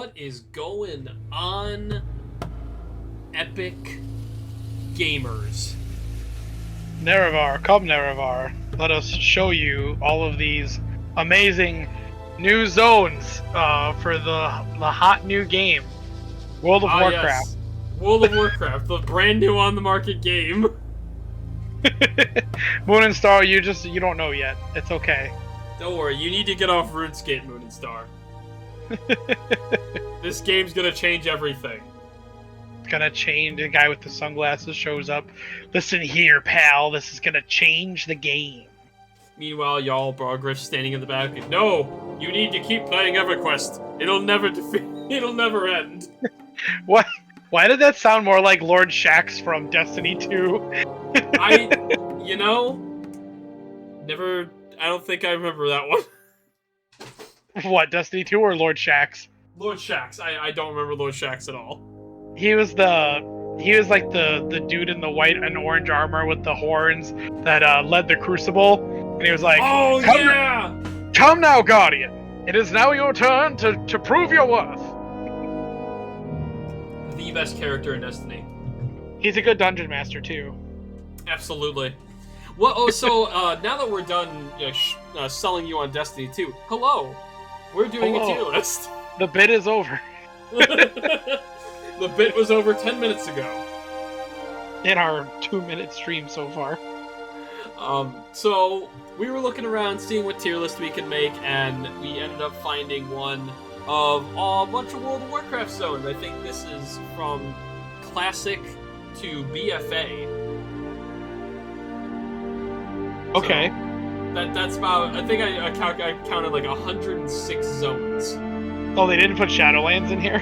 What is going on, epic gamers? Nerevar, come Nerevar. Let us show you all of these amazing new zones for the hot new game, World of Ah, Warcraft. yes. World of Warcraft, the brand new on the market game. Moon and Star, you don't know yet. It's okay. Don't worry, you need to get off RuneScape, Moon and Star. This game's gonna change everything. It's gonna change. The guy with the sunglasses shows up. Listen here, pal. This is gonna change the game. Meanwhile, y'all Bargriff standing in the back. No, you need to keep playing EverQuest. It'll never defeat. It'll never end. What? Why did that sound more like Lord Shaxx from Destiny 2? You know, never. I don't think I remember that one. What, Destiny 2 or Lord Shaxx? Lord Shaxx. I don't remember Lord Shaxx at all. He was like the dude in the white and orange armor with the horns that led the Crucible, and he was like, "Oh yeah, come now, Guardian. It is now your turn to prove your worth." The best character in Destiny. He's a good dungeon master too. Absolutely. Well, oh, so now that we're done selling you on Destiny 2, hello, we're doing a tier list. The bid is over. The bit was over 10 minutes ago. In our 2-minute stream so far. So we were looking around, seeing what tier list we could make, and we ended up finding one of a bunch of World of Warcraft zones. I think this is from Classic to BFA. Okay. So that's about. I think I counted like 106 zones. Oh, they didn't put Shadowlands in here?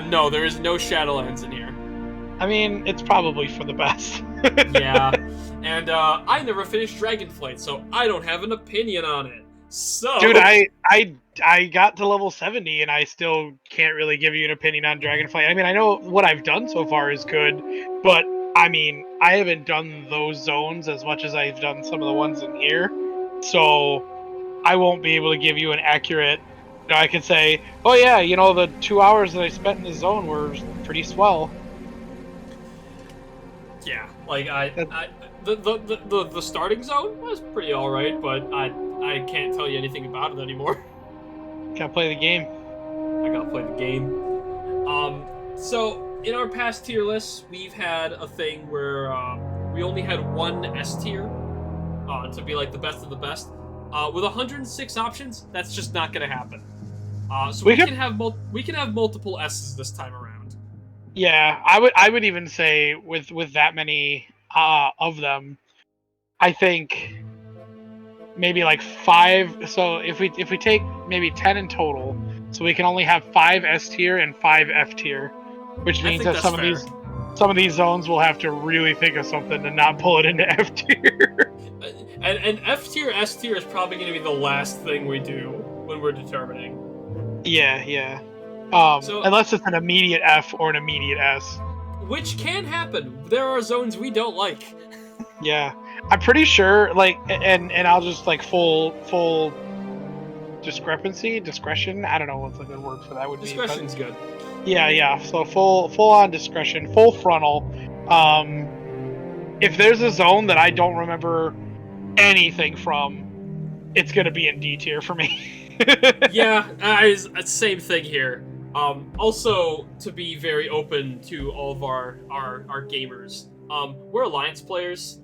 No, there is no Shadowlands in here. I mean, it's probably for the best. Yeah, and I never finished Dragonflight, so I don't have an opinion on it. So, dude, I got to level 70 and I still can't really give you an opinion on Dragonflight. I mean, I know what I've done so far is good, but I mean, I haven't done those zones as much as I've done some of the ones in here, so I won't be able to give you an accurate. I can say, oh yeah, the 2 hours that I spent in the zone were pretty swell. Yeah, like the starting zone was pretty all right, but I can't tell you anything about it anymore. Gotta play the game. I gotta play the game. So in our past tier lists, we've had a thing where we only had one S tier to be like the best of the best. With 106 options, that's just not gonna happen. So we can have multiple S's this time around. Yeah, I would even say with that many of them, I think maybe like 5. So if we take maybe 10 in total, so we can only have 5 S tier and 5 F tier, which means that some of these zones will have to really think of something to not pull it into F tier. And F tier, S tier is probably going to be the last thing we do when we're determining. Yeah. So, unless it's an immediate F or an immediate S. Which can happen. There are zones we don't like. Yeah. I'm pretty sure, and I'll just, full discretion? I don't know what's a good word for that would be. Discretion's good. Yeah. So full on discretion, full frontal. If there's a zone that I don't remember anything from, it's gonna be in D tier for me. Yeah, same thing here. Also, to be very open to all of our gamers, we're Alliance players.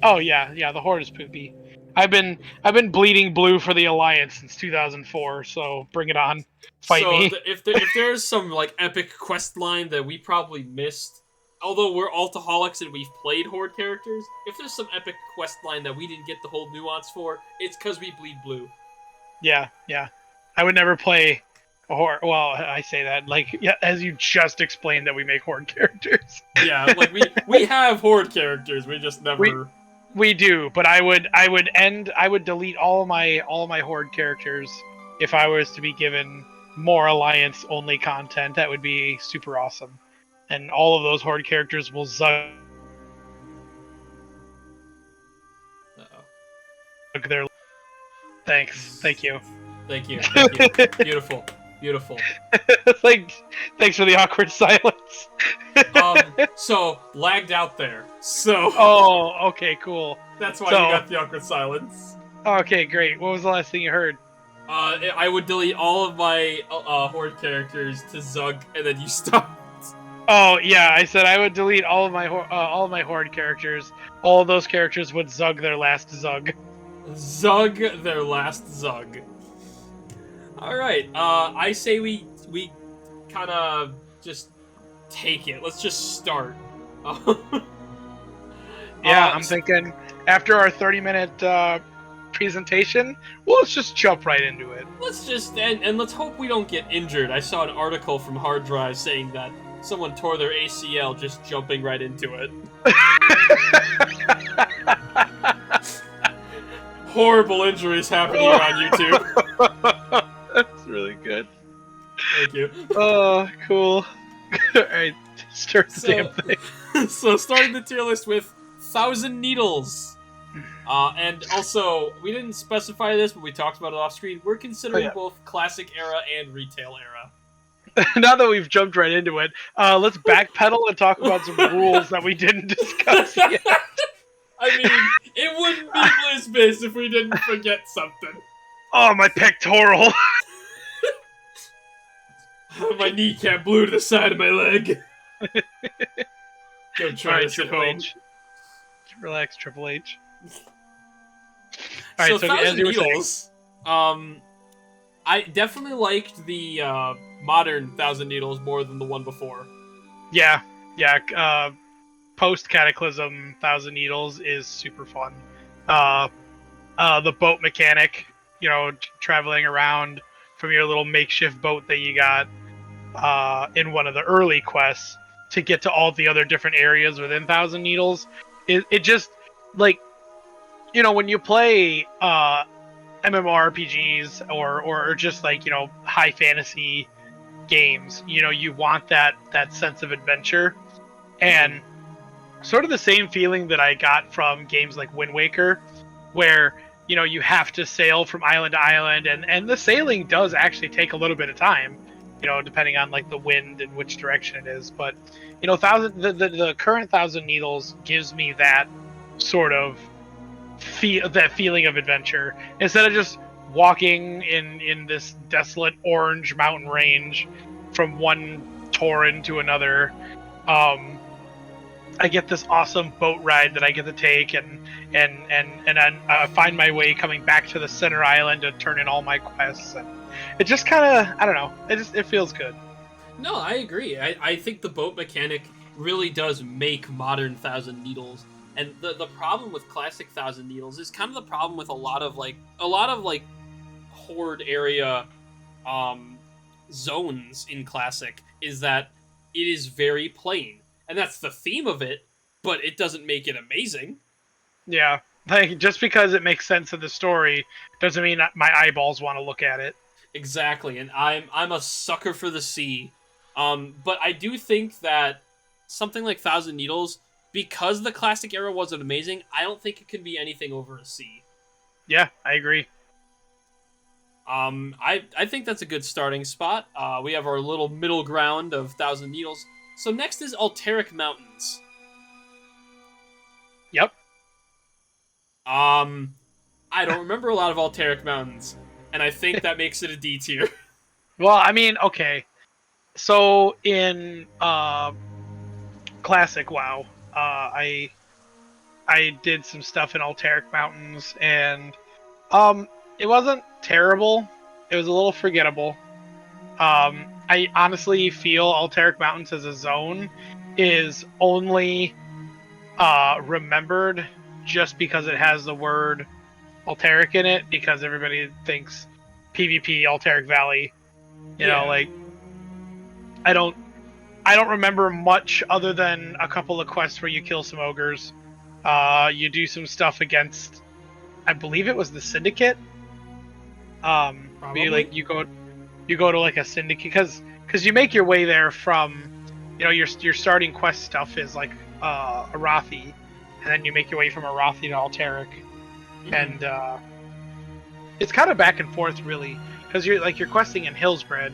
Oh yeah, the Horde is poopy. I've been bleeding blue for the Alliance since 2004, so bring it on. Fight me. If there's some epic quest line that we probably missed, although we're altaholics and we've played Horde characters, if there's some epic quest line that we didn't get the whole nuance for, it's because we bleed blue. Yeah. I would never play a Horde. Well, I say that as you just explained that we make Horde characters. Yeah, we have Horde characters. We just never. We do, but I would delete all of my Horde characters if I was to be given more Alliance only content. That would be super awesome, and all of those Horde characters will zug their. Thank you. Beautiful. Beautiful. Like, thanks for the awkward silence. So lagged out there. So Oh, okay, cool. that's why So, you got the awkward silence. okay, great. What was the last thing you heard? I would delete all of my horde characters to Zug, and then you stopped. Oh yeah, I said I would delete all of my horde characters. All of those characters would Zug their last Zug. Zug their last Zug. All right. I say we kind of just take it. Let's just start. Yeah, I'm thinking after our 30-minute presentation, well, let's just jump right into it. Let's just and let's hope we don't get injured. I saw an article from Hard Drive saying that someone tore their ACL just jumping right into it. Horrible injuries happening here on YouTube. That's really good. Thank you. Oh, cool. Alright, start the damn thing. So starting the tier list with 1,000 Needles. And also, we didn't specify this, but we talked about it off screen. We're considering both classic era and retail era. Now that we've jumped right into it, let's backpedal and talk about some rules that we didn't discuss yet. I mean, it wouldn't be Blizz Bizz if we didn't forget something. Oh, my pectoral. My kneecap blew to the side of my leg. Don't try this at home. Relax, Triple H. Alright, so as you were saying, I definitely liked the modern 1,000 Needles more than the one before. Yeah. Post Cataclysm 1,000 Needles is super fun. The boat mechanic, traveling around from your little makeshift boat that you got in one of the early quests to get to all the other different areas within 1,000 Needles. It just, like, when you play MMORPGs or just, like, high fantasy games, you want that sense of adventure. And sort of the same feeling that I got from games like Wind Waker, where, you have to sail from island to island, and the sailing does actually take a little bit of time, depending on, like, the wind and which direction it is. But, the current 1,000 Needles gives me that sort of feeling of adventure, instead of just walking in this desolate orange mountain range from one Tauren to another. I get this awesome boat ride that I get to take, and I find my way coming back to the center island to turn in all my quests, and it just kind of, I don't know, it feels good. No, I agree. I think the boat mechanic really does make modern 1,000 Needles, and the problem with classic 1,000 Needles is kind of the problem with a lot of horde area zones in classic, is that it is very plain. And that's the theme of it, but it doesn't make it amazing. Yeah, like, just because it makes sense in the story doesn't mean that my eyeballs want to look at it. Exactly, and I'm a sucker for the sea. But I do think that something like 1,000 Needles, because the classic era wasn't amazing, I don't think it can be anything over a sea. Yeah, I agree. I think that's a good starting spot. We have our little middle ground of 1,000 Needles. So next is Alteric Mountains. Yep. I don't remember a lot of Alteric Mountains, and I think that makes it a D tier. Well, I mean, okay. So in classic WoW, I did some stuff in Alteric Mountains, and it wasn't terrible. It was a little forgettable. I honestly feel Alteric Mountains as a zone is only remembered just because it has the word Alteric in it, because everybody thinks PvP Alteric Valley. You know, like, I don't remember much other than a couple of quests where you kill some ogres. You do some stuff against, I believe it was the Syndicate. You go to like a syndicate, because you make your way there from, your starting quest stuff is like Arathi, and then you make your way from Arathi to Alteric, and it's kind of back and forth really, because you're questing in Hillsbred,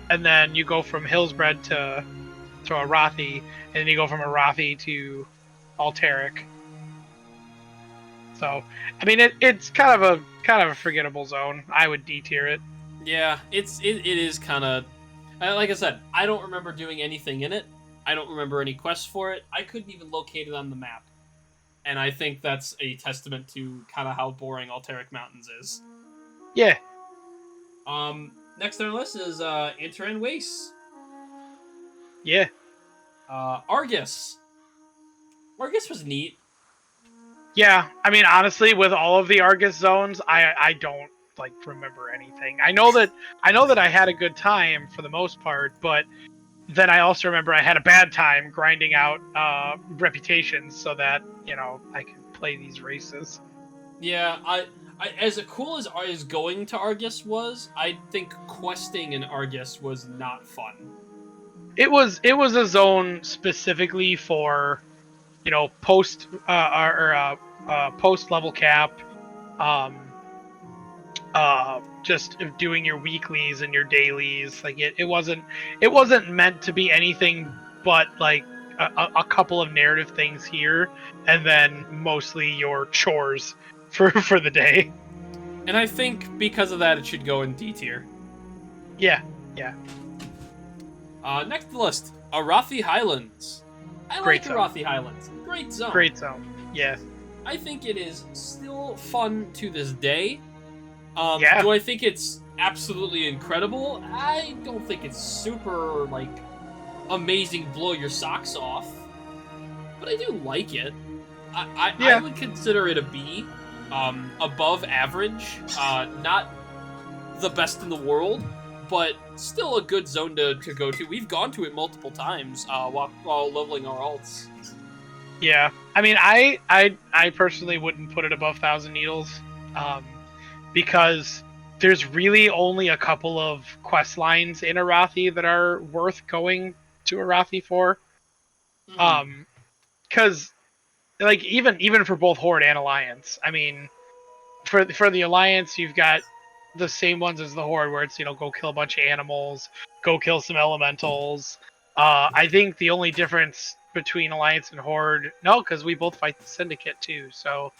and then you go from Hillsbred to Arathi, and then you go from Arathi to Alteric. So, I mean, it's kind of a forgettable zone. I would D tier it. Yeah, it is kind of like I said. I don't remember doing anything in it. I don't remember any quests for it. I couldn't even locate it on the map, and I think that's a testament to kind of how boring Alteric Mountains is. Yeah. Next on our list is Interan Wastes. Yeah. Argus. Argus was neat. Yeah, I mean, honestly, with all of the Argus zones, I don't like remember anything. I know that I had a good time for the most part, but then I also remember I had a bad time grinding out reputations so that I could play these races. Yeah, I as cool as going to Argus was, I think questing in Argus was not fun. It was a zone specifically for post post level cap, just doing your weeklies and your dailies. Like it wasn't meant to be anything but like a couple of narrative things here, and then mostly your chores for the day. And I think because of that, it should go in D tier. Yeah. Next on the list, Arathi Highlands. I Great like Arathi Highlands. Great zone. Great zone. Yeah. I think it is still fun to this day. Yeah. Do I think it's absolutely incredible? I don't think it's super, like, amazing, blow your socks off. But I do like it. I would consider it a B. Above average. Not the best in the world, but still a good zone to go to. We've gone to it multiple times while leveling our alts. Yeah, I mean, I personally wouldn't put it above Thousand Needles, because there's really only a couple of quest lines in Arathi that are worth going to Arathi for. Because like even for both Horde and Alliance, I mean, for the Alliance, you've got the same ones as the Horde, where it's go kill a bunch of animals, go kill some elementals. I think the only difference between Alliance and Horde, no, because we both fight the Syndicate too. So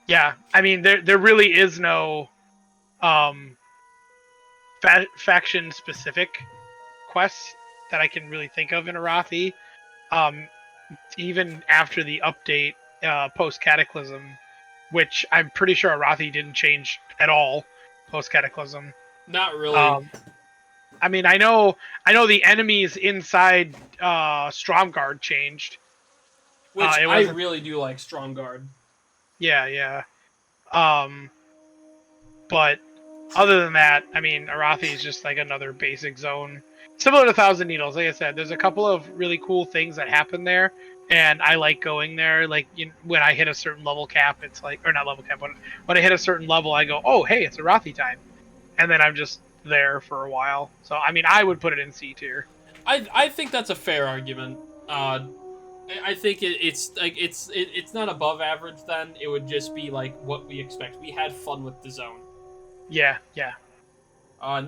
yeah, I mean there really is no faction specific quests that I can really think of in Arathi. Even after the update post Cataclysm, which I'm pretty sure Arathi didn't change at all post Cataclysm. Not really. I mean, I know the enemies inside Stromgarde changed, which I really do like Stromgarde. Yeah. But other than that, I mean, Arathi is just like another basic zone, similar to Thousand Needles. Like I said, there's a couple of really cool things that happen there, and I like going there. Like when I hit a certain level cap, it's like, or not level cap, but when I hit a certain level, I go, oh hey, it's Arathi time, and then I'm just there for a while. So I mean, I would put it in C tier. I think that's a fair argument. I think it's not above average. Then it would just be like what we expect. We had fun with the zone. Yeah.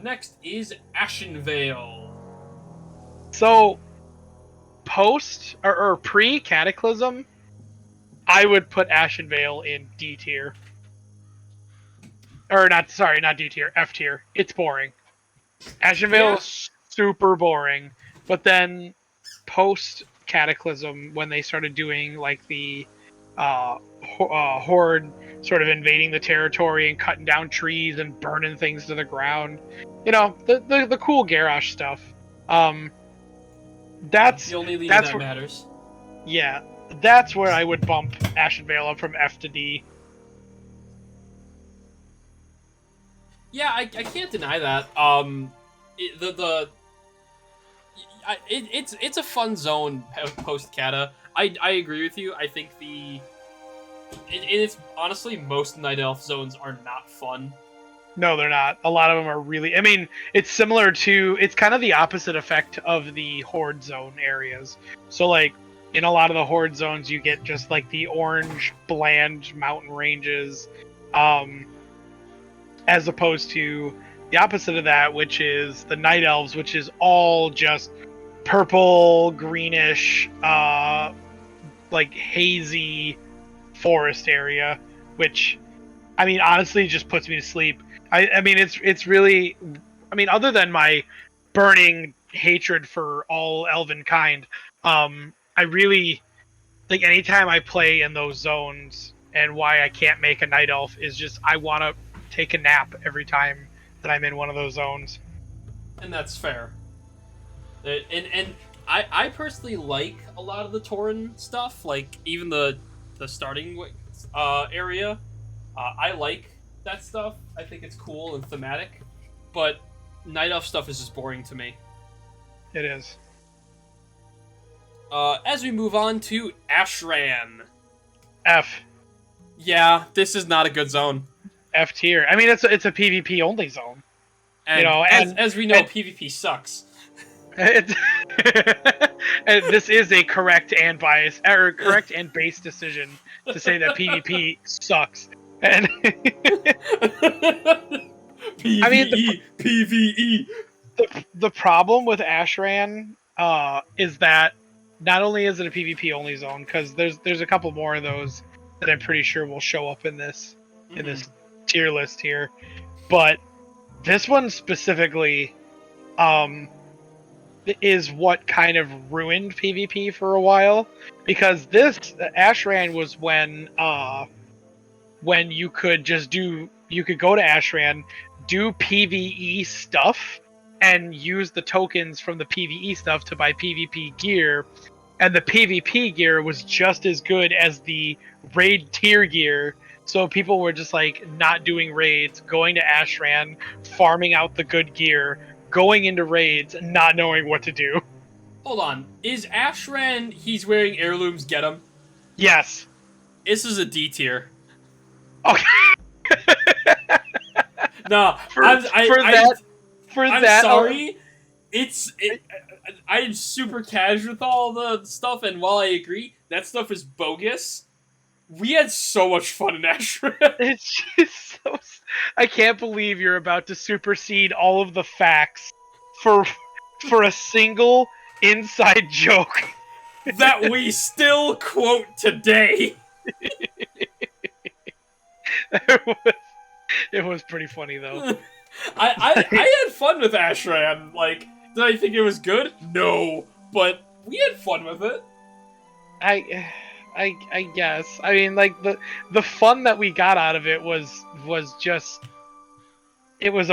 Next is Ashenvale. So post or pre Cataclysm, I would put Ashenvale in D tier. Or not D tier, F tier. It's boring. Ashenvale is super boring. But then post Cataclysm, when they started doing like the Horde sort of invading the territory and cutting down trees and burning things to the ground, the cool Garrosh stuff. That's the only league that matters. Yeah, that's where I would bump Ashenvale up from F to D. Yeah, I can't deny that. It's a fun zone post Kata. I agree with you. I think it's honestly most Night Elf zones are not fun. No, they're not. A lot of them are really. I mean, it's similar to. It's kind of the opposite effect of the Horde zone areas. So like in a lot of the Horde zones, you get just like the orange, bland mountain ranges, as opposed to the opposite of that, which is the Night Elves, which is all just purple, greenish, like hazy forest area, which, I mean, honestly, just puts me to sleep. I mean, it's really, I mean, other than my burning hatred for all elven kind, I really, like, anytime I play in those zones, and why I can't make a night elf is just I want to take a nap every time that I'm in one of those zones. And that's fair. And I personally like a lot of the Tauren stuff, like even the starting area. I like that stuff. I think it's cool and thematic, but night elf stuff is just boring to me. It is. As we move on to Ashran. F. Yeah, this is not a good zone. F tier. I mean, it's a PvP only zone. And You know, as we know, PvP sucks. And this is a correct and biased, or correct and based decision to say that PvP sucks. And PvE, I mean, PvE. the problem with Ashran is that not only is it a PvP only zone, because there's a couple more of those that I'm pretty sure will show up in this tier list here, but this one specifically is what kind of ruined PvP for a while, because this Ashran was when you could just you could go to Ashran, do PvE stuff, and use the tokens from the PvE stuff to buy PvP gear, and the PvP gear was just as good as the raid tier gear. So people were just like not doing raids, going to Ashran, farming out the good gear, going into raids, not knowing what to do. Hold on. Is Ashran, he's wearing heirlooms, get him? Yes. This is a D tier. Okay. No, I'm sorry. I'm super casual with all the stuff, and while I agree, that stuff is bogus. We had so much fun in Ashran. It's just so... I can't believe you're about to supersede all of the facts for a single inside joke that we still quote today. It was pretty funny though. I had fun with Ashran. Like, did I think it was good? No, but we had fun with it. I guess. I mean, like the fun that we got out of it was just, it was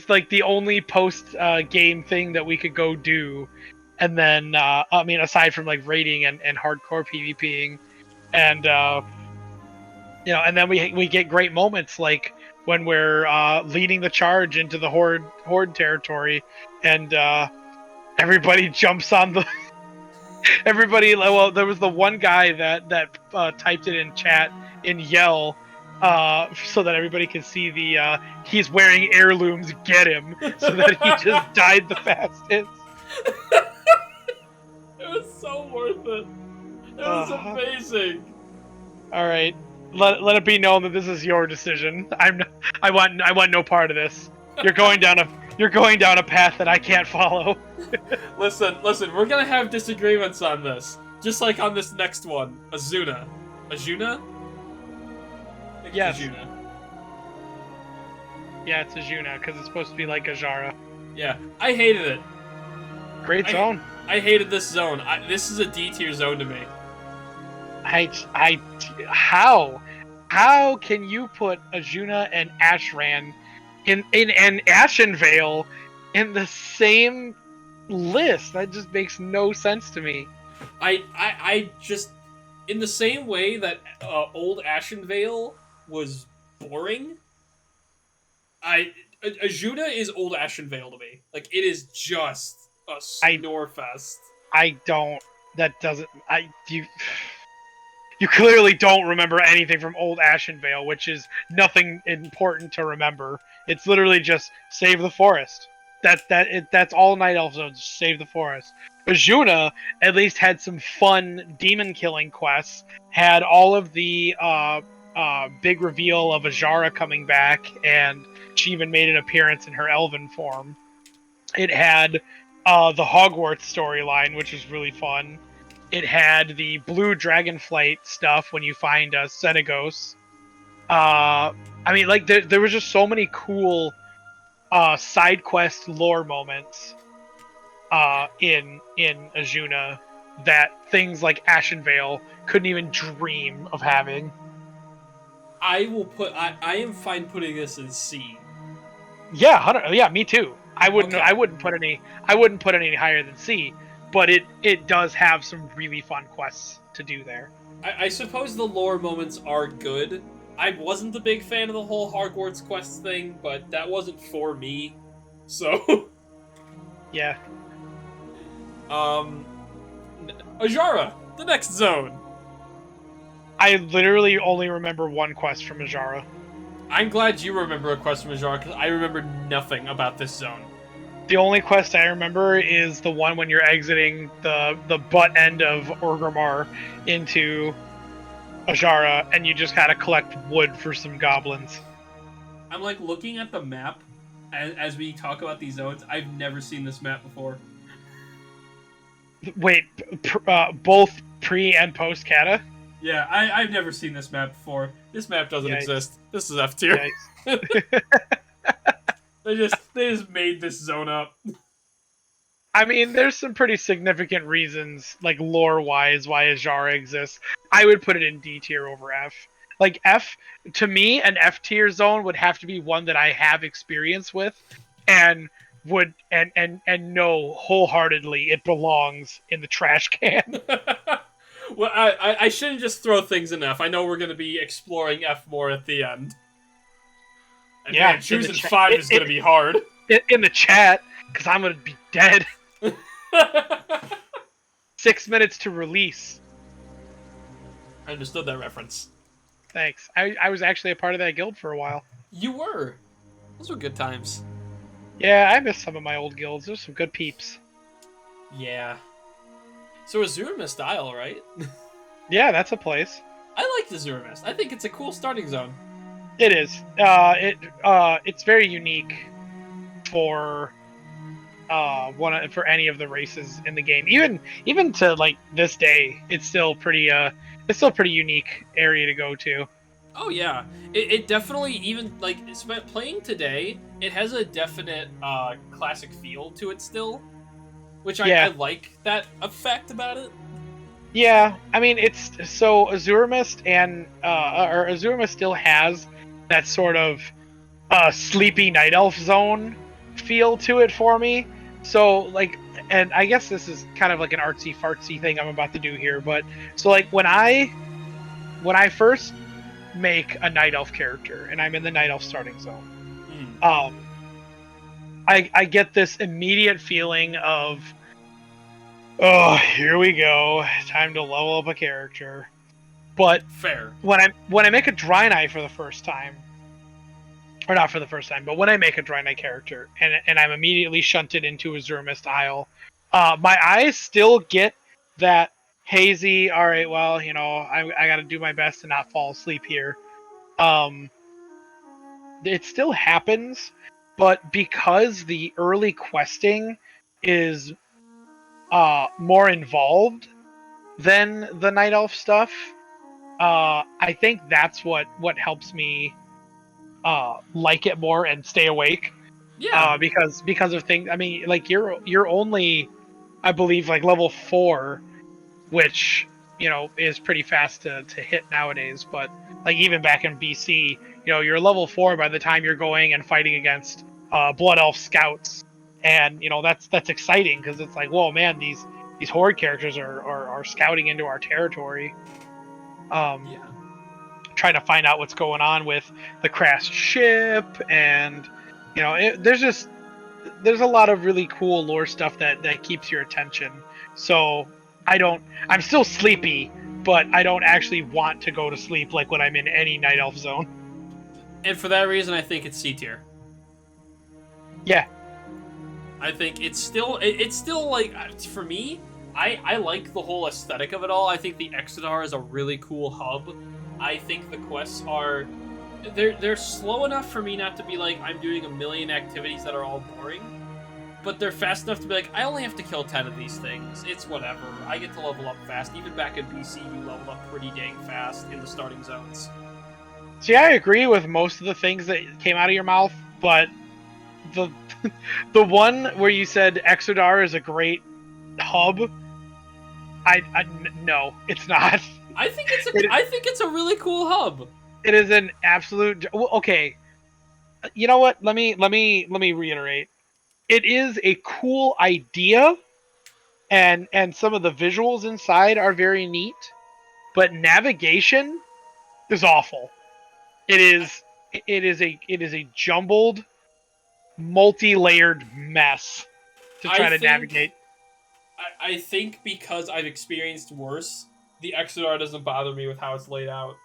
like the only post game thing that we could go do, and then I mean, aside from like raiding and hardcore PvPing, and you know, and then we get great moments like when we're leading the charge into the horde territory, and everybody jumps on the everybody. Well, there was the one guy that typed it in chat in yell, so that everybody can see the he's wearing heirlooms, get him, so that he just died the fastest. It was so worth it. It was amazing. All right, let it be known that this is your decision. I want no part of this. You're going down a path that I can't follow. Listen, we're gonna have disagreements on this. Just like on this next one. Azuna? Yes. Azuna. Yeah, it's Azuna, because it's supposed to be like Ajara. Yeah, I hated it. Great zone. I hated this zone. This is a D tier zone to me. How can you put Azuna and Ashran in Ashenvale in the same list? That just makes no sense to me. I just, in the same way that old Ashenvale was boring, Azuna is old Ashenvale to me. Like, it is just a snore fest. You clearly don't remember anything from old Ashenvale, which is nothing important to remember. It's literally just save the forest. That's all Night Elf zones. Save the forest. Azuna at least had some fun demon killing quests. Had all of the big reveal of Ajara coming back, and which even made an appearance in her elven form. It had the Hogwarts storyline, which was really fun. It had the blue dragonflight stuff when you find Senegos. I mean, like there was just so many cool side quest lore moments in Ajuna that things like Ashenvale couldn't even dream of having. I am fine putting this in C. Yeah, yeah, me too. I wouldn't Okay. I wouldn't put any higher than C, but it does have some really fun quests to do there. I suppose the lore moments are good. I wasn't a big fan of the whole Hogwarts quest thing, but that wasn't for me. So, Yeah. Ajara, the next zone. I literally only remember one quest from Ajara. I'm glad you remember a quest from Ajara, because I remember nothing about this zone. The only quest I remember is the one when you're exiting the butt end of Orgrimmar into Ajara, and you just gotta collect wood for some goblins. I'm like looking at the map as we talk about these zones. I've never seen this map before. Wait, both pre and post Kata? Yeah, I've never seen this map before. This map doesn't Yikes. exist. This is F tier. They just made this zone up. I mean, there's some pretty significant reasons, like lore-wise, why Ajara exists. I would put it in D tier over F. Like F, to me, an F tier zone would have to be one that I have experience with, and would and know wholeheartedly it belongs in the trash can. Well, I shouldn't just throw things in F. I know we're going to be exploring F more at the end. And Yeah, man, choosing 5 is going to be hard. In the chat, because I'm gonna be dead. 6 minutes to release. I understood that reference. Thanks. I was actually a part of that guild for a while. You were. Those were good times. Yeah, I miss some of my old guilds. There's some good peeps. Yeah. So Azura Mist Isle, right? Yeah, that's a place. I like the Azura Mist. I think it's a cool starting zone. It is. It's very unique for for any of the races in the game. Even to like this day, it's still pretty unique area to go to. Oh yeah, it definitely, even like playing today, it has a definite classic feel to it still, which I like that effect about it. Yeah, I mean it's so Azura Mist or Azura Mist still has that sort of sleepy night elf zone feel to it for me. So like, and I guess this is kind of like an artsy fartsy thing I'm about to do here, but so like when I first make a night elf character and I'm in the night elf starting zone, I get this immediate feeling of, oh, here we go, time to level up a character. But fair. When I make a Draenei for the first time, or not for the first time, but when I make a Draenei character and I'm immediately shunted into Azura Mist Isle, my eyes still get that hazy, all right, well, you know, I got to do my best to not fall asleep here. It still happens, but because the early questing is more involved than the Night Elf stuff, I think that's what helps me like it more and stay awake. Yeah. Because of things. I mean, like you're only, I believe, like level 4, which you know is pretty fast to hit nowadays. But like even back in BC, you know, you're level 4 by the time you're going and fighting against Blood Elf scouts, and you know that's exciting because it's like, whoa, man, these horde characters are scouting into our territory. Yeah. Trying to find out what's going on with the crashed ship, and you know, there's a lot of really cool lore stuff that keeps your attention. So I'm still sleepy, but I don't actually want to go to sleep like when I'm in any night elf zone. And for that reason, I think it's C tier. Yeah. I think it's still like, for me, I like the whole aesthetic of it all. I think the Exodar is a really cool hub. I think the quests are they're slow enough for me not to be like I'm doing a million activities that are all boring, but they're fast enough to be like I only have to kill 10 of these things. It's whatever. I get to level up fast. Even back in BC, you leveled up pretty dang fast in the starting zones. See, I agree with most of the things that came out of your mouth, but the the one where you said Exodar is a great hub, no, it's not. I think it's a really cool hub. It is an absolute. Okay, you know what? Let me reiterate. It is a cool idea, and some of the visuals inside are very neat, but navigation is awful. It is a jumbled, multi-layered mess to I try to think navigate. I think because I've experienced worse, the Exodar doesn't bother me with how it's laid out.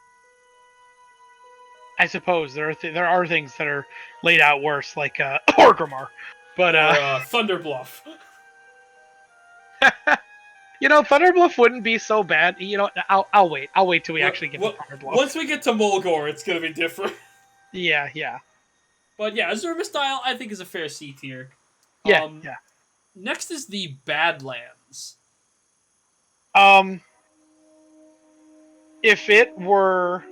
I suppose there are things that are laid out worse, like Orgrimmar, but Or Thunderbluff. Thunderbluff wouldn't be so bad. I'll wait. I'll wait till we actually get to Thunderbluff. Once we get to Mulgore, it's gonna be different. Yeah. But yeah, Azurma style I think is a fair C tier. Yeah. Next is the Badlands. If it were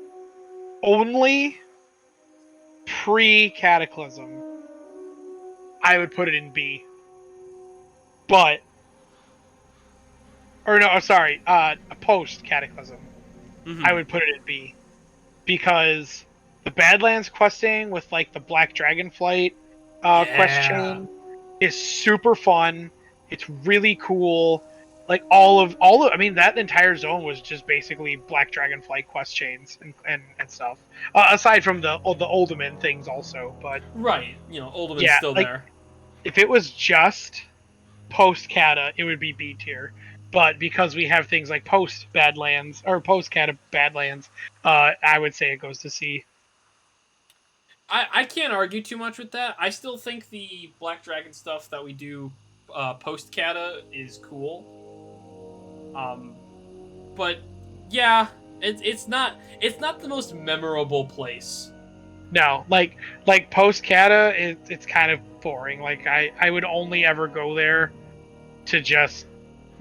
only pre-Cataclysm, I would put it in B. But, or no, sorry, post-Cataclysm, I would put it in B. Because the Badlands questing with, like, the Black Dragonflight quest chain is super fun. It's really cool. Like, I mean, that entire zone was just basically Black Dragonflight quest chains and stuff. Aside from the Uldaman things also, but... Right, Uldaman's still like, there. If it was just post-Cata, it would be B tier. But because we have things like post-Badlands, or post-Cata Badlands, I would say it goes to C. I can't argue too much with that. I still think the Black Dragon stuff that we do post-Cata is cool. But yeah, it's not the most memorable place. No, like post-Cata, it's kind of boring. Like I would only ever go there to just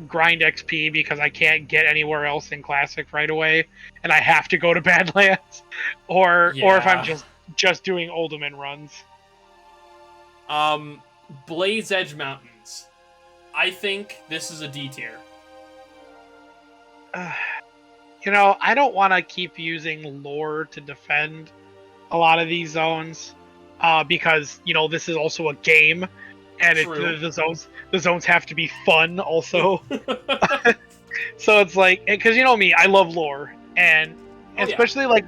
grind XP because I can't get anywhere else in Classic right away, and I have to go to Badlands, or if I'm just doing Uldaman runs. Blazed Edge Mountains. I think this is a D tier. I don't want to keep using lore to defend a lot of these zones, because this is also a game, and the zones have to be fun also. So it's like, because me, I love lore, and especially like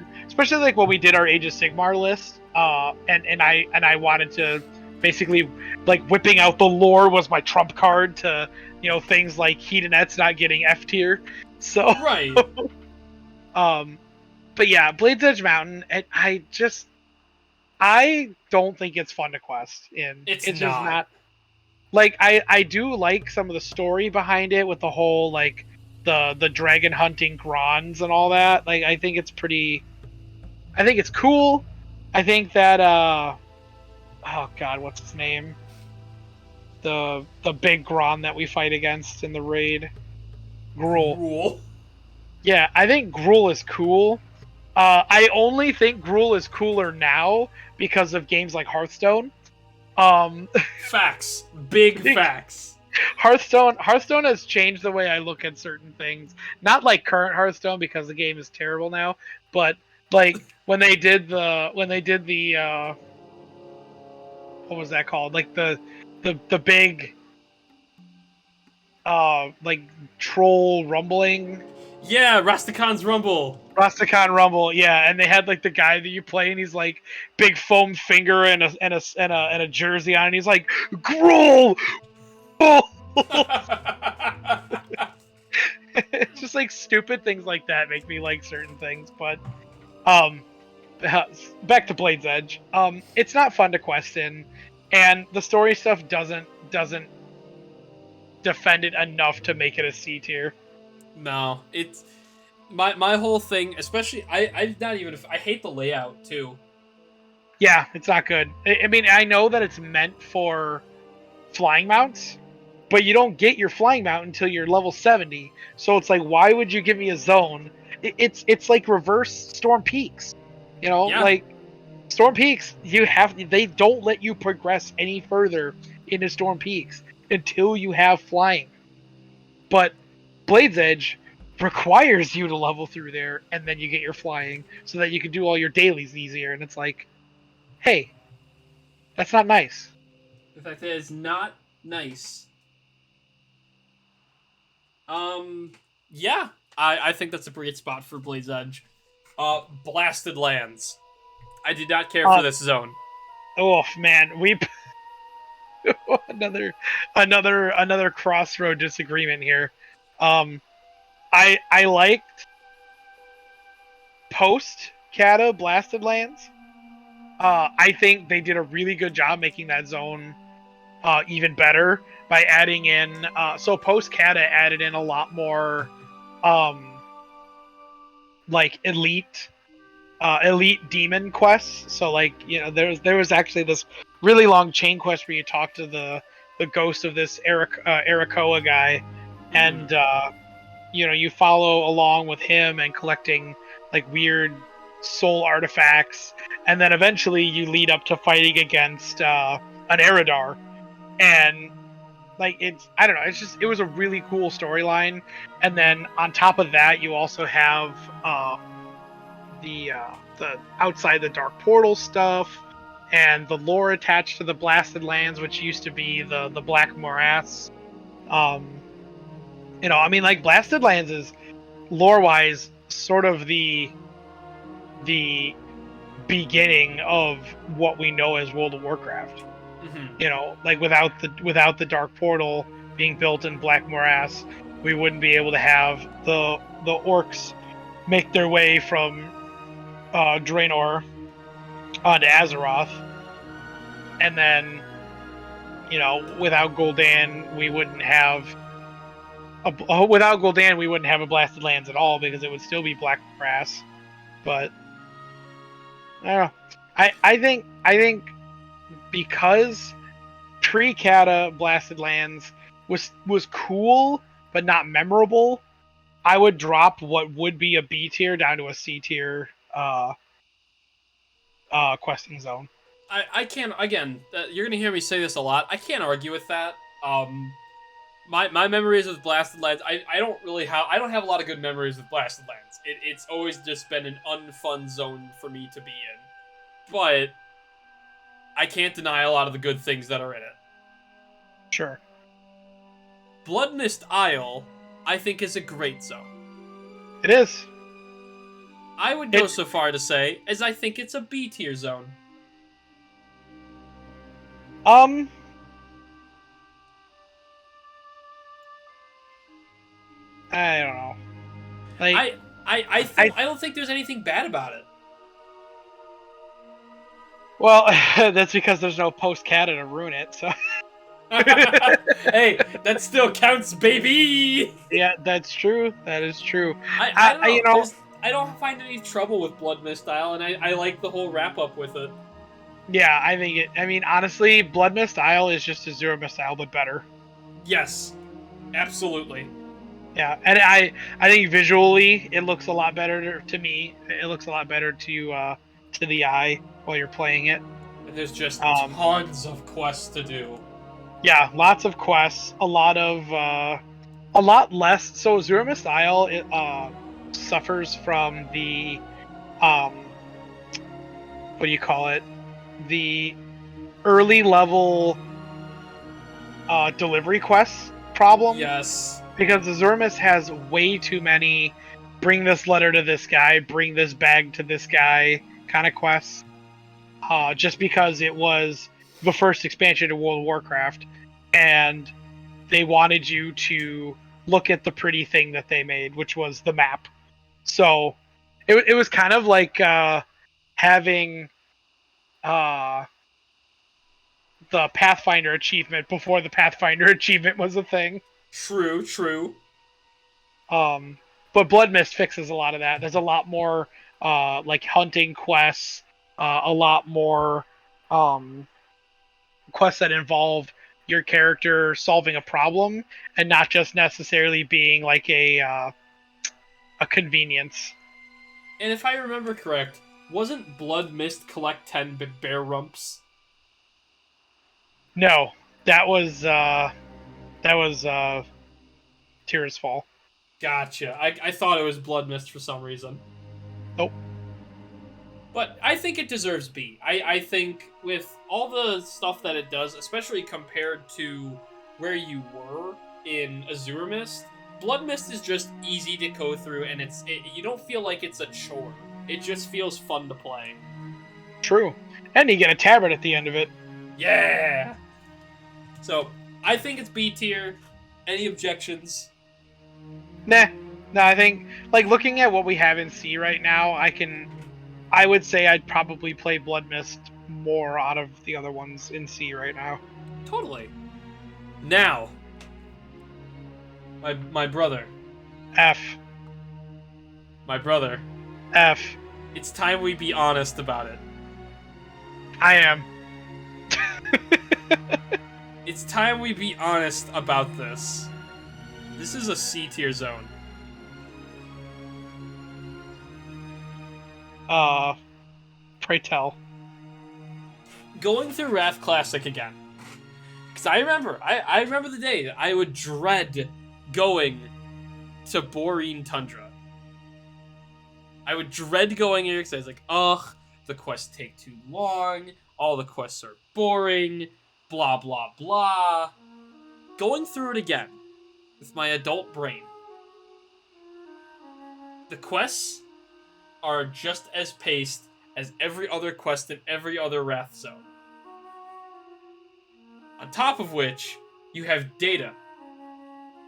when we did our Age of Sigmar list, and I wanted to basically, like, whipping out the lore was my trump card to things like Hedonette's not getting F tier. So right. But yeah, Blades Edge Mountain, I don't think it's fun to quest in. It's just not. Like, I do like some of the story behind it with the whole, like, the dragon hunting Grons and all that. Like, I think it's cool. I think that oh god, what's his name? The big Gron that we fight against in the raid. Gruul. Yeah, I think Gruul is cool. I only think Gruul is cooler now because of games like Hearthstone. Facts. Big facts. Hearthstone has changed the way I look at certain things. Not like current Hearthstone because the game is terrible now, but like when they did the what was that called? Like the big like troll rumbling. Yeah, Rastakhan's Rumble. Rastakhan Rumble, yeah, and they had like the guy that you play, and he's like big foam finger and a jersey on, and he's like Gruul. It's just like stupid things like that make me like certain things, but back to Blade's Edge. It's not fun to quest in, and the story stuff doesn't defend it enough to make it a C tier. No, my whole thing, especially I not even I hate the layout too. Yeah, it's not good. I mean, I know that it's meant for flying mounts, but you don't get your flying mount until you're level 70. So it's like, why would you give me a zone? It's like reverse Storm Peaks. Yeah, Like Storm Peaks, they don't let you progress any further into Storm Peaks until you have flying. But Blade's Edge requires you to level through there and then you get your flying so that you can do all your dailies easier. And it's like, hey, that's not nice. the fact that it's not nice. Um, yeah, I think that's a great spot for Blade's Edge. Blasted Lands. I did not care for Uh, this zone. oh man, we another crossroad disagreement here. Um, I liked post Kata Blasted Lands. I think they did a really good job making that zone even better by adding in. So post Kata added in a lot more um, like elite demon quests. So like there was actually this really long chain quest where you talk to the ghost of this Arakoa guy, Mm-hmm. and you follow along with him and collecting like weird soul artifacts, and then eventually you lead up to fighting against an Eridar, and like I don't know, it was a really cool storyline, and then on top of that you also have the outside the dark portal stuff and the lore attached to the blasted lands, which used to be the black morass. um I mean, like, blasted lands is lore wise sort of the beginning of what we know as World of Warcraft. Mm-hmm. Like, without the dark portal being built in black morass, we wouldn't be able to have the orcs make their way from Draenor onto Azeroth, and then without Gul'dan we wouldn't have a Blasted Lands at all because it would still be black grass. But I don't know. I think because pre-Kata Blasted Lands was cool but not memorable, I would drop what would be a B tier down to a C tier questing zone. I can't again. You're gonna hear me say this a lot. I can't argue with that. My memories with Blasted Lands, I don't have a lot of good memories with Blasted Lands. It's always just been an unfun zone for me to be in. But I can't deny a lot of the good things that are in it. Sure. Blood Mist Isle, I think, is a great zone. It is. I would go It so far to say as I think it's a B tier zone. um I don't know. Like I I I think I don't think there's anything bad about it. well, that's because there's no post Kata to ruin it. So Hey, that still counts, baby. yeah, that's true. That is true. I don't You know. know, I don't find any trouble with Blood Mist Style, and I like the whole wrap up with it. yeah, I think it. I mean, honestly, Blood Mist Isle is just Azura Mist Isle, but better. Yes, absolutely. Yeah, and I think visually it looks a lot better to me. It looks a lot better to the eye while you're playing it. And there's just Um, tons of quests to do. yeah, lots of quests, a lot less. So Azura Mist Isle suffers from the um what do you call it? The early level delivery quests problem, Yes. because Azurmus has way too many bring this letter to this guy, bring this bag to this guy kind of quests. Just because it was the first expansion to World of Warcraft, and they wanted you to look at the pretty thing that they made, which was the map. So it was kind of like having uh, the Pathfinder achievement before the Pathfinder achievement was a thing. True, true. Um, But Blood Mist fixes a lot of that. There's a lot more like hunting quests, a lot more um, quests that involve your character solving a problem and not just necessarily being like a convenience. And if I remember correct, wasn't Blood Mist collect 10 bear rumps? No, that was Tyr's Fall. Gotcha. I thought it was Blood Mist for some reason. Nope. But I think it deserves B. I think with all the stuff that it does, especially compared to where you were in Azure Mist, Blood Mist is just easy to go through, and you don't feel like it's a chore. It just feels fun to play. True. And you get a tabard at the end of it. Yeah! So, I think it's B tier. Any objections? Nah. No, I think like looking at what we have in C right now, I would say I'd probably play Blood Mist more out of the other ones in C right now. Totally. Now, my brother. F. My brother. F. It's time we be honest about it. I am. It's time we be honest about this. This is a C tier zone. Pray tell. Going through Wrath Classic again. Because I remember the day that I would dread going to Borean Tundra. I would dread going here because I was like, ugh, the quests take too long, all the quests are boring, blah, blah, blah. Going through it again with my adult brain. The quests are just as paced as every other quest in every other Wrath zone. On top of which, you have data,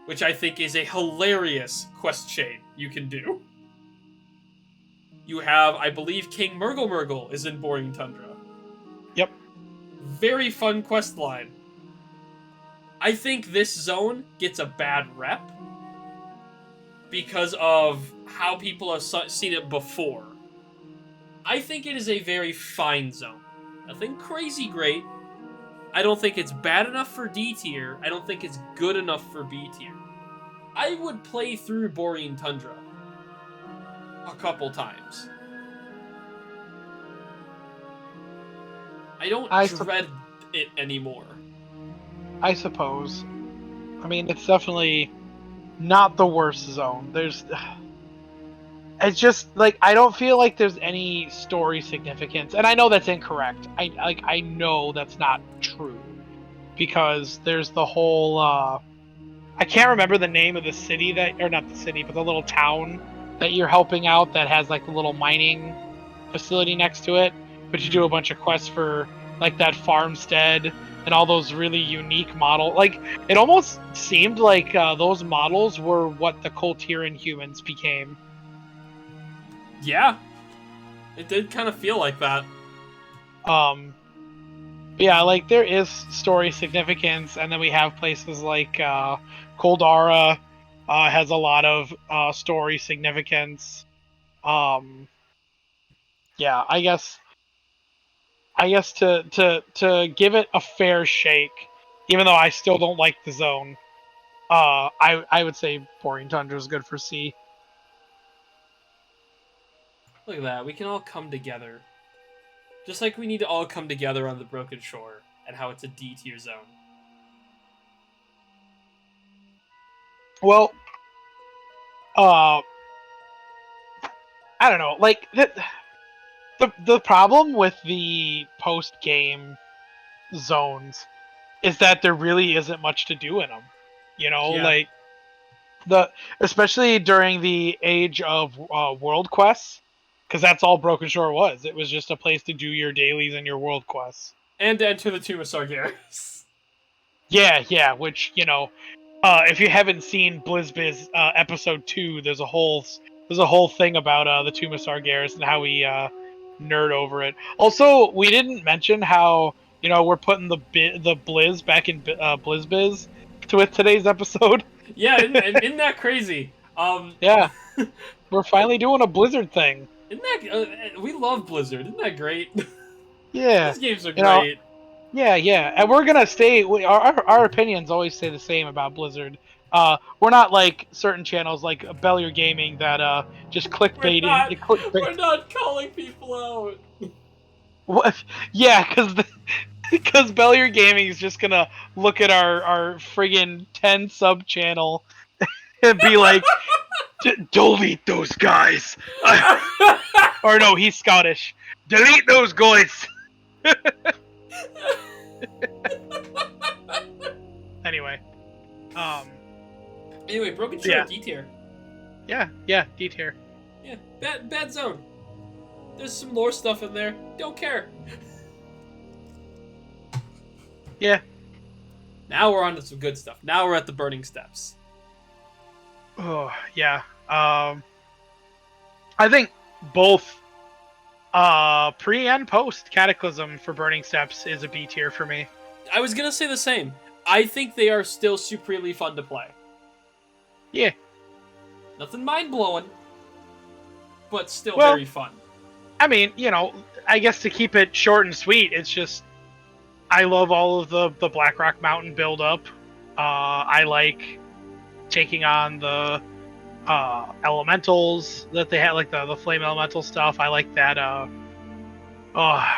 which I think is a hilarious quest chain you can do. You have, I believe, King Murgle is in Borean Tundra. Yep. Very fun quest line. I think this zone gets a bad rep because of how people have seen it before. I think it is a very fine zone. Nothing crazy great. I don't think it's bad enough for D tier. I don't think it's good enough for B tier. I would play through Borean Tundra a couple times. I don't dread it anymore. I suppose. I mean, it's definitely not the worst zone. It's just like I don't feel like there's any story significance, and I know that's incorrect. I know that's not true because there's the whole. I can't remember the name of the city or not the city, but the little town that you're helping out that has like the little mining facility next to it. But you do a bunch of quests for like that farmstead and all those really unique models. Like it almost seemed like those models were what the Coltiran humans became. Yeah, it did kind of feel like that. Yeah, like there is story significance, and then we have places like Koldara has a lot of story significance. Yeah, I guess to give it a fair shake, even though I still don't like the zone, I would say Borean Tundra is good for C. Look at that. We can all come together. Just like we need to all come together on the Broken Shore and how it's a D tier zone. Well, I don't know. Like the problem with the post game zones is that there really isn't much to do in them. You know, Yeah. like especially during the age of world quests, because that's all Broken Shore was. It was just a place to do your dailies and your world quests. And to enter the Tomb of Sargeras. Yeah, which, you know, if you haven't seen Blizz Bizz episode 2, there's a whole thing about the Tomb of Sargeras and how we nerd over it. Also, we didn't mention how, you know, we're putting the Blizz back in Blizz Bizz with today's episode. Yeah, isn't that crazy? Yeah, we're finally doing a Blizzard thing. isn't that we love Blizzard? Isn't that great? Yeah, These games are you know, great. yeah, and we're gonna stay. Our opinions always stay the same about Blizzard. We're not like certain channels like Bellier Gaming that just We're clickbaiting. not Clickbait. we're not calling people out. What? Yeah, because Bellier Gaming is just gonna look at our friggin' 10 sub channel and be like, delete those guys. Or no, he's Scottish. Delete those guys. Anyway, Anyway, Broken Shore Yeah. D tier. yeah, D tier. Yeah, bad zone. There's some lore stuff in there. Don't care. Yeah. Now we're on to some good stuff. Now we're at the Burning Steps. Oh yeah. I think both pre and post Cataclysm for Burning Steps is a B tier for me. I was gonna say the same. I think they are still supremely fun to play. Yeah. Nothing mind-blowing, but still Well, very fun. I mean, I guess to keep it short and sweet, it's just I love all of the Blackrock Mountain build up. I like taking on the elementals that they had, like the flame elemental stuff. I like that.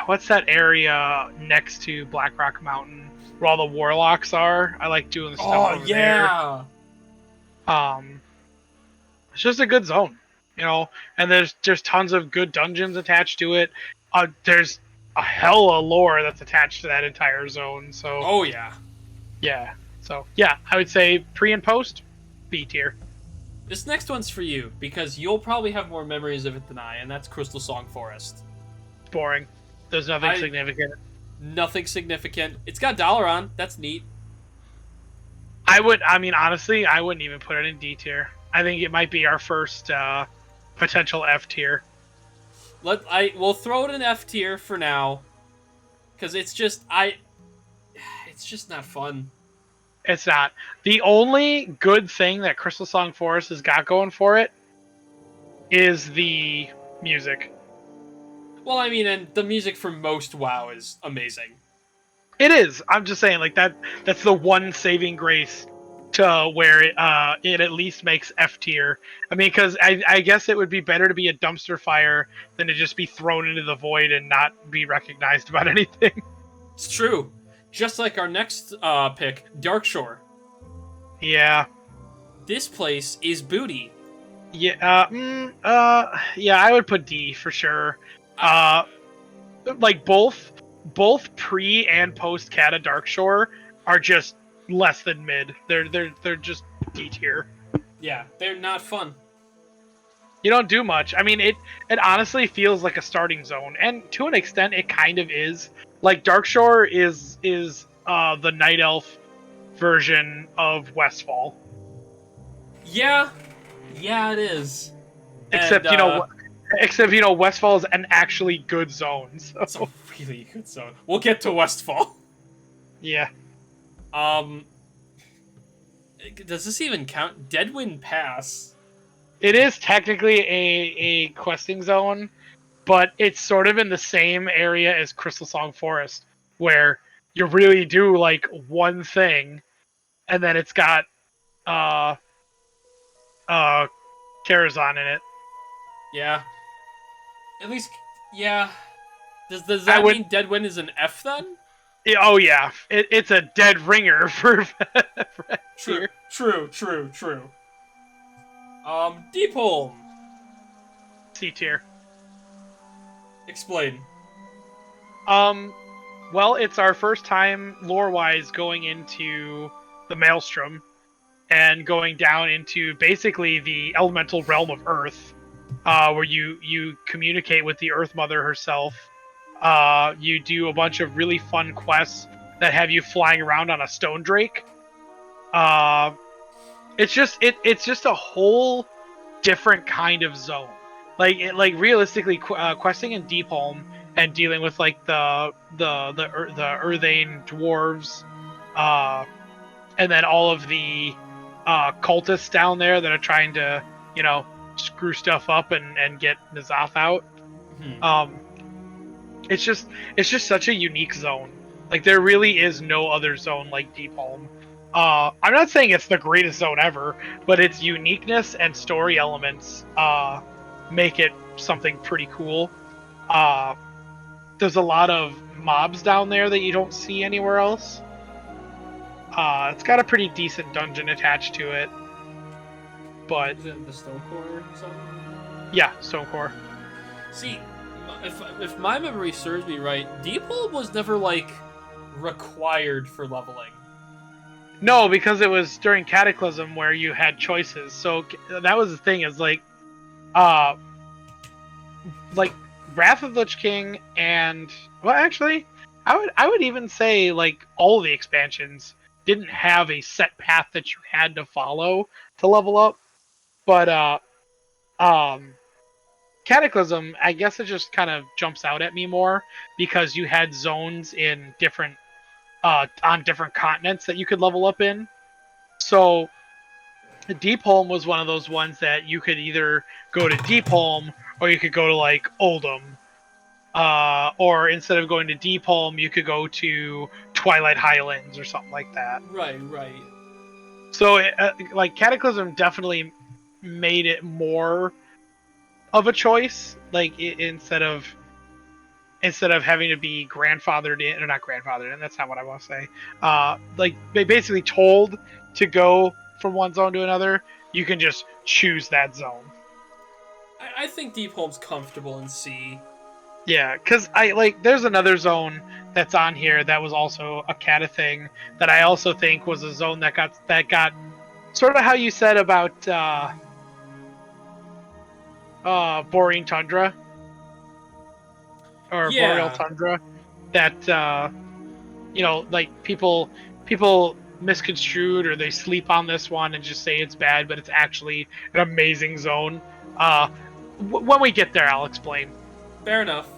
What's that area next to Blackrock Mountain where all the warlocks are? I like doing the stuff over yeah. there. It's just a good zone, and there's tons of good dungeons attached to it. There's a hell of lore that's attached to that entire zone. So Oh yeah. yeah, I would say pre and post B tier. This next one's for you because you'll probably have more memories of it than I, and that's Crystal Song Forest. It's boring. There's nothing significant. Nothing significant. It's got Dalaran. That's neat. Honestly, I wouldn't even put it in D tier. I think it might be our first potential F tier. We'll throw it in F tier for now, because it's just not fun. It's not. The only good thing that Crystal Song Forest has got going for it is the music. Well, I mean, and the music for most WoW is amazing. It is. I'm just saying, like that's the one saving grace to where it at least makes F tier. I mean, because I guess it would be better to be a dumpster fire than to just be thrown into the void and not be recognized about anything. It's true. Just like our next pick, Darkshore. Yeah. This place is booty. Yeah. Yeah. I would put D for sure. Like both pre and post Cata Darkshore are just less than mid. They're just D tier. Yeah, they're not fun. You don't do much. I mean, it honestly feels like a starting zone, and to an extent, it kind of is. Like Darkshore is the Night Elf version of Westfall. Yeah, it is. Except Westfall is an actually good zone. So. It's a really good zone. We'll get to Westfall. Yeah. Does this even count? Deadwind Pass. It is technically a questing zone, but it's sort of in the same area as Crystal Song Forest, where you really do like one thing, and then it's got Karazhan in it. Yeah. At least, yeah. Does that mean Deadwind is an F then? Oh yeah, it's a dead ringer for True. Deepholm. C tier. Explain. Well, it's our first time lore-wise going into the Maelstrom and going down into basically the elemental realm of Earth, where you communicate with the Earth Mother herself. You do a bunch of really fun quests that have you flying around on a stone drake. It's just a whole different kind of zone. Like realistically, questing in Deepholm and dealing with like the Earthane dwarves, and then all of the cultists down there that are trying to, you know, screw stuff up and get N'Zoth out. Hmm. It's just such a unique zone. Like there really is no other zone like Deepholm. I'm not saying it's the greatest zone ever, but its uniqueness and story elements make it something pretty cool. Uh, there's a lot of mobs down there that you don't see anywhere else. It's got a pretty decent dungeon attached to it, but Is it the Stone Core or something? yeah, Stonecore. See, if my memory serves me right, Deepholm was never like required for leveling. No, because it was during Cataclysm where you had choices. So that was the thing. Is uh, like Wrath of the Lich King and well, actually, I would even say like all the expansions didn't have a set path that you had to follow to level up, but um, Cataclysm, I guess it just kind of jumps out at me more because you had zones in different on different continents that you could level up in. So Deepholm was one of those ones that you could either go to Deepholm or you could go to like Oldham. Or instead of going to Deepholm, you could go to Twilight Highlands or something like that. Right, right. So, like Cataclysm definitely made it more of a choice. Like instead of having to be grandfathered in, or not grandfathered in. That's not what I want to say. Like they basically told to go from one zone to another. You can just choose that zone. I think Deepholm's comfortable in C. Yeah, because I like there's another zone that's on here that was also a Cata thing that I also think was a zone that got sort of how you said about Borean Tundra or Boreal Yeah. Tundra that like people misconstrued or they sleep on this one and just say it's bad, but it's actually an amazing zone. Uh, when we get there, I'll explain. Fair enough.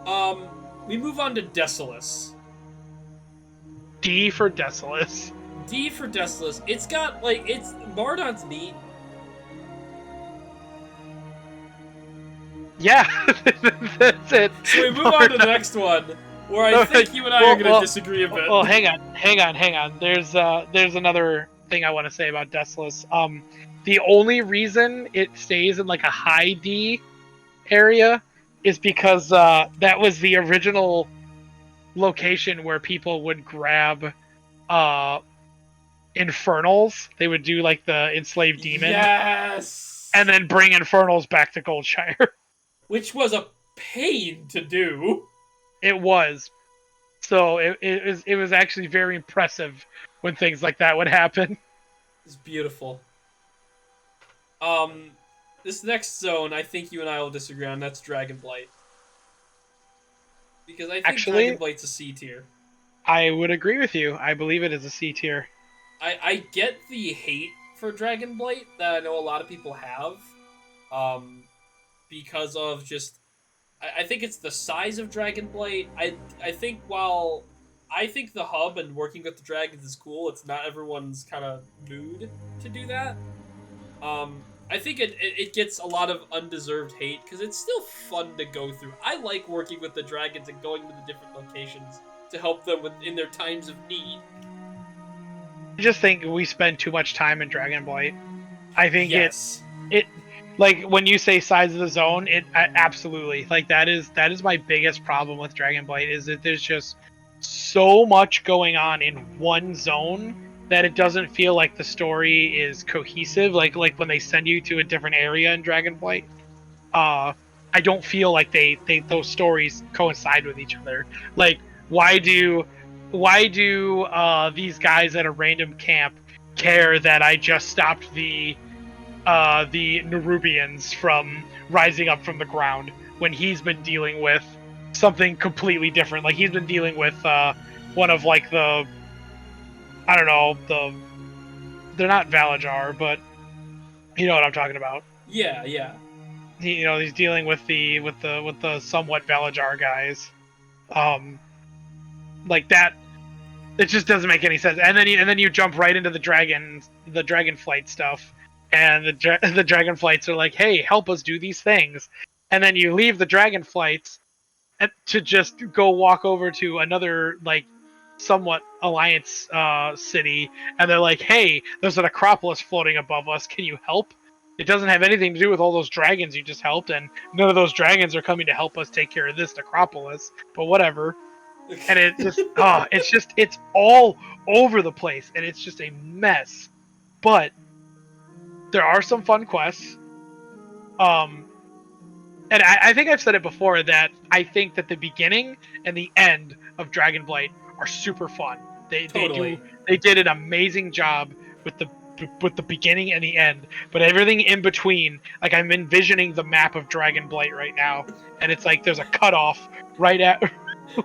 Um, we move on to Desolus. D for Desolus. D for Desolus. It's got it's Mardon's neat. Yeah, that's it. So we move on to the next one, where I think you and I are going to disagree a bit. Well, hang on. There's another thing I want to say about Desolus. The only reason it stays in like a high D area is because that was the original location where people would grab infernals. They would do like the enslaved demon, Yes. and then bring infernals back to Goldshire. Which was a pain to do. It was. So it was actually very impressive when things like that would happen. It's beautiful. This next zone, I think you and I will disagree on. That's Dragonblight. Because I think Actually, Dragonblight's a C tier. I would agree with you. I believe it is a C tier. I get the hate for Dragonblight that I know a lot of people have. Because of just I think it's the size of Dragonblight. I think while I think the hub and working with the dragons is cool, it's not everyone's kind of mood to do that. I think it gets a lot of undeserved hate because it's still fun to go through. I like working with the dragons and going to the different locations to help them in their times of need. I just think we spend too much time in Dragonblight. I think Yes. it like when you say size of the zone, absolutely like that is my biggest problem with Dragonblight is that there's just so much going on in one zone that it doesn't feel like the story is cohesive. Like when they send you to a different area in Dragonblight, I don't feel like they those stories coincide with each other. Like why do these guys at a random camp care that I just stopped the Nerubians from rising up from the ground when he's been dealing with something completely different? Like he's been dealing with one of like the I don't know they're not Valajar, but you know what I'm talking about. Yeah. He's dealing with the somewhat Valajar guys. Like that It just doesn't make any sense. And then you jump right into the dragon flight stuff, and the dragon flights are like, hey, help us do these things, and then you leave the dragon flights to just go walk over to another like somewhat alliance city, and they're like, hey, there's an Acropolis floating above us, can you help? It doesn't have anything to do with all those dragons you just helped, and none of those dragons are coming to help us take care of this Acropolis, but whatever. And it just it's all over the place, and it's just a mess. But there are some fun quests. And I think I've said it before that I think that the beginning and the end of Dragonblight are super fun. They did an amazing job with the beginning and the end, but everything in between, like I'm envisioning the map of Dragonblight right now, and it's like there's a cutoff right at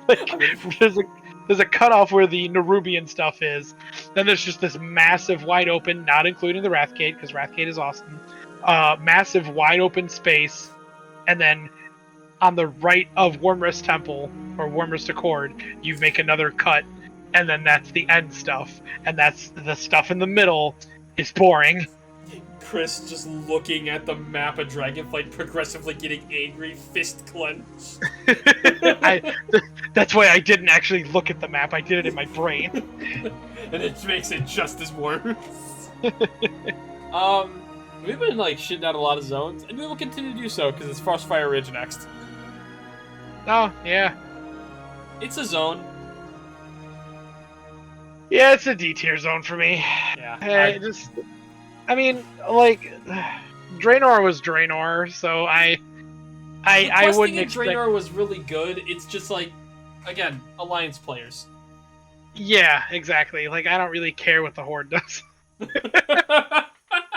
like there's a cutoff where the Nerubian stuff is. Then there's just this massive wide open, not including the Wrathgate because Wrathgate is awesome. Massive wide open space, and then on the right of Wormrest Temple or Wormrest Accord, you make another cut, and then that's the end stuff, and that's the stuff in the middle is boring. Chris just looking at the map of Dragonflight, progressively getting angry, fist clenched. That's why I didn't actually look at the map. I did it in my brain. And it makes it just as worse. We've been like shitting out a lot of zones, and we will continue to do so because it's Frostfire Ridge next. Oh yeah, it's a zone. Yeah, it's a D tier zone for me. Yeah. I mean, like, Draenor was Draenor, so I wouldn't expect. Draenor was really good. It's just like, again, Alliance players. Yeah, exactly. Like, I don't really care what the Horde does.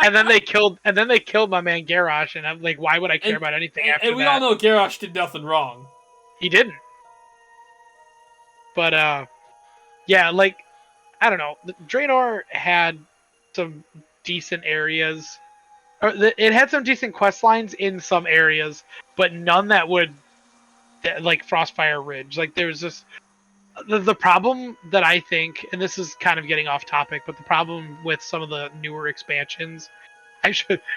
and then they killed my man Garrosh, and I'm like, why would I care about anything after that? And we all know Garrosh did nothing wrong. He didn't. But yeah, like, I don't know. Draenor had some decent areas. It had some decent quest lines in some areas, but none that would, like Frostfire Ridge. Like, there was just the problem that I think, and this is kind of getting off topic, but the problem with some of the newer expansions,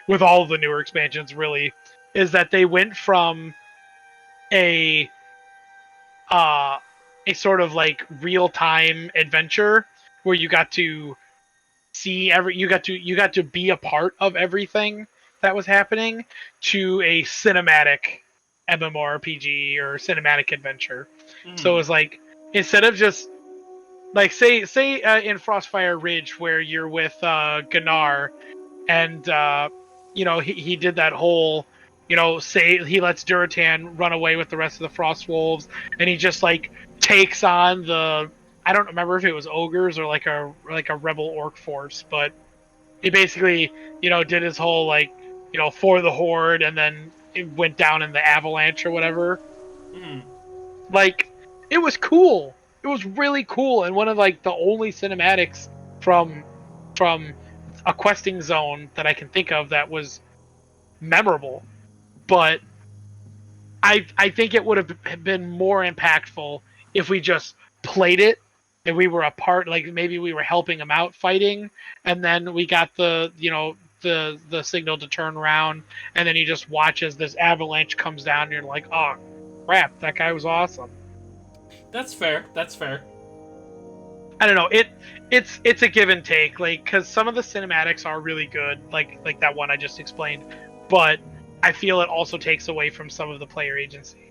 with all of the newer expansions really, is that they went from a sort of like real-time adventure where you got to see you got to be a part of everything that was happening, to a cinematic MMORPG or cinematic adventure. So it was like, instead of just like say in Frostfire Ridge where you're with Gunnar, and he did that whole, say he lets Duratan run away with the rest of the Frost Wolves, and he just like takes on the, I don't remember if it was ogres or like a rebel orc force, but he basically, did his whole like, for the Horde, and then it went down in the avalanche or whatever. Like, it was cool. It was really cool, and one of like the only cinematics from a questing zone that I can think of that was memorable. But I think it would have been more impactful if we just played it and we were a part, like maybe we were helping him out fighting, and then we got the the signal to turn around, and then you just watch as this avalanche comes down, and you're like, oh crap, that guy was awesome. That's fair. I don't know. It's a give and take, like, because some of the cinematics are really good, like that one I just explained, but I feel it also takes away from some of the player agency.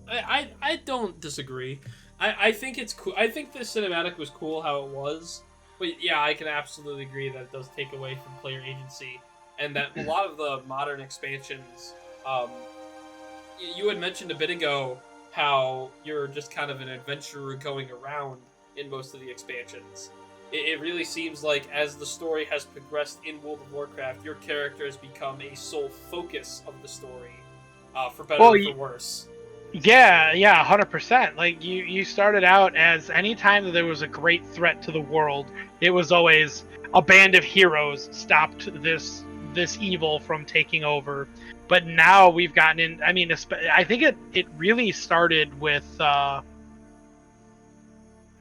I don't disagree. I think it's cool. I think the cinematic was cool how it was, but yeah, I can absolutely agree that it does take away from player agency, and that a lot of the modern expansions, you had mentioned a bit ago how you're just kind of an adventurer going around in most of the expansions. It really seems like as the story has progressed in World of Warcraft, your character has become a sole focus of the story, for better or for worse. Yeah, 100%. Like, you started out as, anytime that there was a great threat to the world, it was always a band of heroes stopped this evil from taking over. But now we've gotten in, I mean, I think it really started with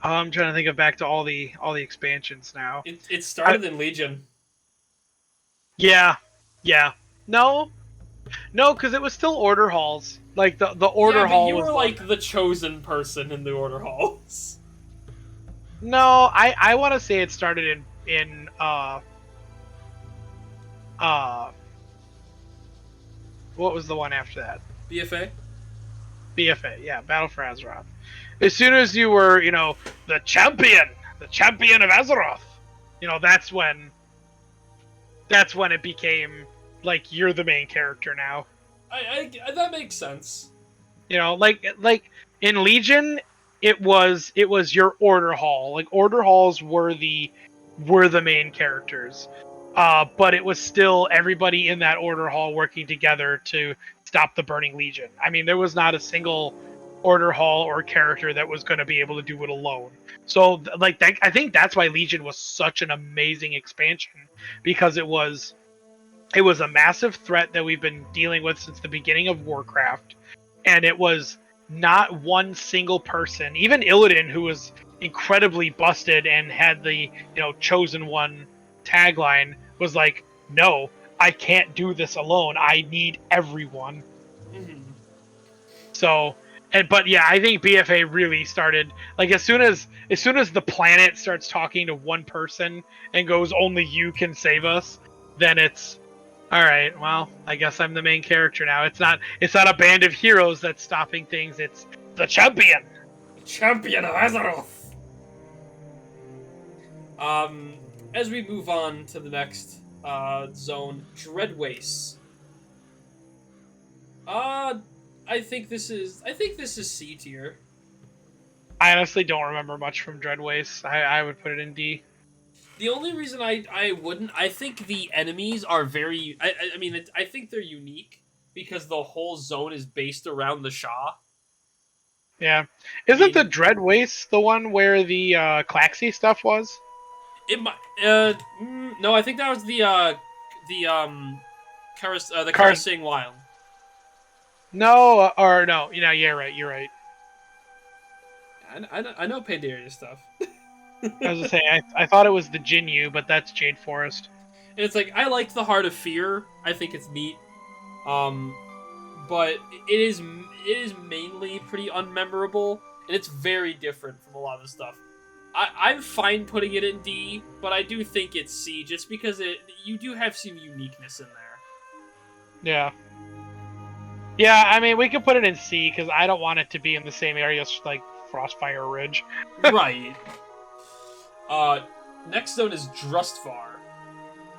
I'm trying to think of back to all the expansions now. It I, started in Legion. yeah, yeah. No, no, because it was still order halls. Like the Yeah, order but hall you was were the one. like the chosen person in the order halls. No, I want to say it started in uh what was the one after that? BFA. BFA, yeah, Battle for Azeroth. As soon as you were, the champion of Azeroth, that's when it became like you're the main character now. That makes sense. Like in Legion, it was your order hall. Like order halls were the main characters. But it was still everybody in that order hall working together to stop the Burning Legion. I mean, there was not a single order hall or character that was going to be able to do it alone. So, like, I think that's why Legion was such an amazing expansion, because it was a massive threat that we've been dealing with since the beginning of Warcraft, and it was not one single person, even Illidan, who was incredibly busted and had the chosen one tagline, was like, no, I can't do this alone. I need everyone. Mhm. So, but yeah, I think BFA really started like as soon as the planet starts talking to one person and goes, only you can save us, then it's all right. Well, I guess I'm the main character now. It's not a band of heroes that's stopping things. It's the champion. Champion of Azeroth. As we move on to the next zone, Dread Wastes. Uh, I think this is C tier. I honestly don't remember much from Dreadways. I would put it in D. The only reason I wouldn't, I think the enemies are very. I mean, I think they're unique because the whole zone is based around the Shah. Yeah, I isn't the mean, Dread Waste the one where the Klaxy stuff was? it might. No, I think that was the Cars. Karasing Wild. No, or no. Yeah, right. You're right. I know Pandaria stuff. I was gonna say I thought it was the Jinyu, but that's Jade Forest. And it's like I liked the Heart of Fear. I think it's neat. Um, but it is mainly pretty unmemorable, and it's very different from a lot of the stuff. I'm fine putting it in D, but I do think it's C just because you do have some uniqueness in there. Yeah. Yeah, I mean we could put it in C because I don't want it to be in the same area as like Frostfire Ridge. Right. Uh, Next zone is Drustvar.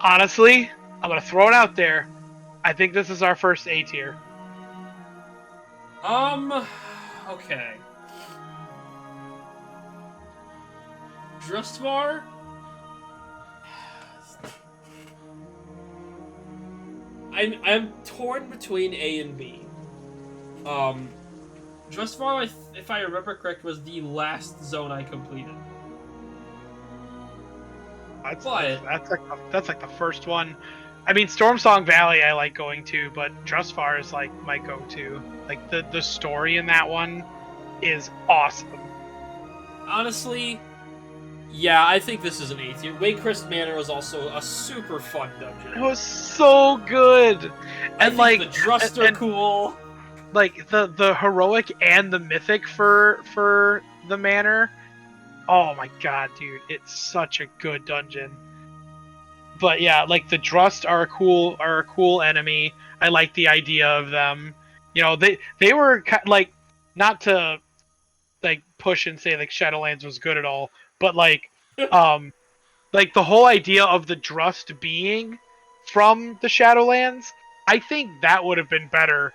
Honestly, I'm gonna throw it out there. I think this is our first A tier. Okay. Drustvar. I'm torn between A and B. Um, Drustvar, if I remember correct, was the last zone I completed. That's But that's like the first one. I mean, Stormsong Valley I like going to, but Drustvar is like my go-to. Like the story in that one is awesome. honestly, yeah, I think this is an A tier. Waycrest Manor was also a super fun dungeon. It was so good, I and think like the Drust are and cool. like the heroic and the mythic for the manor. Oh my god, dude, it's such a good dungeon. But yeah, like the Drust are a cool enemy. I like the idea of them. They were like, not to like push and say like Shadowlands was good at all, but um like the whole idea of the Drust being from the Shadowlands, I think that would have been better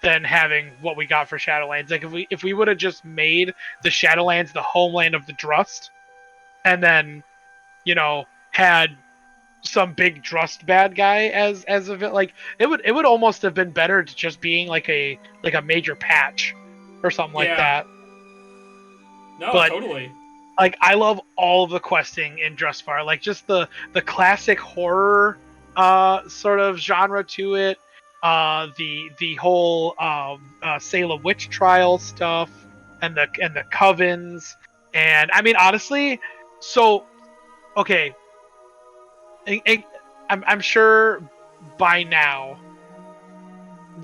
than having what we got for Shadowlands. Like if we would have just made the Shadowlands the homeland of the Drust, and then had some big Drust bad guy as of it, like it would almost have been better to just being like a major patch or something like Yeah. that. No, But totally. like I love all the questing in Drustvar, like just the classic horror sort of genre to it. The whole Salem witch trial stuff and the covens. And I mean, honestly, so okay, I'm sure by now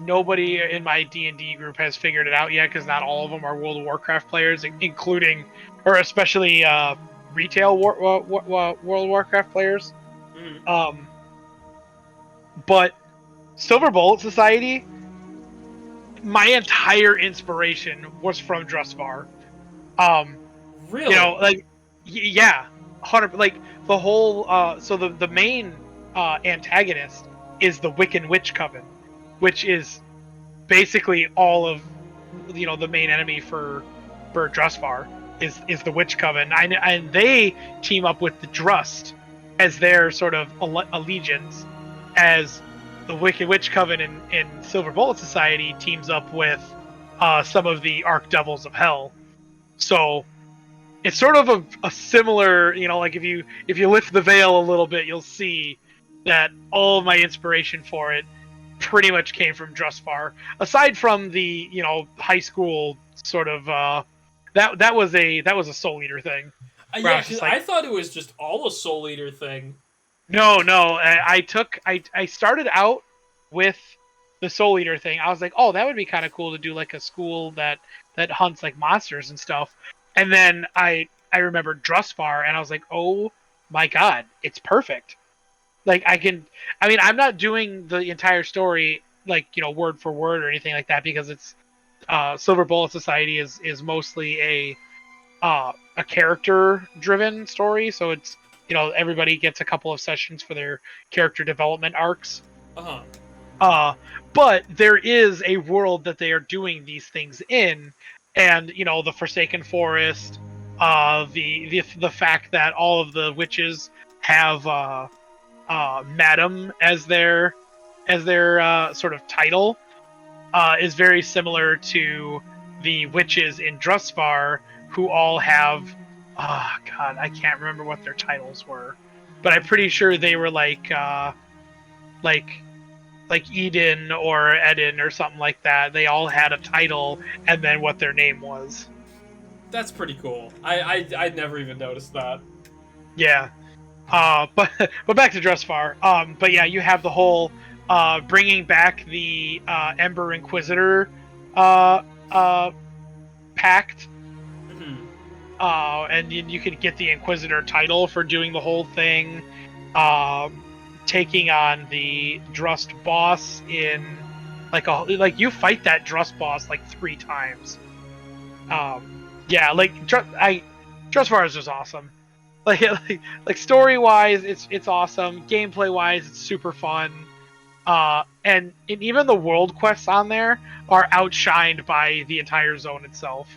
nobody in my D&D group has figured it out yet, because not all of them are World of Warcraft players, including or especially retail World of Warcraft players. Mhm. Um, but Silver Bullet Society, my entire inspiration was from Drustvar. Um, Really? like, yeah, 100. Like the whole. So the main antagonist is the Wiccan Witch Coven, which is basically all of the main enemy for Drustvar is the Witch Coven, and they team up with the Drust as their sort of allegiance, as the Wicked Witch Coven in Silver Bullet Society teams up with some of the Archdevils of Hell. So it's sort of a similar, like if you lift the veil a little bit, you'll see that all of my inspiration for it pretty much came from Drustvar. Aside from the high school sort of that was a Soul Eater thing. Where I Yeah, was because just like, I thought it was just all a Soul Eater thing. no. I started out with the Soul Eater thing. I was like, oh, that would be kind of cool to do like a school that hunts like monsters and stuff. And then I remembered Drustvar, and I was like, oh my god, it's perfect. Like I'm not doing the entire story like word for word or anything like that, because it's Silver Bullet Society is mostly a character driven story, so it's everybody gets a couple of sessions for their character development arcs. Uh huh. Uh, but there is a world that they are doing these things in, and the Forsaken Forest, the fact that all of the witches have Madam as their sort of title is very similar to the witches in Drustvar, who all have God, I can't remember what their titles were, but I'm pretty sure they were like Eden or Eden or something like that. They all had a title and then what their name was. That's pretty cool. I'd never even noticed that. Yeah. But back to Drustvar. But yeah, you have the whole bringing back the Ember Inquisitor uh, uh, pact, Mhm. and you could get the Inquisitor title for doing the whole thing. Um, Taking on the Drust boss in like you fight that Drust boss like 3 times. Yeah, like Drustvar is just awesome. Like, like story wise, it's awesome. Gameplay wise, it's super fun. And even the world quests on there are outshined by the entire zone itself.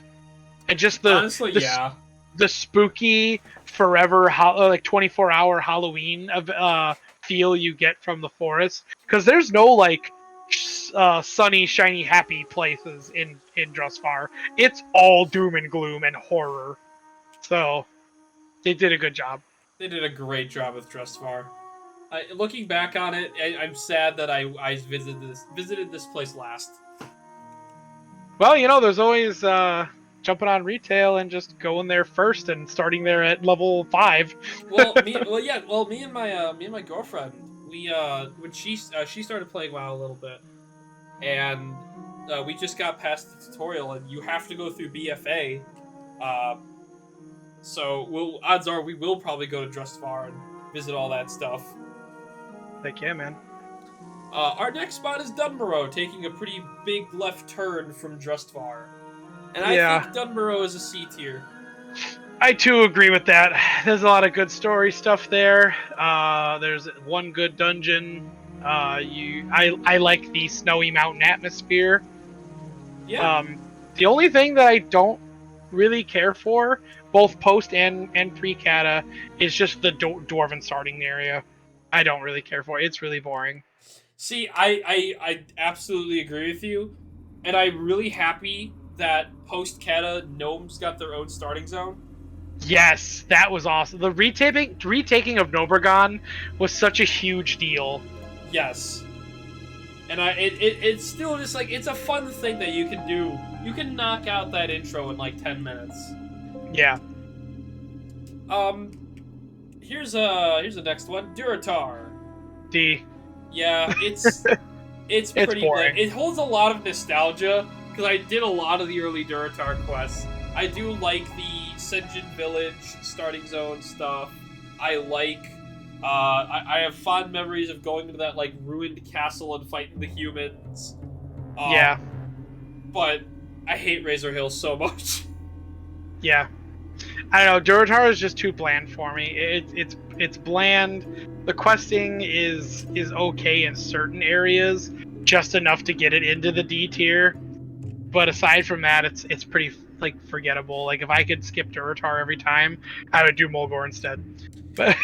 And just Honestly, yeah. the spooky forever like 24-hour Halloween of feel you get from the forest, because there's no like sunny, shiny, happy places in Drustvar. It's all doom and gloom and horror. So they did a good job. They did a great job with Drustvar. Looking back on it, I'm sad that I visited this place last. Well, there's always jumping on retail and just going there first and starting there at level 5. Me and my girlfriend, we when she started playing WoW a little bit, and we just got past the tutorial, and you have to go through BFA. Uh, so odds are we will probably go to Drustvar and visit all that stuff. Heck yeah, man. Our next spot is Dunborough, taking a pretty big left turn from Drustvar. And I Yeah. think Dunborough is a C tier. I too agree with that. There's a lot of good story stuff there. There's one good dungeon. I like the snowy mountain atmosphere. Yeah. The only thing that I don't really care for, both post and pre-cata, is just the dwarven starting area. I don't really care for it. It's really boring. See, I absolutely agree with you, and I'm really happy that post Kata gnomes got their own starting zone. Yes, that was awesome. The retaking of Nobragon was such a huge deal. Yes. And it's still just like, it's a fun thing that you can do. You can knock out that intro in like 10 minutes. Yeah. Um, here's the next one. Duratar. D. Yeah, it's It's pretty boring. It holds a lot of nostalgia because I did a lot of the early Duratar quests. I do like the Senjin Village starting zone stuff. I like. I have fond memories of going to that like ruined castle and fighting the humans. Yeah. But I hate Razor Hill so much. Yeah. I don't know. Duratar is just too bland for me. It's bland. The questing is okay in certain areas, just enough to get it into the D tier. But aside from that, it's pretty like forgettable. Like if I could skip Duratar every time, I would do Mulgore instead. But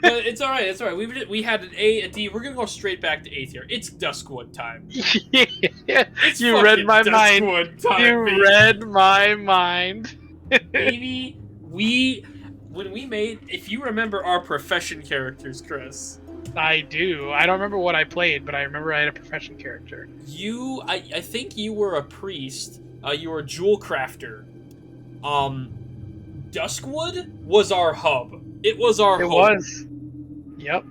But it's all right. It's all right. We had an A, a D. We're gonna go straight back to A tier. It's Duskwood time. It's you read my mind. Duskwood time. You baby. read my mind. Baby, when we made, if you remember our profession characters, Chris. I do. I don't remember what I played, but I remember I had a profession character. I think you were a priest. You were a jewel crafter. Duskwood was our hub. It was our home. It was. Yep.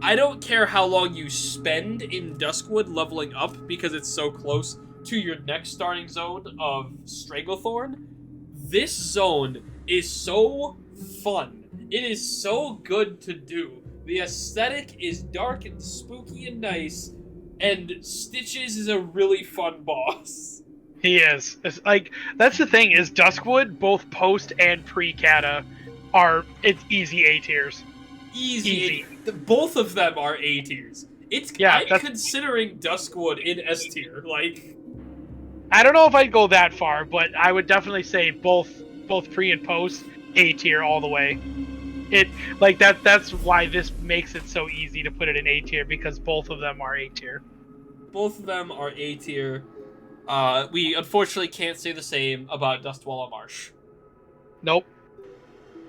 I don't care how long you spend in Duskwood leveling up because it's so close to your next starting zone of Stranglethorn. This zone is so fun. It is so good to do. The aesthetic is dark and spooky and nice, and Stitches is a really fun boss. He is. It's like that's the thing is Duskwood, both post and pre-Kata, it's easy A tiers. Easy. Both of them are A tiers. I'm considering Duskwood in S tier. Like, I don't know if I'd go that far, but I would definitely say both pre and post A tier all the way. That's why this makes it so easy to put it in A tier because both of them are A tier. Both of them are A tier. We unfortunately can't say the same about Dustwalla Marsh. Nope.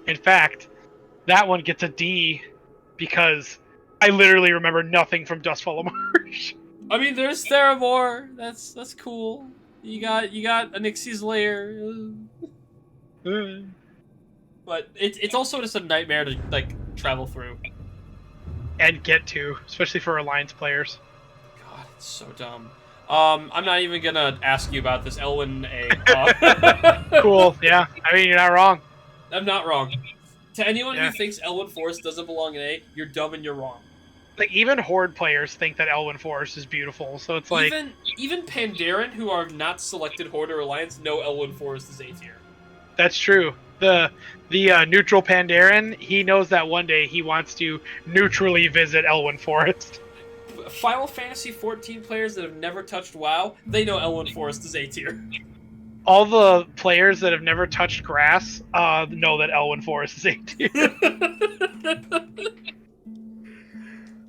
In fact, that one gets a D because I literally remember nothing from Dustfall Marsh. I mean, there's Theramore. That's cool. You got Onyxia's Lair. But it's also just a nightmare to like travel through and get to, especially for Alliance players. God, it's so dumb. I'm not even gonna ask you about this Elwyn A. Cool. Yeah. I mean, you're not wrong. I'm not wrong. To anyone who thinks Elwyn Forest doesn't belong in A, you're dumb and you're wrong. Like even Horde players think that Elwyn Forest is beautiful, so it's like even Pandaren, who are not selected Horde or Alliance, know Elwyn Forest is A tier. That's true. The neutral Pandaren, he knows that one day he wants to neutrally visit Elwyn Forest. Final Fantasy 14 players that have never touched WoW, they know Elwyn Forest is A tier. All the players that have never touched grass know that Elwyn Forest is A tier.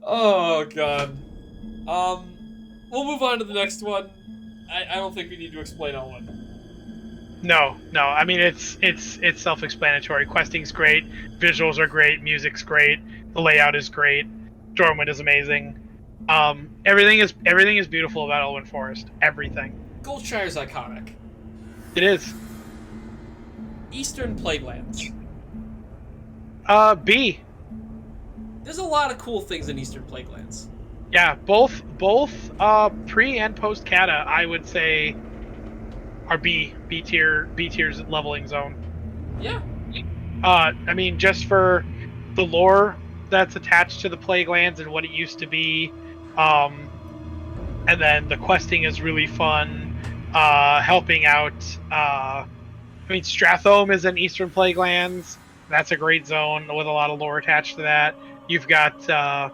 Oh god. We'll move on to the next one. I don't think we need to explain Elwyn. No. I mean it's self-explanatory. Questing's great, visuals are great, music's great, the layout is great, Stormwind is amazing. Everything is beautiful about Elwyn Forest. Everything. Goldshire's iconic. It is. Eastern Plaguelands. B. There's a lot of cool things in Eastern Plaguelands. Yeah, both pre and post Kata, I would say, are B tier's leveling zone. Yeah. I mean, just for the lore that's attached to the Plaguelands and what it used to be, and then the questing is really fun. Helping out. I mean, Strathome is in Eastern Plaguelands. That's a great zone with a lot of lore attached to that. You've got God,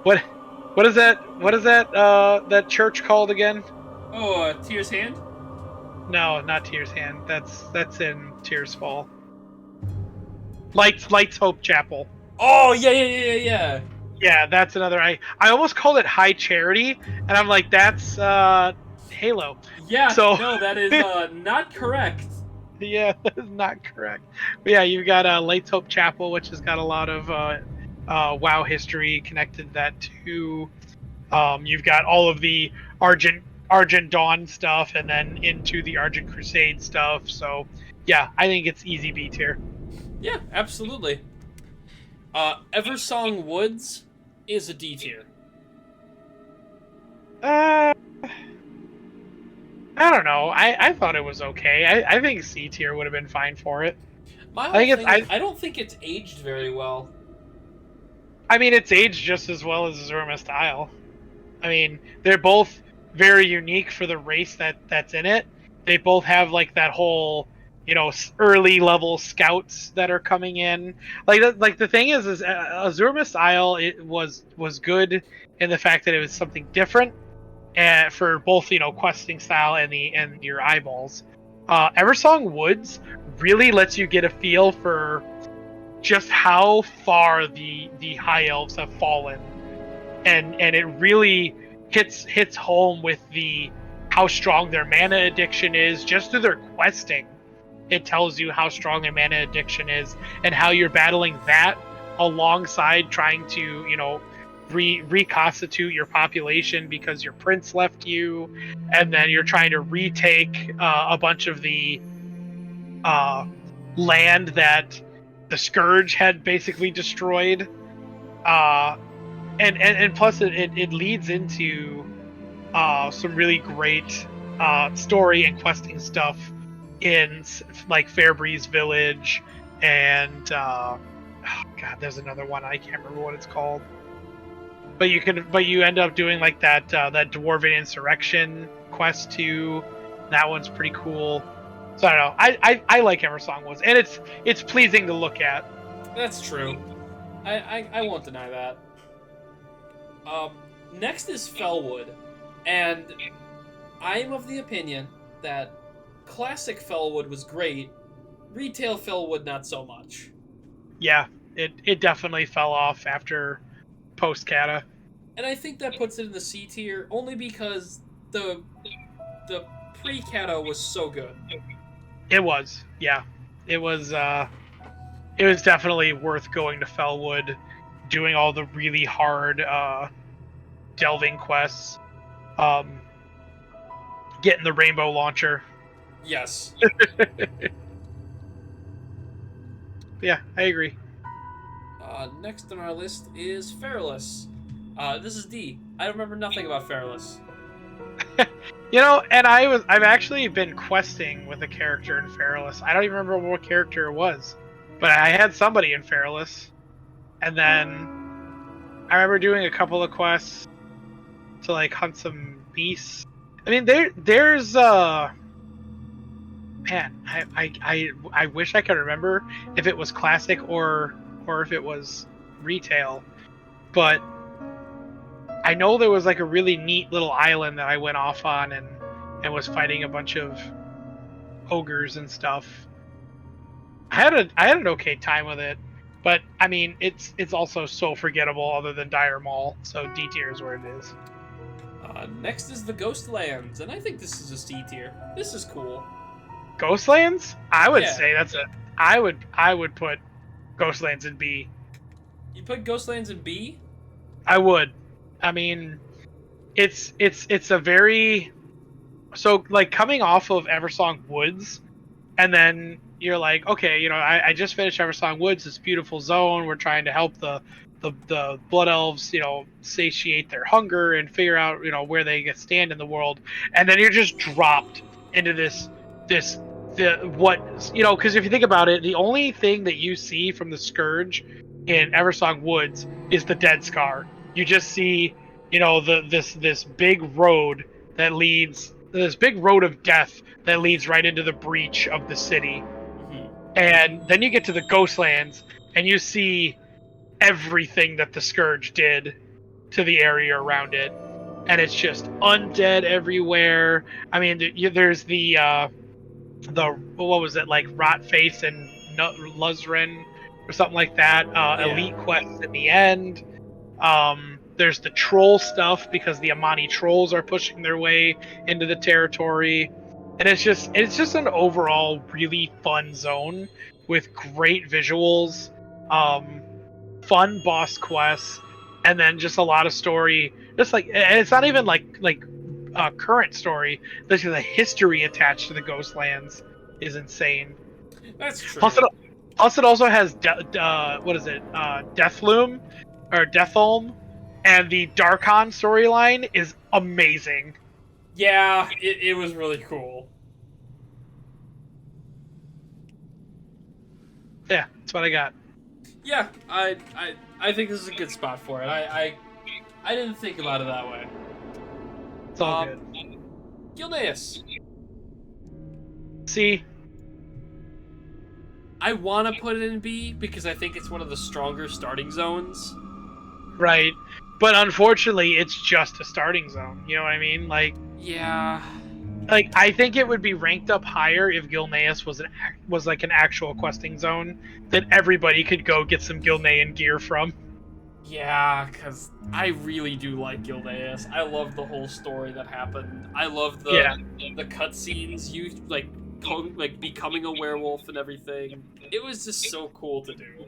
what is that that church called again? Oh, Tyr's Hand? No, not Tyr's Hand. That's in Tyr's Fall. Lights Hope Chapel. Oh yeah. Yeah, that's another. I almost called it High Charity, and I'm like, that's Halo. Yeah. So no, that is not correct. Yeah, that is not correct. But yeah, you've got Lights Hope Chapel, which has got a lot of WoW history connected to that too. You've got all of the Argent Argent Dawn stuff, and then into the Argent Crusade stuff. So yeah, I think it's easy B tier. Yeah, absolutely. Eversong Woods is a D tier. Uh, I don't know. I thought it was okay. I think C tier would have been fine for it. My I whole think thing is, I don't think it's aged very well. I mean, it's aged just as well as Azurma Style. I mean, they're both very unique for the race that's in it. They both have like that whole, early level scouts that are coming in. Like the thing is Azurma Style it was good in the fact that it was something different, and for both questing style and your eyeballs. Eversong Woods really lets you get a feel for just how far the high elves have fallen, and it really hits home with the how strong their mana addiction is just through their questing. It tells you how strong their mana addiction is and how you're battling that alongside trying to reconstitute your population because your prince left you, and then you're trying to retake a bunch of the land that the Scourge had basically destroyed. And plus it leads into some really great story and questing stuff in like Fairbreeze Village, and oh god, there's another one I can't remember what it's called. But you end up doing like that Dwarven Insurrection quest too. That one's pretty cool. So I don't know. I like Eversong Woods, and it's pleasing to look at. That's true. I won't deny that. Next is Fellwood, and I'm of the opinion that classic Fellwood was great, retail Fellwood not so much. Yeah, it definitely fell off after post-Kata. And I think that puts it in the C tier only because the pre-Kata was so good. It was, yeah. It was definitely worth going to Fellwood, doing all the really hard delving quests, getting the rainbow launcher. Yes. Yeah, I agree. Next on our list is Feralus. This is D. I remember nothing about Feralus. And I've actually been questing with a character in Feralus. I don't even remember what character it was, but I had somebody in Feralus, and then I remember doing a couple of quests to like hunt some beasts. I mean, there's man, I wish I could remember if it was classic or if it was retail, but I know there was like a really neat little island that I went off on and was fighting a bunch of ogres and stuff. I had an okay time with it, but I mean it's also so forgettable other than Dire Maul, so D tier is where it is. Next is the Ghostlands, and I think this is a C tier. This is cool. Ghostlands? I would say I would put Ghostlands in B. You put Ghostlands in B? I would. I mean, it's a very like coming off of Eversong Woods, and then you're like, okay, I just finished Eversong Woods, this beautiful zone. We're trying to help the Blood Elves, satiate their hunger and figure out, where they stand in the world, and then you're just dropped into because if you think about it, the only thing that you see from the Scourge in Eversong Woods is the Dead Scar. You just see, this big road that leads, this big road of death that leads right into the breach of the city. Mm-hmm. And then you get to the Ghostlands, and you see everything that the Scourge did to the area around it. And it's just undead everywhere. I mean, there's the what was it, like Rotface and Luzren or something like that. Elite quests in the end. There's the troll stuff because the Amani trolls are pushing their way into the territory, and it's just an overall really fun zone with great visuals, fun boss quests, and then just a lot of story. Just like, and it's not even like current story, especially the history attached to the Ghostlands, is insane. That's true. Plus it also has what is it? Deathloom or Deatholm, and the Darkon storyline is amazing. Yeah, it was really cool. Yeah, that's what I got. Yeah, I think this is a good spot for it. I didn't think about it that way. It's all good. Gilneas. See, I want to put it in B because I think it's one of the stronger starting zones. right, but unfortunately, it's just a starting zone. You know what I mean? Yeah. Like I think it would be ranked up higher if Gilneas was like an actual questing zone that everybody could go get some Gilnean gear from. Yeah, because I really do like Gilneas. I love the whole story that happened. I love the cutscenes, you like becoming a werewolf and everything. It was just so cool to do.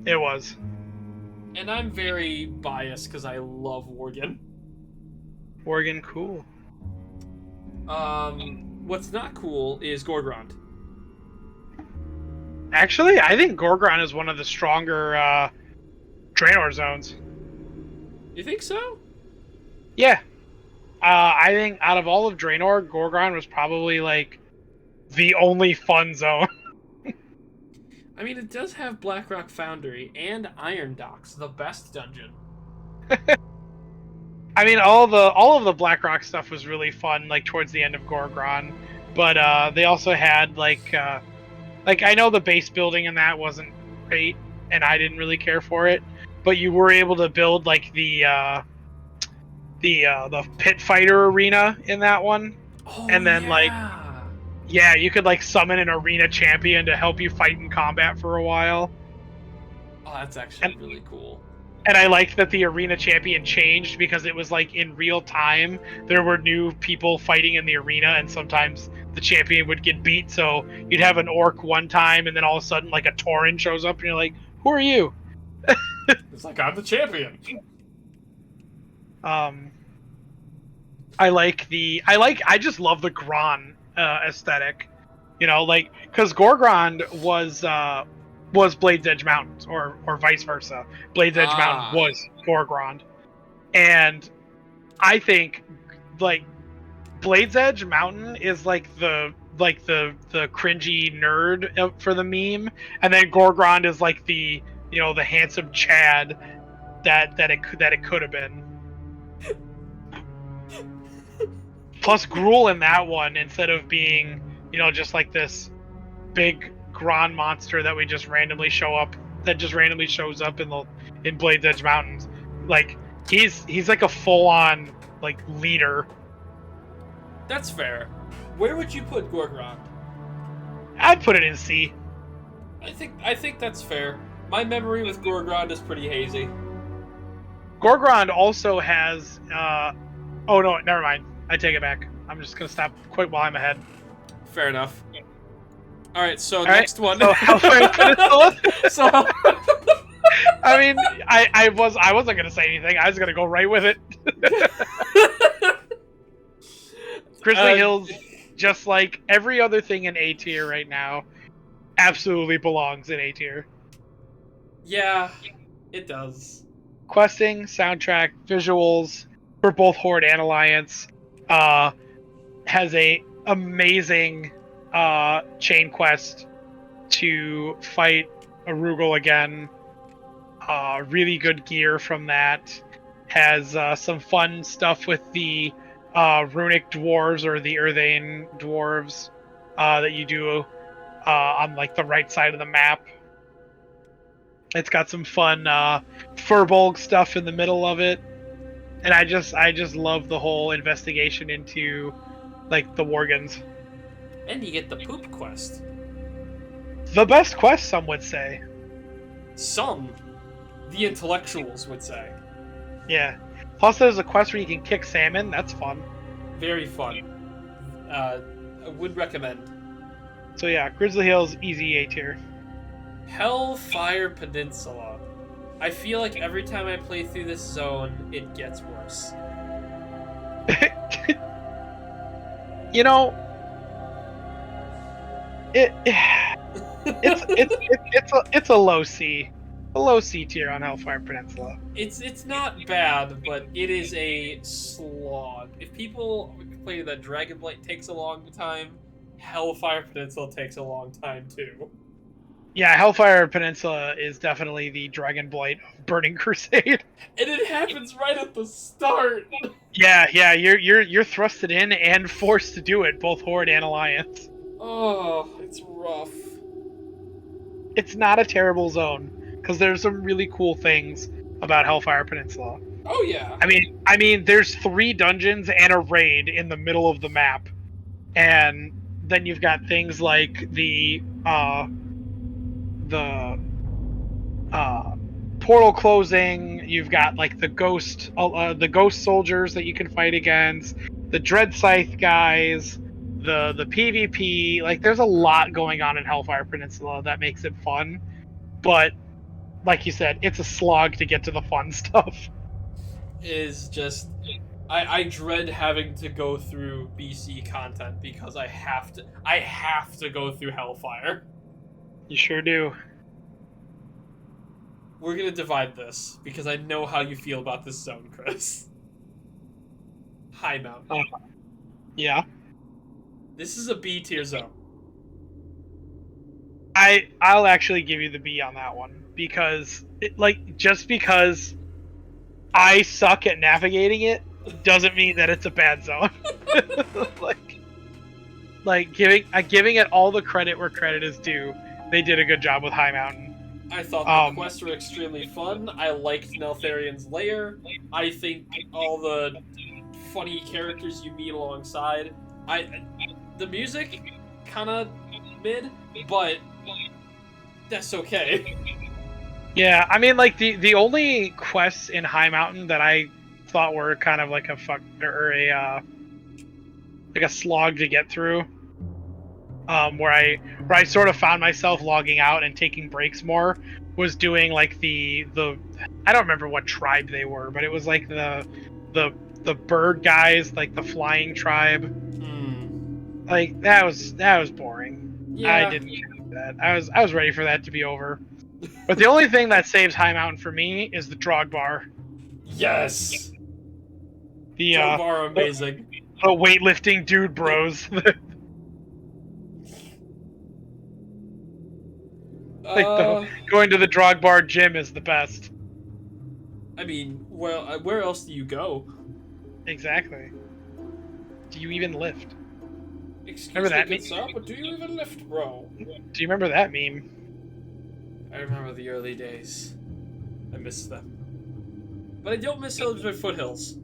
It was. And I'm very biased because I love Worgen. Worgen, cool. What's not cool is Gorgrond. Actually, I think Gorgon is one of the stronger Draenor zones. You think so? Yeah. I think out of all of Draenor, Gorgon was probably like the only fun zone. I mean, it does have Blackrock Foundry and Iron Docks, the best dungeon. I mean, all of the Blackrock stuff was really fun, like towards the end of Gorgon, but they also had like I know the base building in that wasn't great, and I didn't really care for it, but you were able to build like the pit fighter arena in that one, and then you could like summon an arena champion to help you fight in combat for a while. Oh, that's actually really cool. And I liked that the arena champion changed because it was like in real time there were new people fighting in the arena, and sometimes the champion would get beat. So you'd have an orc one time, and then all of a sudden like a Tauren shows up, and you're like, "Who are you?" It's like, I'm the champion. I just love the Gron aesthetic, you know, like because Gorgrond was Blade's Edge Mountains, or vice versa. Blade's Edge Mountain was Gorgrond, and I think like Blade's Edge Mountain is like the cringy nerd for the meme, and then Gorgrond is like the handsome Chad that it could have been. Plus Gruul in that one, instead of being just like this big Gron monster that just randomly shows up in Blade's Edge Mountains, like he's like a full-on like leader. That's fair. Where would you put Gorgrond? I'd put it in C. I think that's fair. My memory with Gorgrond is pretty hazy. Gorgrond also has oh no, never mind. I take it back. I'm just gonna stop quick while I'm ahead. Fair enough. All right, so next one. So how far So I mean, I wasn't gonna say anything. I was gonna go right with it. Grizzly Hills, just like every other thing in A tier right now, absolutely belongs in A tier. Yeah, it does. Questing, soundtrack, visuals for both Horde and Alliance, has a amazing chain quest to fight Arugel again. Really good gear from that. Has some fun stuff with the runic dwarves, or the Earthane dwarves, that you do on like the right side of the map. It's got some fun Furbolg stuff in the middle of it, and I just love the whole investigation into like the Worgens. And you get the poop quest. The best quest, some would say. Some, the intellectuals would say. Yeah. Plus, there's a quest where you can kick salmon. That's fun. Very fun. I would recommend. So yeah, Grizzly Hills, easy A tier. Hellfire Peninsula. I feel like every time I play through this zone, it gets worse. You know, it's a low C, a low C tier on Hellfire Peninsula. It's not bad, but it is a slog. If people complain that Dragonblight takes a long time, Hellfire Peninsula takes a long time too. Yeah, Hellfire Peninsula is definitely the Dragonblight of Burning Crusade. And it happens right at the start. Yeah, you're thrusted in and forced to do it, both Horde and Alliance. Oh, it's rough. It's not a terrible zone because there's some really cool things about Hellfire Peninsula. Oh yeah. I mean, there's 3 dungeons and a raid in the middle of the map, and then you've got things like the portal closing. You've got like the ghost soldiers that you can fight against, the Dread Scythe guys, the PvP. Like, there's a lot going on in Hellfire Peninsula that makes it fun, but like you said, it's a slog to get to the fun stuff. Is just I dread having to go through BC content because I have to go through Hellfire. You sure do. We're gonna divide this because I know how you feel about this zone, Chris. High Mountain. Yeah. This is a B tier zone. I'll actually give you the B on that one because just because I suck at navigating it doesn't mean that it's a bad zone. giving it all the credit where credit is due. They did a good job with High Mountain. I thought the quests were extremely fun. I liked Neltharion's lair. I think all the funny characters you meet alongside. The music kind of mid, but that's okay. Yeah, I mean, like the only quests in High Mountain that I thought were kind of like a slog to get through, where I sort of found myself logging out and taking breaks more, was doing like the I don't remember what tribe they were, but it was like the bird guys, like the flying tribe. Like that was boring. Yeah. I didn't do that. I was ready for that to be over. But the only thing that saves High Mountain for me is the Drogbar. Yes. The Drogbar amazing. The weightlifting dude bros. Going to the Drogbar gym is the best. I mean, well, where else do you go? Exactly. Do you even lift? Excuse remember that me, meme? sir, but do you even lift, bro? Do you remember that meme? I remember the early days. I miss them. But I don't miss Hillsborough Foothills.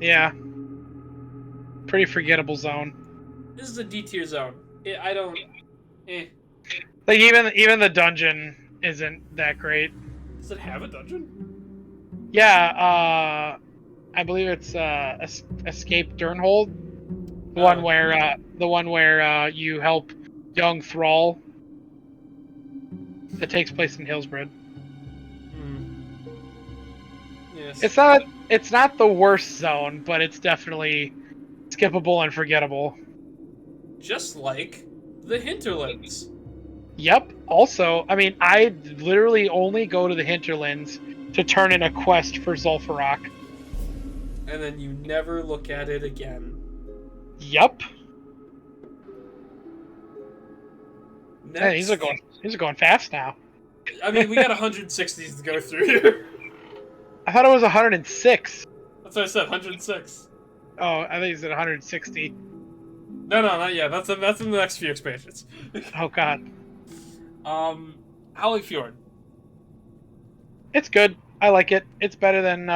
Yeah. Pretty forgettable zone. This is a D tier zone. I don't. Like even the dungeon isn't that great. Does it have a dungeon? Yeah, I believe it's Escape Durnhold. The one where you help young Thrall. That takes place in Hillsborough. Yes. It's not the worst zone, but it's definitely skippable and forgettable. Just like the Hinterlands. Yep. Also, I mean, I literally only go to the Hinterlands to turn in a quest for Zul'Farrak. And then you never look at it again. Yep. Next. Man, these are going fast now. I mean, we got 160s to go through here. I thought it was 106. That's what I said, 106. Oh, I think you said 160. No, not yet. That's in the next few expansions. Oh god. Howling Fjord. It's good. I like it. It's better than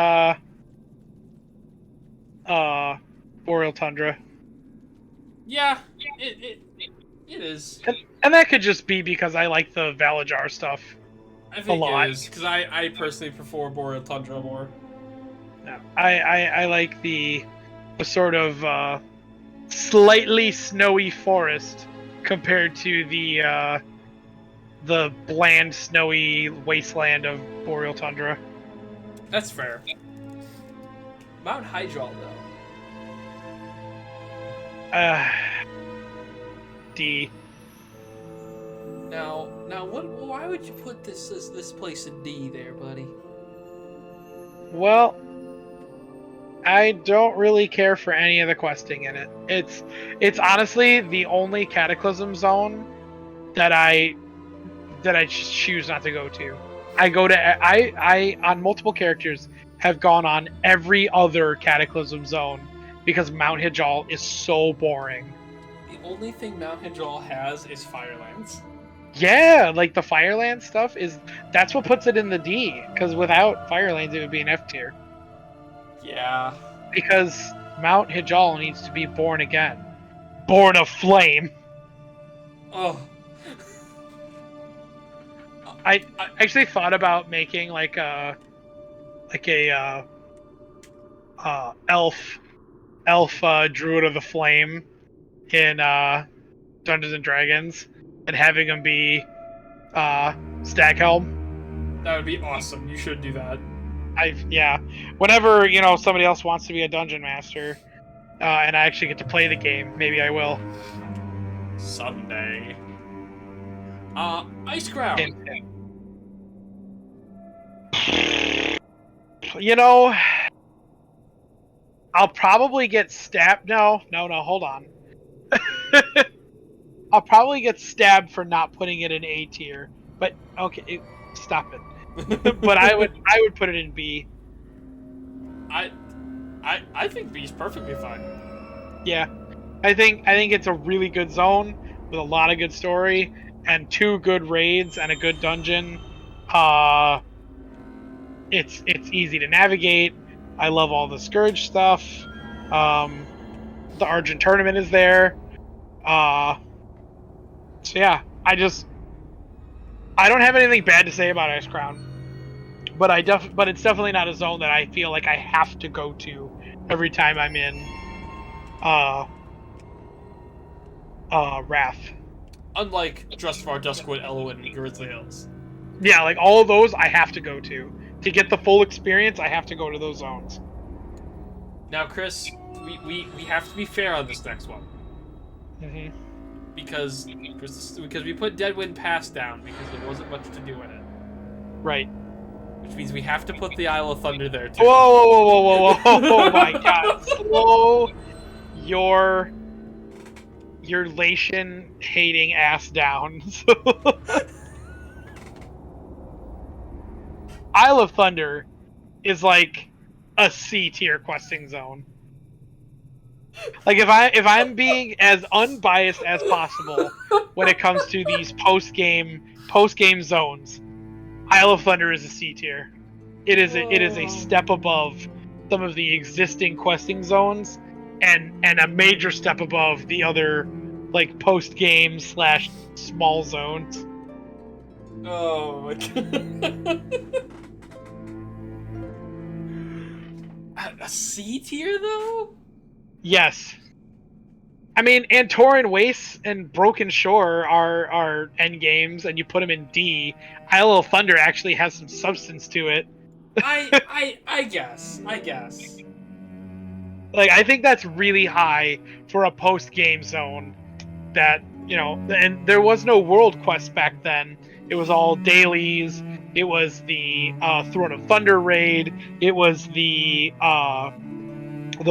Boreal Tundra. Yeah, it is. And that could just be because I like the Valajar stuff. I think a lot. it is, because I personally prefer Boreal Tundra more. No, I like the sort of slightly snowy forest compared to the bland, snowy wasteland of Boreal Tundra. That's fair. Mount Hyjal, though. D. Now, what? Why would you put this place in D there, buddy? Well, I don't really care for any of the questing in it. It's honestly the only Cataclysm zone that I just choose not to go to. I on multiple characters have gone on every other Cataclysm zone because Mount Hyjal is so boring. The only thing Mount Hyjal has is Firelands. Yeah, like the Fireland stuff that's what puts it in the D. Because without Firelands, it would be an F tier. Yeah. Because Mount Hyjal needs to be born again, born of flame. Oh. I actually thought about making like a elf druid of the flame in Dungeons and Dragons, and having him be Staghelm. That would be awesome. You should do that. Whenever somebody else wants to be a dungeon master, and I actually get to play the game, maybe I will. Someday. Ice Crown. I'll probably get stabbed. No, hold on. I'll probably get stabbed for not putting it in A tier. But okay, stop it. But I would put it in B. I think B's perfectly fine. Yeah, I think it's a really good zone with a lot of good story and 2 good raids and a good dungeon. It's easy to navigate. I love all the Scourge stuff. The Argent tournament is there. So yeah, I don't have anything bad to say about Ice Crown. But it's definitely not a zone that I feel like I have to go to every time I'm in Wrath. Unlike Drustvar, Duskwood, Elwyn, and Grizzly Hills. Yeah, like all of those I have to go to. To get the full experience, I have to go to those zones. Now, Chris, we have to be fair on this next one. Mm-hmm. Because we put Deadwind Pass down because there wasn't much to do in it. Right. Which means we have to put the Isle of Thunder there too. Whoa! Oh my God! Slow your Lation hating ass down. Isle of Thunder is like a C tier questing zone. Like if I'm being as unbiased as possible when it comes to these post game zones, Isle of Thunder is a C tier. It is a step above some of the existing questing zones, and a major step above the other like post game / small zones. Oh my God. A C tier though? Yes. I mean, Antoran Wastes and Broken Shore are end games, and you put them in D. Isle of Thunder actually has some substance to it. I guess. Like, I think that's really high for a post-game zone. That, and there was no world quest back then. It was all dailies. It was the Throne of Thunder raid. It was the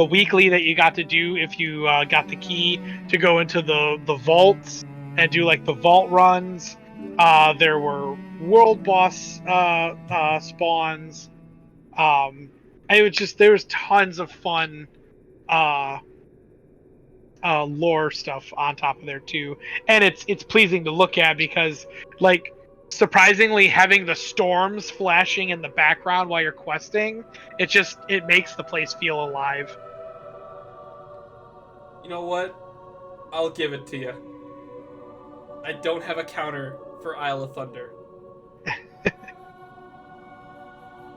weekly that you got to do if you got the key to go into the vaults and do like the vault runs. There were world boss spawns. There was tons of fun lore stuff on top of there too, and it's pleasing to look at because, like, surprisingly, having the storms flashing in the background while you're questing, it makes the place feel alive. You know what? I'll give it to you. I don't have a counter for Isle of Thunder.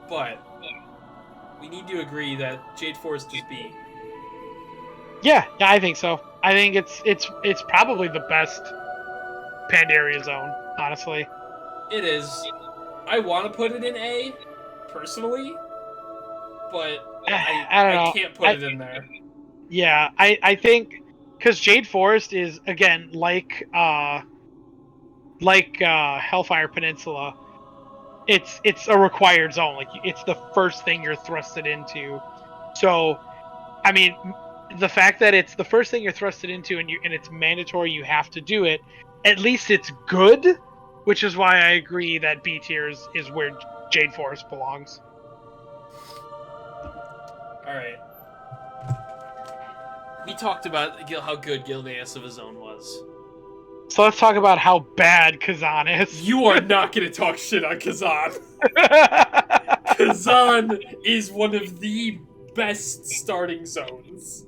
But we need to agree that Jade Forest is B. Yeah, I think so. I think it's probably the best Pandaria zone, honestly. It is. I want to put it in A, personally, but I don't I know. can't put it in there. Yeah, I think because Jade Forest is again like Hellfire Peninsula. It's a required zone. Like it's the first thing you're thrusted into. So, I mean, the fact that it's the first thing you're thrusted into and it's mandatory, you have to do it. At least it's good, which is why I agree that B tier is where Jade Forest belongs. All right. We talked about how good Gilneas of a zone was. So let's talk about how bad Kazan is. You are not going to talk shit on Kazan. Kazan is one of the best starting zones.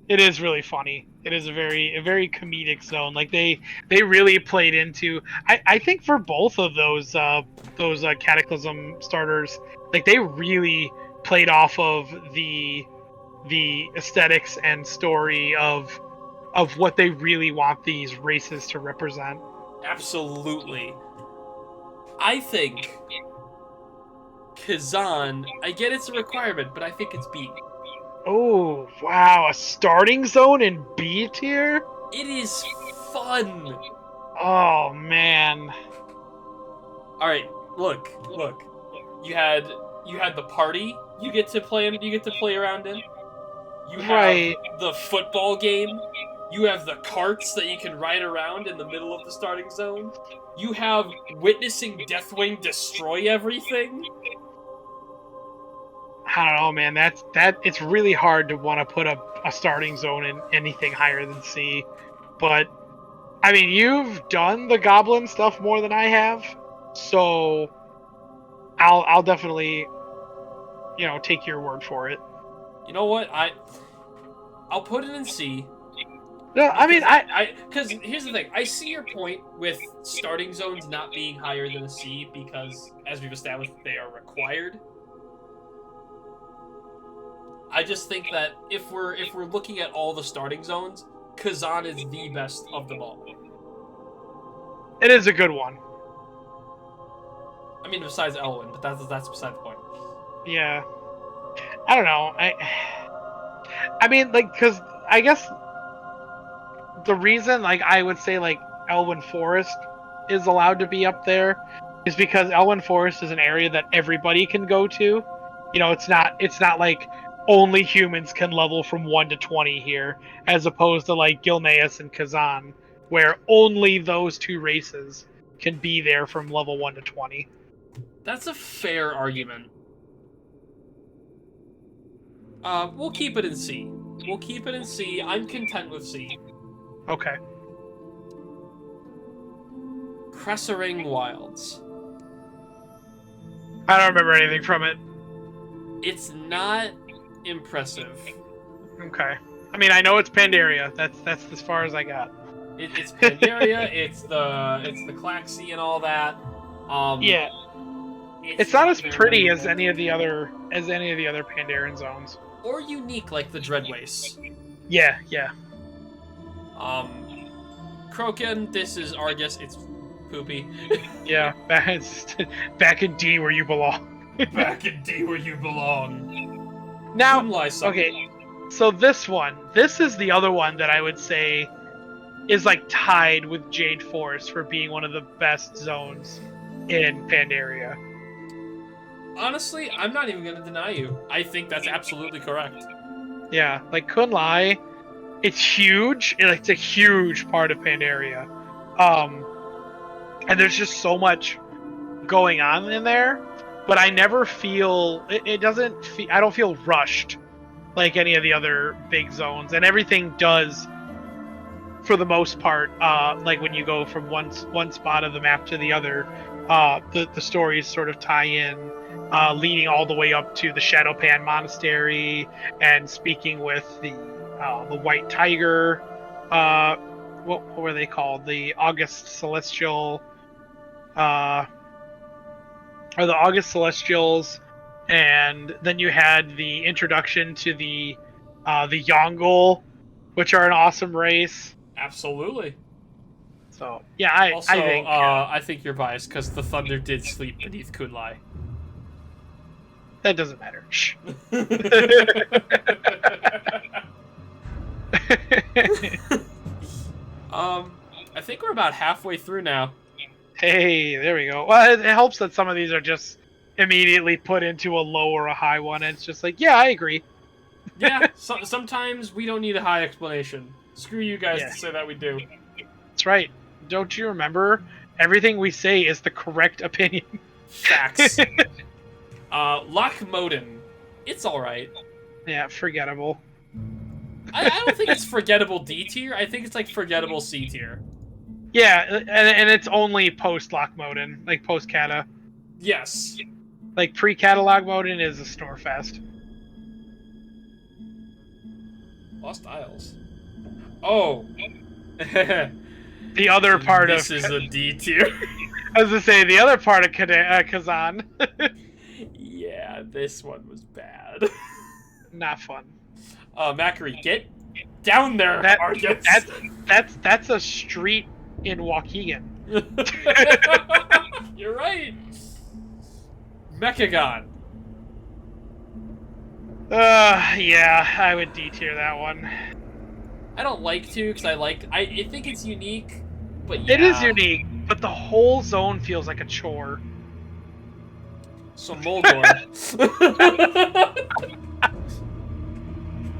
It is really funny. It is a very comedic zone. Like they really played into. I think for both of those Cataclysm starters, like they really played off of the aesthetics and story of what they really want these races to represent. Absolutely. I think Kazan, I get it's a requirement, but I think it's B. Oh wow, a starting zone in B tier? It is fun. Oh man. All right, look. You had the party you get to play around in. You have Right. the football game. You have the carts that you can ride around in the middle of the starting zone. You have witnessing Deathwing destroy everything. I don't know, man. That it's really hard to want to put a starting zone in anything higher than C. But I mean, you've done the goblin stuff more than I have, so I'll definitely take your word for it. You know what? I'll put it in C. No, I mean because here's the thing. I see your point with starting zones not being higher than a C because, as we've established, they are required. I just think that if we're looking at all the starting zones, Kazan is the best of them all. it is a good one. I mean, besides Elwyn, but that's beside the point. Yeah. I don't know. I mean, like, because I guess the reason, like, I would say, like, Elwyn Forest is allowed to be up there is because Elwyn Forest is an area that everybody can go to. It's not like only humans can level from 1 to 20 here, as opposed to, like, Gilneas and Kazan, where only those two races can be there from level 1 to 20. That's a fair argument. We'll keep it in C. I'm content with C. Okay. Cressering Wilds. I don't remember anything from it. It's not impressive. Okay. I mean, I know it's Pandaria. That's as far as I got. It's Pandaria. it's the Claxi and all that. Yeah. It's not as pretty as any of the other Pandaren zones. Or unique like the Dreadwaste. Yeah. Kroken, this is Argus. It's poopy. Yeah, back in D where you belong. Back in D where you belong. Now, Kunlai-san. okay, so this is the other one that I would say is like tied with Jade Forest for being one of the best zones in Pandaria. Honestly, I'm not even going to deny you. I think that's absolutely correct. Yeah, like Kunlai, it's huge. It's a huge part of Pandaria. And there's just so much going on in there, but I never feel it doesn't feel I don't feel rushed like any of the other big zones, and everything does for the most part. Like when you go from one spot of the map to the other, the stories sort of tie in, leading all the way up to the Shadowpan Monastery and speaking with the White Tiger. What were they called? The August Celestial. Or the August Celestials, and then you had the introduction to the Yongle, which are an awesome race. Absolutely. So yeah, I think you're biased because the Thunder did sleep beneath Kunlai. That doesn't matter. Shh. I think we're about halfway through now. Hey, there we go. Well, it helps that some of these are just immediately put into a low or a high one, and it's just like, yeah, I agree. Yeah, sometimes we don't need a high explanation. Screw you guys Yeah. to say that we do. That's right. Don't you remember? Everything we say is the correct opinion. Facts. Lochmoden. It's alright. Yeah, forgettable. I don't think it's forgettable D tier. I think it's like forgettable C tier. Yeah, and it's only post-Lochmoden, like post-Cata. Yes. Like pre-catalog Moden is a Snorefest. Lost Isles. Oh. The other part this of... is a D tier. I was gonna say, the other part of Kazan. Yeah, this one was bad. Not fun. Macri, get down there, Argus. That's a street in Waukegan. You're right. Mechagon. Yeah, I would D tier that one. I don't like to because I think it's unique, but yeah. It is unique, but the whole zone feels like a chore. So Moldor.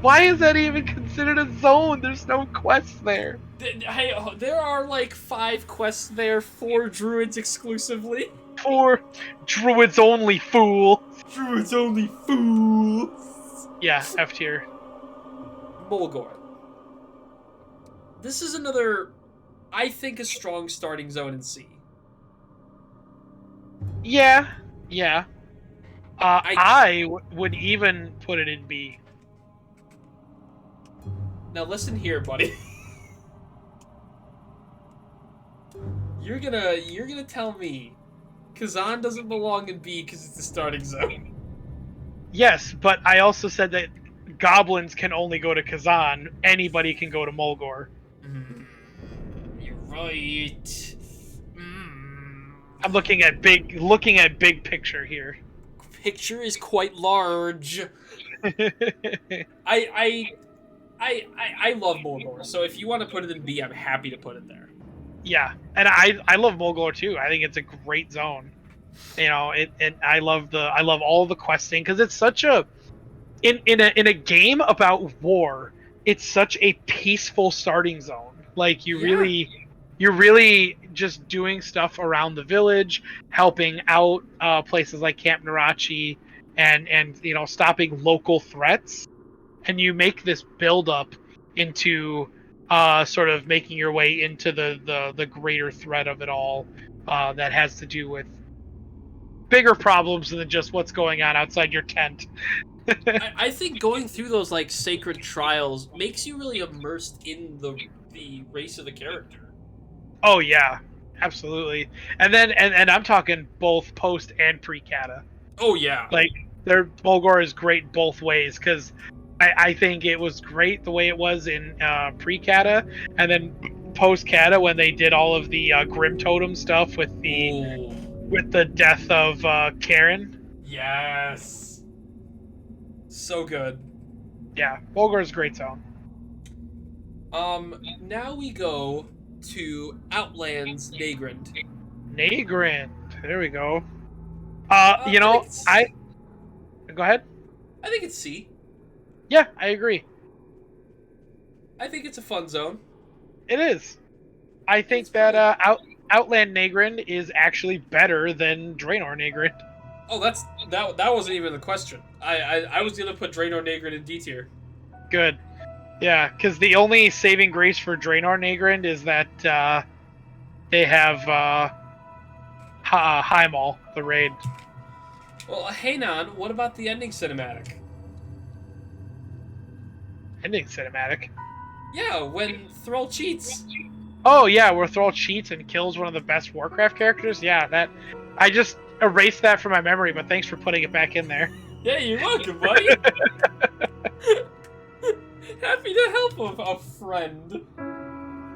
Why is that even considered a zone? There's no quests there. Hey, there are like 5 quests there for druids exclusively. For druids only, fool. Druids only, fools. Yeah, F tier. Mulgore. This is another, I think, a strong starting zone in C. Yeah. I would even put it in B. Now listen here, buddy. You're gonna tell me Kazan doesn't belong in B because it's the starting zone. Yes, but I also said that goblins can only go to Kazan. Anybody can go to Mulgore. You're right. I'm looking at big picture here. Picture is quite large. I love Mulgore, so if you want to put it in B, I'm happy to put it there. Yeah, and I love Mulgore too. I think it's a great zone. You know, I love all the questing because it's such a in a game about war. It's such a peaceful starting zone. Like you're really just doing stuff around the village, helping out places like Camp Narachi, and you know, stopping local threats, and you make this build up into sort of making your way into the greater threat of it all that has to do with bigger problems than just what's going on outside your tent. I think going through those like sacred trials makes you really immersed in the race of the character. Oh yeah, absolutely. And then and I'm talking both post and pre-Cata. Oh yeah. Like their Mulgore is great both ways because I think it was great the way it was in pre-Cata, and then post-Cata when they did all of the Grim Totem stuff with the death of Karen. Yes. So good. Yeah, Mulgore is a great zone. Now we go to Outlands Nagrand. Nagrand. There we go. You know, go ahead. I think it's C. Yeah, I agree. I think it's a fun zone. It is. I think that Outland Nagrand is actually better than Draenor Nagrand. Oh, that wasn't even the question. I was gonna put Draenor Nagrand in D tier. Good. Yeah, because the only saving grace for Draenor Nagrand is that they have Heimal, the raid. Well, hey Nan, what about the ending cinematic? Ending cinematic? Yeah, when Thrall cheats. Oh yeah, where Thrall cheats and kills one of the best Warcraft characters? Yeah, that... I just erased that from my memory, but thanks for putting it back in there. Yeah, you're welcome, buddy. Happy to help a friend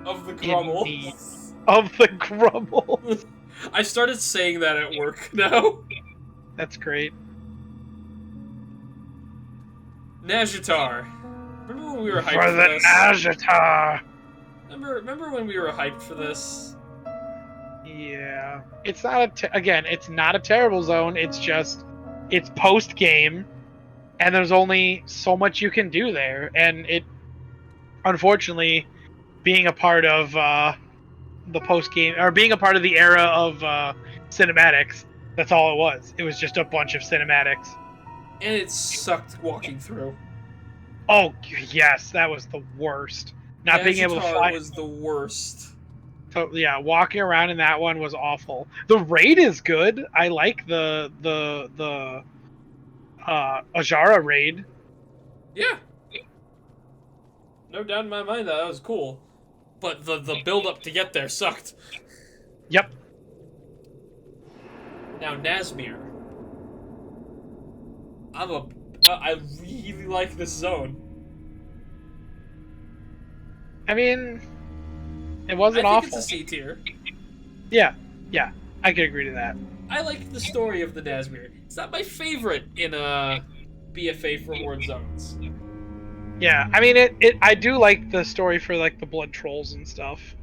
of the Grumble. Indeed. Of the Grumble. I started saying that at work now. That's great. Najatar. Remember when we were hyped For for the this? Najatar. Remember when we were hyped for this? Yeah, it's not again. It's not a terrible zone. It's just it's post game, and there's only so much you can do there. And it, unfortunately, being a part of the post game or being a part of the era of cinematics, that's all it was. It was just a bunch of cinematics. And it sucked walking through. Oh yes, that was the worst. Not being able to Najatar fly. was the worst. So, yeah, walking around in that one was awful. The raid is good. I like the Ajara raid. Yeah. No doubt in my mind that was cool. But the build up to get there sucked. Yep. Now Nazmir. I really like this zone. I mean, it wasn't I think awful. it's a C tier. Yeah, I could agree to that. I like the story of the Nazmir. It's not my favorite in BFA for Horde zones. Yeah, I mean I do like the story for like the blood trolls and stuff.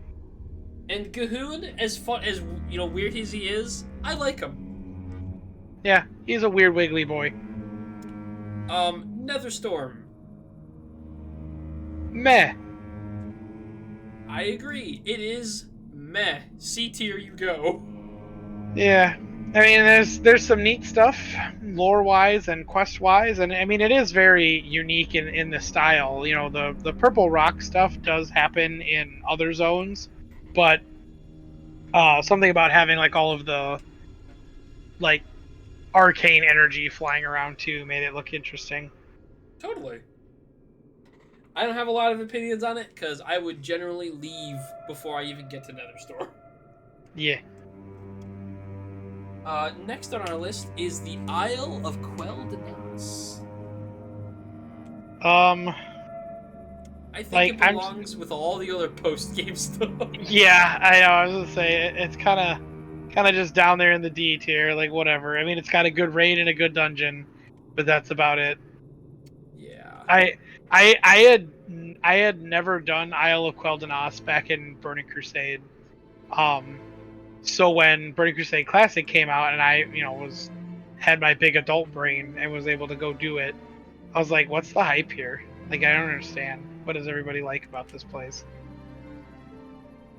And Gahoon, as fun as weird as he is, I like him. Yeah, he's a weird wiggly boy. Netherstorm. Meh. I agree. It is meh. C tier you go. Yeah. I mean, there's some neat stuff, lore-wise and quest-wise, and I mean, it is very unique in the style. You know, the purple rock stuff does happen in other zones, but something about having like all of the like arcane energy flying around too made it look interesting. Totally. I don't have a lot of opinions on it because I would generally leave before I even get to Netherstorm. Yeah. Next on our list is the Isle of Quel'Danas. I think it belongs with all the other post-game stuff. Yeah, I know. I was gonna say it's kind of just down there in the D tier, like whatever. I mean, it's got a good raid and a good dungeon, but that's about it. Yeah. I had never done Isle of Quel'Danas back in Burning Crusade. So when Burning Crusade Classic came out and I, had my big adult brain and was able to go do it, I was like, what's the hype here? Like, I don't understand. What does everybody like about this place?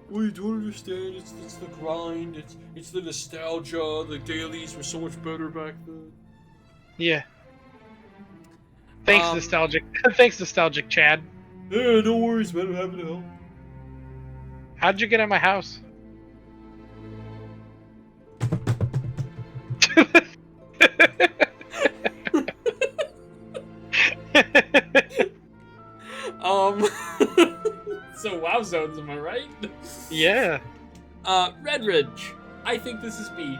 Well, you don't understand. It's the grind. It's the nostalgia. The dailies were so much better back then. Yeah. Thanks, nostalgic. Thanks, nostalgic Chad. Yeah, no worries, man. I'm happy to help. How'd you get in my house? So WoW zones, am I right? Yeah. Red Ridge. I think this is B.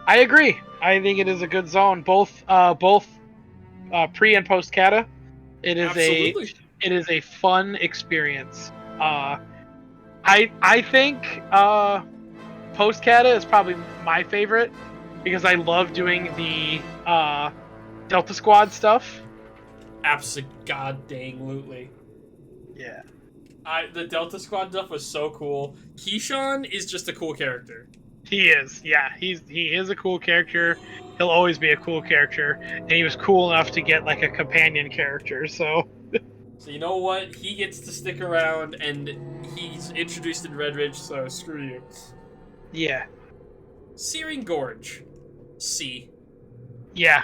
I agree. I think it is a good zone, both pre and post kata. It is a fun experience. I think post kata is probably my favorite because I love doing the Delta Squad stuff. Abso-god-dang-lutely. Yeah. The Delta Squad stuff was so cool. Keyshawn is just a cool character. He is, yeah. He is a cool character. He'll always be a cool character, and he was cool enough to get like a companion character. So. So you know what? He gets to stick around, and he's introduced in Red Ridge. So screw you. Yeah. Searing Gorge, C. Yeah.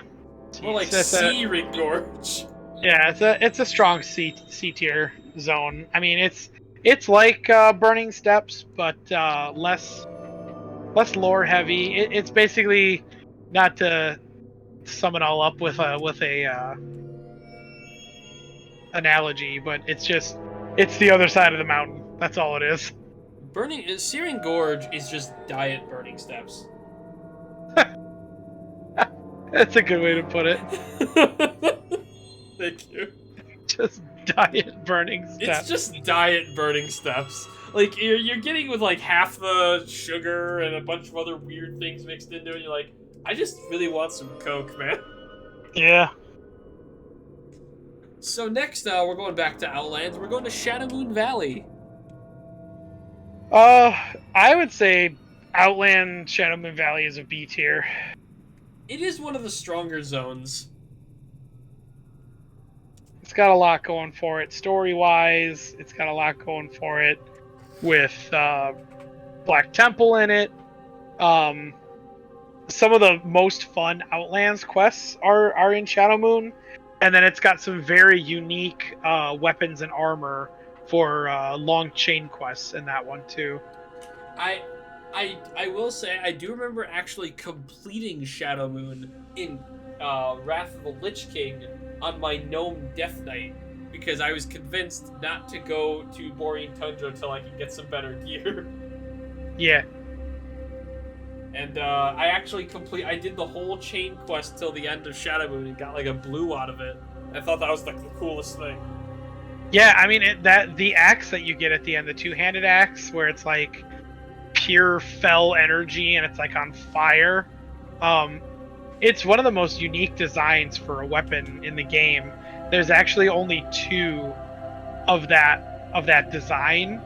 More like Searing Gorge. Yeah, it's a strong C tier zone. I mean, it's like Burning Steps, but less lore heavy. It's basically, not to sum it all up with a analogy, but it's the other side of the mountain. That's all it is. Searing Gorge is just diet Burning Steps. That's a good way to put it. Thank you. Just diet Burning Steps. It's just diet Burning Steps. Like, you're getting with like half the sugar and a bunch of other weird things mixed into it, and you're like, I just really want some Coke, man. Yeah. So next, we're going back to Outlands. We're going to Shadowmoon Valley. I would say Outland Shadowmoon Valley is a B tier. It is one of the stronger zones. It's got a lot going for it story-wise. It's got a lot going for it with Black Temple in it. Some of the most fun Outlands quests are in Shadowmoon, and then it's got some very unique weapons and armor for long chain quests in that one too. I will say I do remember actually completing Shadowmoon in Wrath of the Lich King on my Gnome Death Knight because I was convinced not to go to Borean Tundra until I could get some better gear. Yeah. And I actually I did the whole chain quest till the end of Shadowmoon and got like a blue out of it. I thought that was like the coolest thing. Yeah, I mean the axe that you get at the end, the two-handed axe, where it's like pure fell energy and it's like on fire. It's one of the most unique designs for a weapon in the game. There's actually only 2 of that design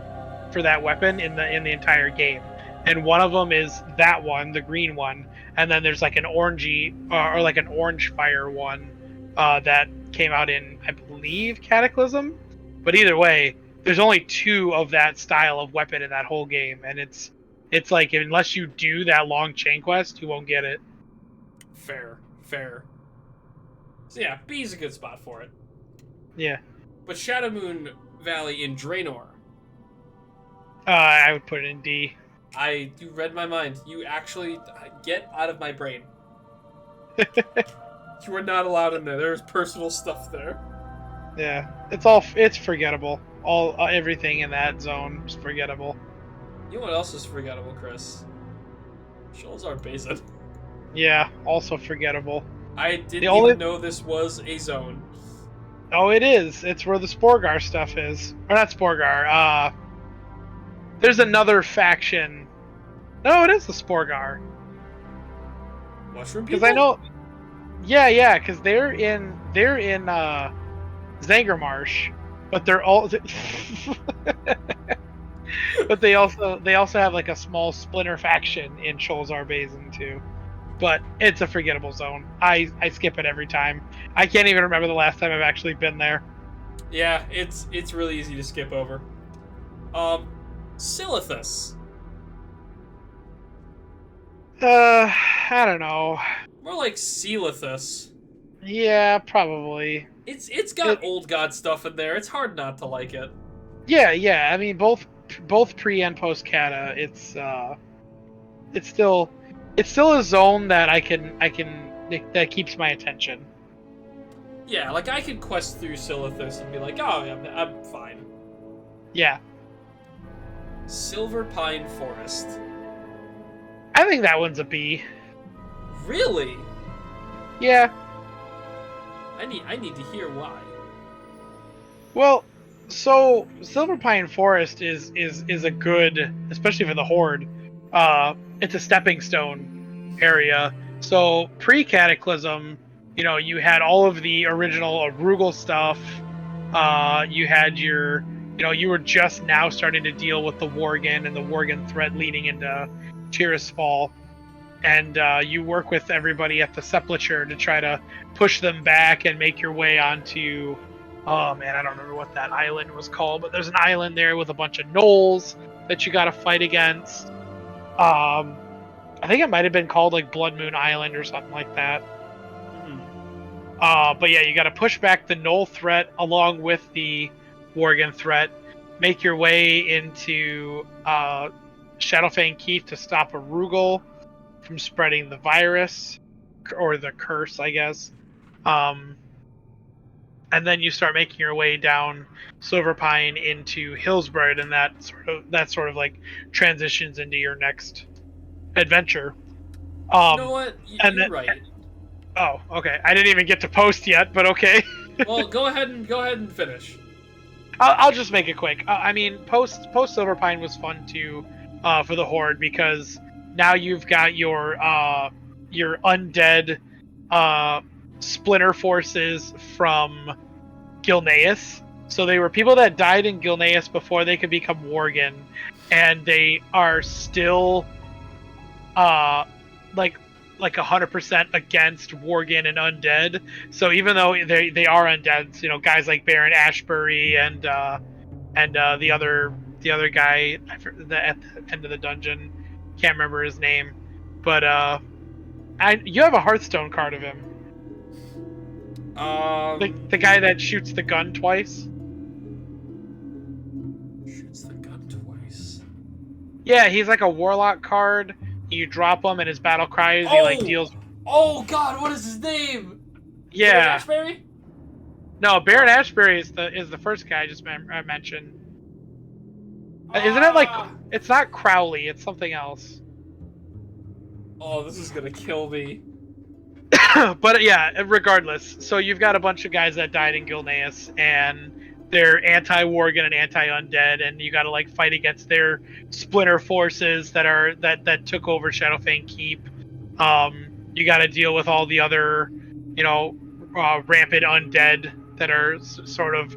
for that weapon in the entire game. And one of them is that one, the green one, and then there's like an orangey or like an orange fire one that came out in, I believe, Cataclysm. But either way, there's only 2 of that style of weapon in that whole game, and it's like unless you do that long chain quest, you won't get it. Fair. So yeah, B is a good spot for it. Yeah. But Shadowmoon Valley in Draenor. I would put it in D. You read my mind. You actually get out of my brain. You are not allowed in there. There's personal stuff there. Yeah, it's forgettable. Everything in that zone is forgettable. You know what else is forgettable, Chris? Sholzar Basin. Yeah, also forgettable. I didn't even know this was a zone. Oh, it is. It's where the Sporgar stuff is. Or not Sporgar. There's another faction. No, it is the Sporgar. Mushroom people? Because I know. Yeah, because they're in Zangarmarsh, but they're all. But they also have like a small splinter faction in Sholzar Basin too. But it's a forgettable zone. I skip it every time. I can't even remember the last time I've actually been there. Yeah, it's really easy to skip over. Silithus. I don't know. More like Celithus. Yeah, probably. It's got old god stuff in there. It's hard not to like it. Yeah. I mean, both pre and post Kata, it's still a zone that that keeps my attention. Yeah, like I could quest through Silithus and be like, oh, yeah, I'm fine. Yeah. Silver Pine Forest. I think that one's a B. Really? Yeah. I need to hear why. Well, so Silver Pine Forest is a good, especially for the Horde. It's a stepping stone area. So pre-Cataclysm, you had all of the original Arugel stuff. You had you were just now starting to deal with the Worgen and the Worgen threat leading into Tirisfal. And you work with everybody at the Sepulchre to try to push them back and make your way onto... Oh man, I don't remember what that island was called, but there's an island there with a bunch of gnolls that you gotta fight against. I think it might have been called like Blood Moon Island or something like that. But yeah, you gotta push back the gnoll threat along with the Worgen threat, make your way into Shadowfang Keep to stop Arugel from spreading the virus, or the curse, I guess. And then you start making your way down Silverpine into Hillsbrad, and that sort of like transitions into your next adventure. You know what? You're right. Oh, okay. I didn't even get to post yet, but okay. Well, go ahead and finish. I'll just make it quick. I mean, post Silverpine was fun too, for the Horde, because now you've got your undead splinter forces from Gilneas. So they were people that died in Gilneas before they could become Worgen, and they are still like 100% against Worgen and undead. So even though they are undead, you know, guys like Baron Ashbury and the other guy at the end of the dungeon, can't remember his name, but you have a Hearthstone card of him. The guy that shoots the gun twice. Shoots the gun twice. Yeah, he's like a warlock card. You drop him, and his battle cries. He like deals. Oh God, what is his name? Yeah. Baron Ashbury? No, Baron Ashbury is the first guy I mentioned. Isn't it like it's not Crowley? It's something else. Oh, this is gonna kill me. But yeah, regardless. So you've got a bunch of guys that died in Gilneas, and they're anti-Worgen and anti-undead, and you got to like fight against their splinter forces that took over Shadowfang Keep. You got to deal with all the other, you know, rampant undead that are sort of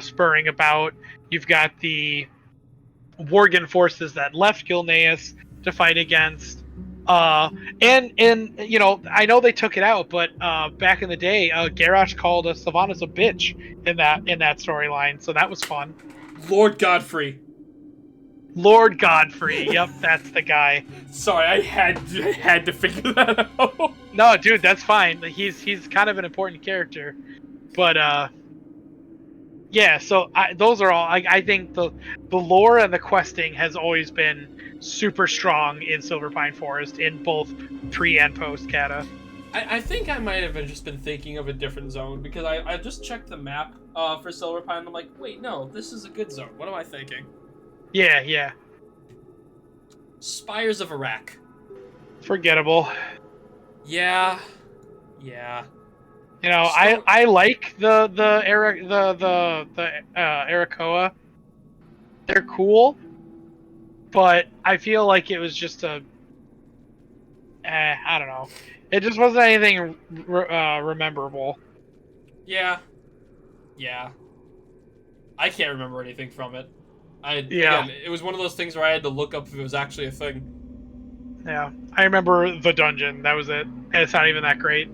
spurring about. You've got the Worgen forces that left Gilneas to fight against. And you know, I know they took it out, but back in the day, Garrosh called Sylvanas a bitch in that storyline, so that was fun. Lord Godfrey. Lord Godfrey, yep, that's the guy. Sorry, I had to figure that out. No, dude, that's fine. He's kind of an important character, but yeah. So those are all. I think the lore and the questing has always been super strong in Silverpine Forest in both pre and post Kata. I think I might have just been thinking of a different zone because I just checked the map for Silverpine and I'm like, wait, no, this is a good zone. What am I thinking? Yeah. Spires of Iraq. Forgettable. Yeah. You know, I like the Arakoa. They're cool, but I feel like it was just I don't know. It just wasn't anything rememberable. Yeah. I can't remember anything from it. Again, it was one of those things where I had to look up if it was actually a thing. Yeah, I remember the dungeon. That was it. And it's not even that great.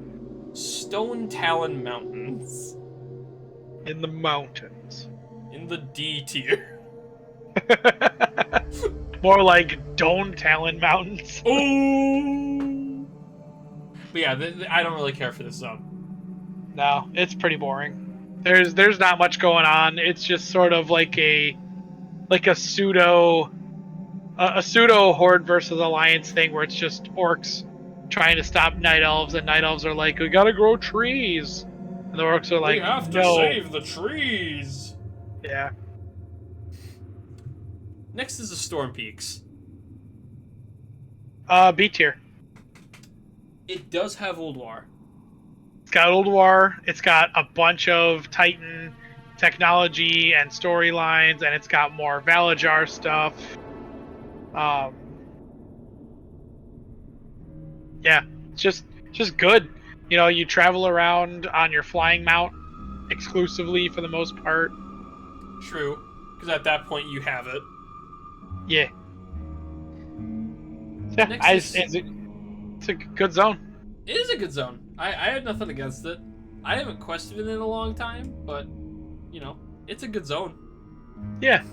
Stone Talon Mountains. In the mountains. In the D tier. More like Dome Talon Mountains. Ooh. But yeah, I don't really care for this zone. No, it's pretty boring. There's not much going on. It's just sort of like a pseudo Horde versus Alliance thing where it's just orcs trying to stop night elves, and night elves are like, we gotta grow trees, and the orcs are like, we have to save the trees. Yeah. Next is the Storm Peaks. B tier. It does have Ulduar. It's got Ulduar. It's got a bunch of Titan technology and storylines, and it's got more Valajar stuff. Yeah, it's just good. You know, you travel around on your flying mount exclusively for the most part. True, because at that point you have it. Yeah. Yeah, it's a good zone. It is a good zone. I had nothing against it. I haven't quested it in a long time, but, you know, it's a good zone. Yeah.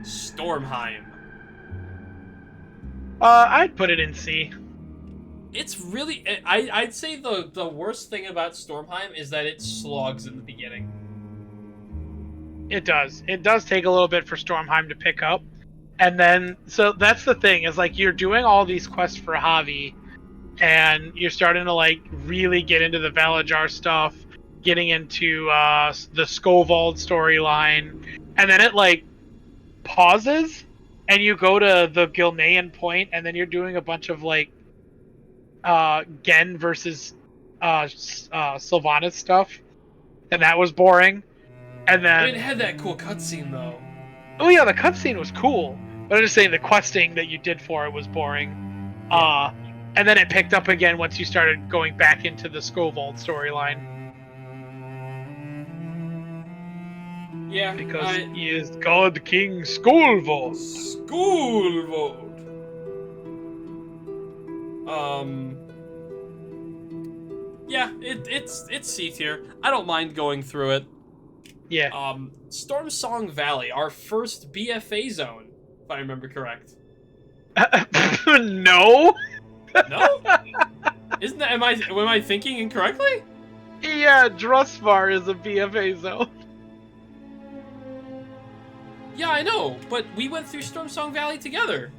Stormheim. I'd put it in C. It's really... I'd say the worst thing about Stormheim is that it slogs in the beginning. It does. It does take a little bit for Stormheim to pick up. And then, so that's the thing, is like you're doing all these quests for Javi, and you're starting to like really get into the Valajar stuff, getting into the Skovald storyline, and then it like pauses, and you go to the Gilnean point, and then you're doing a bunch of like Gen versus Sylvanas stuff, and that was boring. And then it had that cool cutscene though. Oh yeah, the cutscene was cool, but I'm just saying the questing that you did for it was boring. And then it picked up again once you started going back into the Skovald storyline. Yeah, because he is God King Skullvold. Skullvold. Yeah, it's C tier. I don't mind going through it. Yeah. Storm Song Valley, our first BFA zone, if I remember correct. No. No? Isn't that? Am I thinking incorrectly? Yeah, Drusvar is a BFA zone. Yeah, I know, but we went through Storm Song Valley together.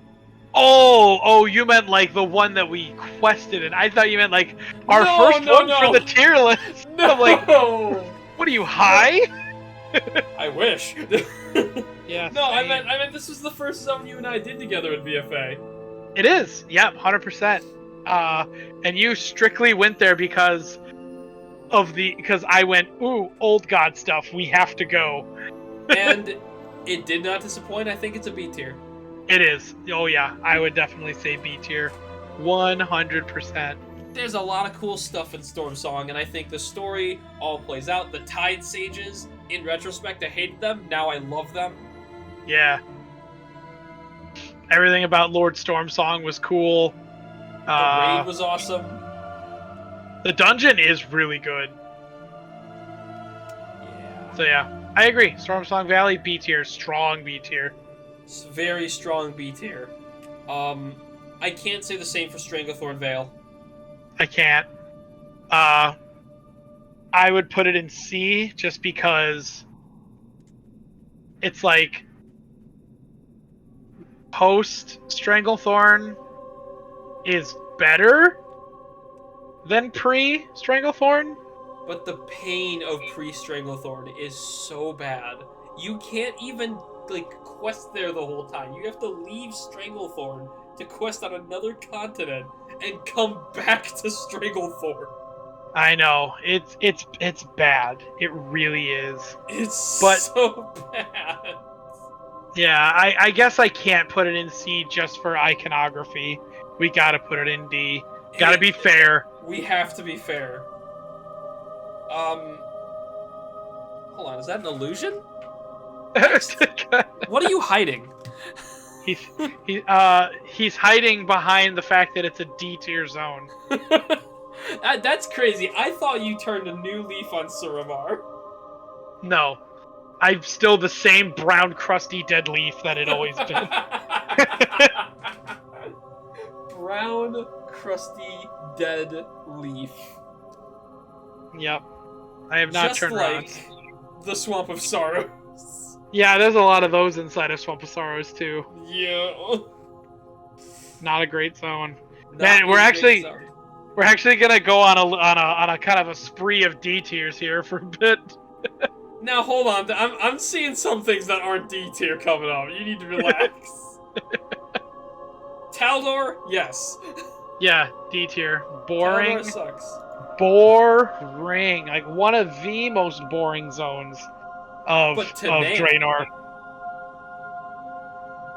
Oh, you meant like the one that we quested, and I thought you meant like our first one for the tier list. No. I'm like, what are you, high? I wish. Yeah. No, I meant this was the first zone you and I did together in BFA. It is. Yep, 100%. And you strictly went there because I went, ooh, old god stuff. We have to go. And it did not disappoint. I think it's a B tier. It is. Oh yeah, I would definitely say B tier, 100%. There's a lot of cool stuff in Storm Song, and I think the story all plays out. The Tide Sages, in retrospect, I hated them. Now I love them. Yeah. Everything about Lord Storm Song was cool. The raid was awesome. The dungeon is really good. Yeah. So yeah, I agree. Storm Song Valley, B tier, strong B tier. It's very strong B tier. I can't say the same for Stranglethorn Vale. I can't. I would put it in C just because it's like post Stranglethorn is better than pre Stranglethorn. But the pain of pre-Stranglethorn is so bad. You can't even like quest there the whole time. You have to leave Stranglethorn to quest on another continent and come back to Stranglethorn. I know. It's bad. It really is. It's so bad. Yeah, I guess I can't put it in C just for iconography. We gotta put it in D. Gotta be fair. We have to be fair. Hold on, is that an illusion? What are you hiding? He's hiding behind the fact that it's a D tier zone. That's crazy. I thought you turned a new leaf on Suramar. No. I'm still the same brown, crusty, dead leaf that it always been. Brown, crusty, dead leaf. Yep. I have not just turned like around. The Swamp of Sorrows. Yeah, there's a lot of those inside of Swamp of Sorrows too. Yeah. Not a great zone. Not Man, we're actually gonna go on a kind of a spree of D tiers here for a bit. Now hold on, I'm seeing some things that aren't D tier coming up. You need to relax. Taldor, yes. Yeah, D tier. Boring. Taldor sucks. Boring. Like one of the most boring zones of Draenor.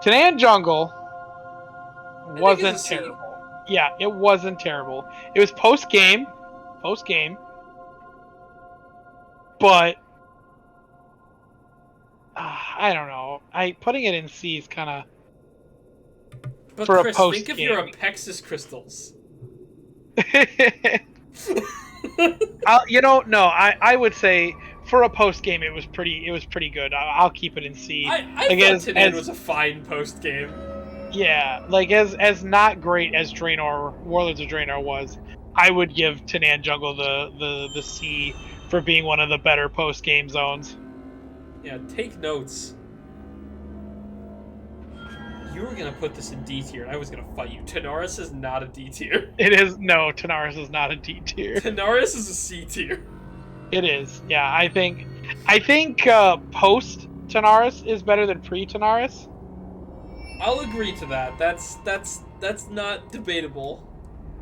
Tanaan Jungle wasn't terrible. Yeah, it wasn't terrible. It was post game, but I don't know. Putting it in C is kind of. But for Chris, a post think of game. your Apexis crystals. I would say for a post game it was pretty good. I'll keep it in C. I thought Tanaan was a fine post game. Yeah, like as not great as Warlords of Draenor was, I would give Tanaan Jungle the C for being one of the better post game zones. Yeah, take notes. You were gonna put this in D tier, and I was gonna fight you. Tanaris is not a D tier. Tanaris is not a D tier. Tanaris is a C tier. It is. Yeah, I think post Tanaris is better than pre Tanaris. I'll agree to that. That's not debatable.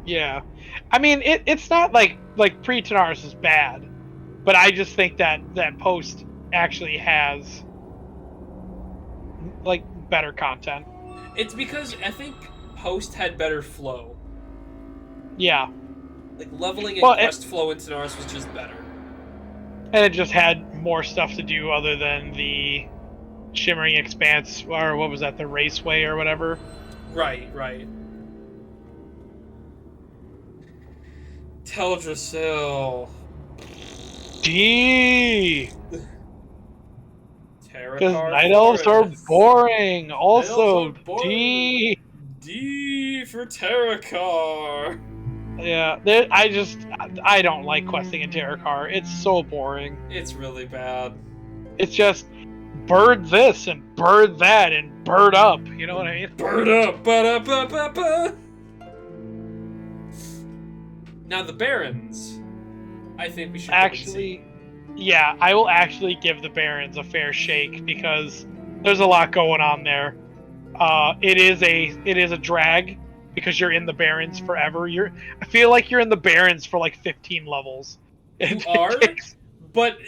Yeah, I mean it's not like pre Tanaris is bad, but I just think that post actually has like better content. It's because I think post had better flow. Yeah. Like leveling and quest flow in Tanaris was just better. And it just had more stuff to do other than the Shimmering Expanse, or what was that, the Raceway or whatever. Right. Teldrassil. D. Because Terracar Night Elves are Forest. boring. Night Elves are Also, boring. D. D for Terracar. Yeah, I don't like questing in Terracar. It's so boring. It's really bad. It's just bird this and bird that and bird up. You know what I mean? Bird up, ba-da-ba-ba-ba. Now the Barons. I think we should Actually, yeah, I will actually give the Barons a fair shake because there's a lot going on there. It is a drag because you're in the Barons forever. I feel like you're in the Barons for like 15 levels. You are, but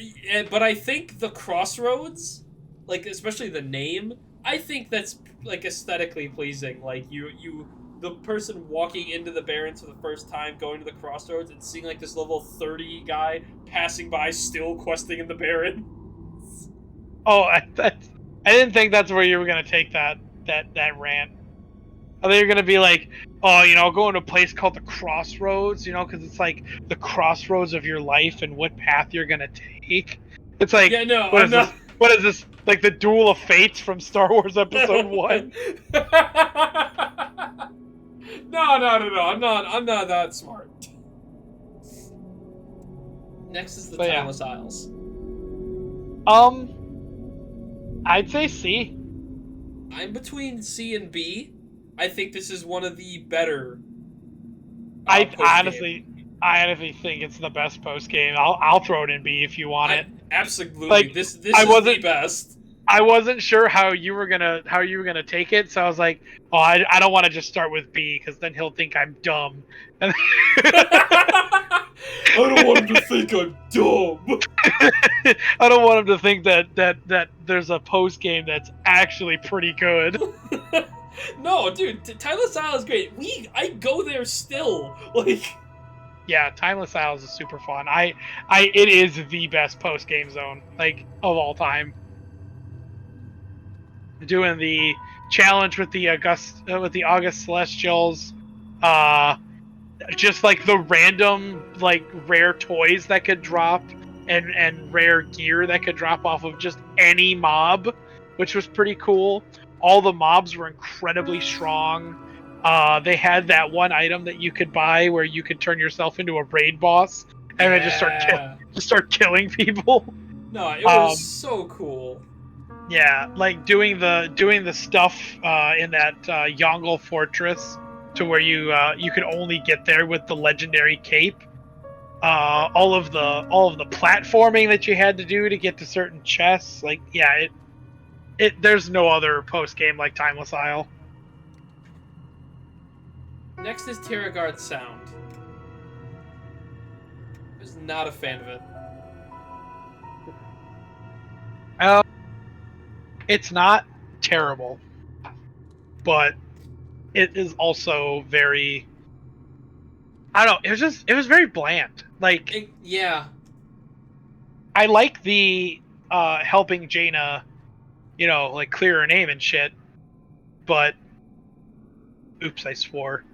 I think the Crossroads, like especially the name, I think that's like aesthetically pleasing. Like the person walking into the Barrens for the first time, going to the Crossroads, and seeing like this level 30 guy passing by, still questing in the Barren. Oh, I didn't think that's where you were gonna take that rant. I think you're gonna be like, oh, going to a place called the Crossroads, because it's like the crossroads of your life and what path you're gonna take. It's like, Yeah, no, what I'm is not. this? What is this? Like the Duel of Fates from Star Wars Episode 1? No. I'm not that smart. Next is the Timeless Isles. I'd say C. I'm between C and B. I think this is one of the better. I honestly think it's the best post game. I'll throw it in B if you want it. Absolutely, like, this is the best. I wasn't sure how you were gonna take it, so I was like, oh, I don't want to just start with B because then he'll think I'm dumb. I don't want him to think I'm dumb. I don't want him to think that there's a post game that's actually pretty good. No, dude, Timeless Isle is great. I go there still. Like, yeah, Timeless Isle is super fun. It is the best post game zone, like, of all time. Doing the challenge with the August Celestials, just like the random like rare toys that could drop and rare gear that could drop off of just any mob, which was pretty cool. All the mobs were incredibly strong. They had that one item that you could buy where you could turn yourself into a raid boss and then just start killing people. No, it was so cool. Yeah, like doing the stuff in that Yongle Fortress to where you could only get there with the legendary cape. All of the platforming that you had to do to get to certain chests. Like, yeah, there's no other post game like Timeless Isle. Next is Terragard Sound. I was not a fan of it. It's not terrible, but it is also very. I don't know. It was very bland. Like, yeah. I like the helping Jaina, like clear her name and shit, but oops, I swore.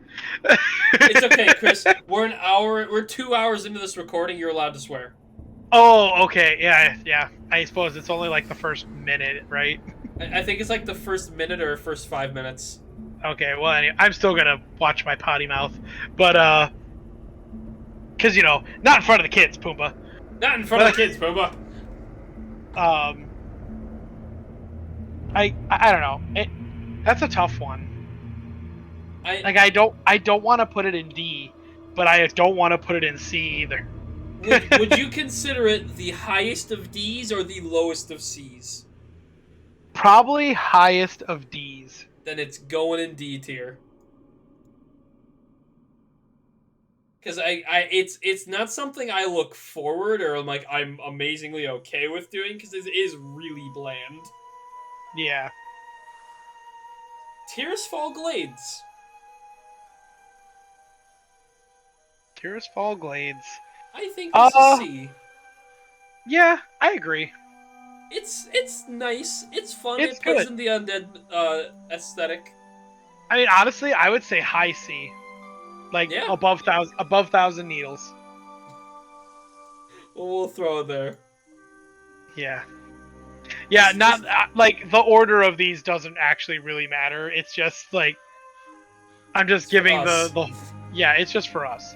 It's okay, Chris. We're 2 hours into this recording. You're allowed to swear. Oh, okay. Yeah. I suppose it's only like the first minute, right? I think it's like the first minute or first 5 minutes. Okay, well, anyway, I'm still gonna watch my potty mouth, but because not in front of the kids, Pumbaa. Not in front of the kids, Pumbaa. I don't know. That's a tough one. I don't want to put it in D, but I don't want to put it in C either. Would you consider it the highest of D's or the lowest of C's? Probably highest of D's. Then it's going in D tier. Because it's not something I look forward or I'm amazingly okay with doing because it is really bland. Yeah. Tirisfal Glades. Tirisfal Glades. I think this is C. Yeah, I agree. It's nice. It's fun. It's It plays good. in the undead aesthetic. I mean, honestly, I would say high C, like Yeah, above thousand needles. we'll throw it there. Yeah, yeah. Not like the order of these doesn't actually really matter. It's just like I'm just It's for giving us. the yeah. It's just for us.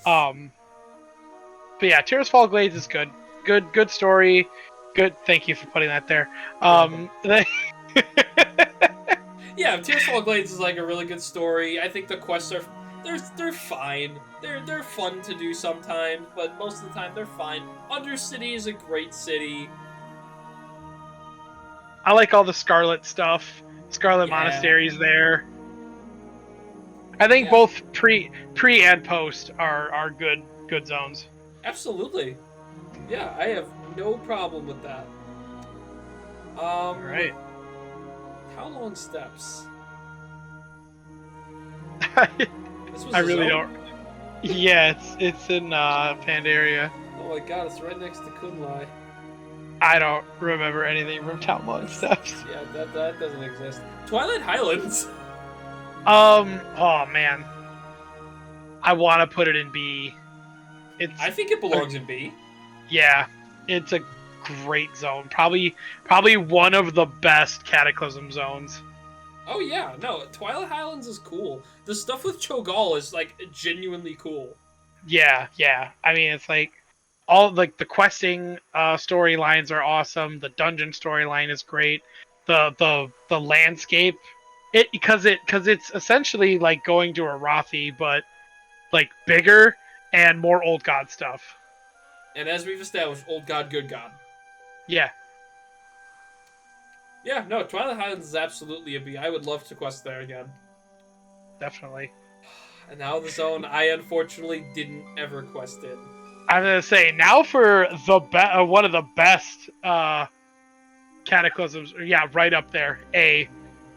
Um, but yeah, Tears Fall Glades is good. Good story. Good. Thank you for putting that there. You're welcome. Um, Yeah, Tears Fall Glades is like a really good story. I think the quests are they're fine. They're fun to do sometimes, but most of the time they're fine. Undercity is a great city. I like all the Scarlet stuff. Scarlet Yeah, Monastery's there. I think yeah, both pre and post are good zones. absolutely. Yeah, I have no problem with that. All right. How long steps? This was I a really zone? don't. Yeah, it's in Pandaria. Oh my god, it's right next to Kunlai. I don't remember anything from Town Long Steps. Yeah, that doesn't exist. Twilight Highlands. Oh man, I want to put it in B. It's I think it belongs in B. yeah, it's a great zone. Probably one of the best Cataclysm zones. Oh yeah, no, Twilight Highlands is cool. The stuff with Cho'Gall is like genuinely cool. Yeah. I mean, it's like all like the questing storylines are awesome. The dungeon storyline is great. The landscape, because it's essentially like going to Arathi, but like bigger and more old god stuff. And as we've established, old god, good god. Yeah, Yeah, no, Twilight Highlands is absolutely a B. I would love to quest there again. definitely. And now the zone I unfortunately didn't ever quest in. I'm gonna say now for the one of the best cataclysms. Yeah, right up there.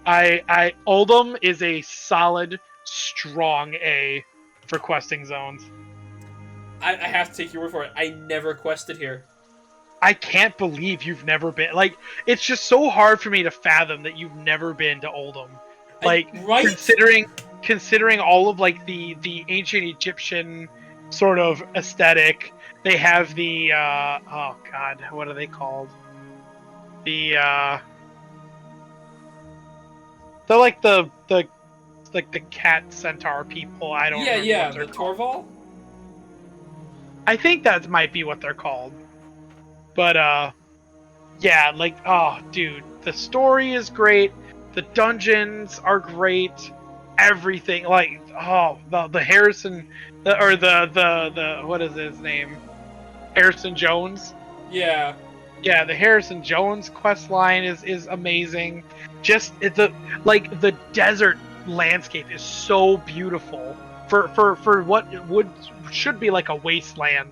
I Oldham is a solid, strong A for questing zones. I have to take your word for it. I never quested here. I can't believe you've never been like it's just so hard for me to fathom that you've never been to Oldham. Like Right? considering all of like the ancient Egyptian sort of aesthetic. They have the oh god, what are they called? The they're like the like the cat centaur people. I don't remember Yeah, what they're the called. Torval? I think that might be what they're called. But yeah, like oh dude, the story is great. The dungeons are great. Everything like oh the Harrison or the what is his name? Harrison Jones. Yeah. Yeah, the Harrison Jones quest line is amazing. Just the like the desert landscape is so beautiful for what should be like a wasteland.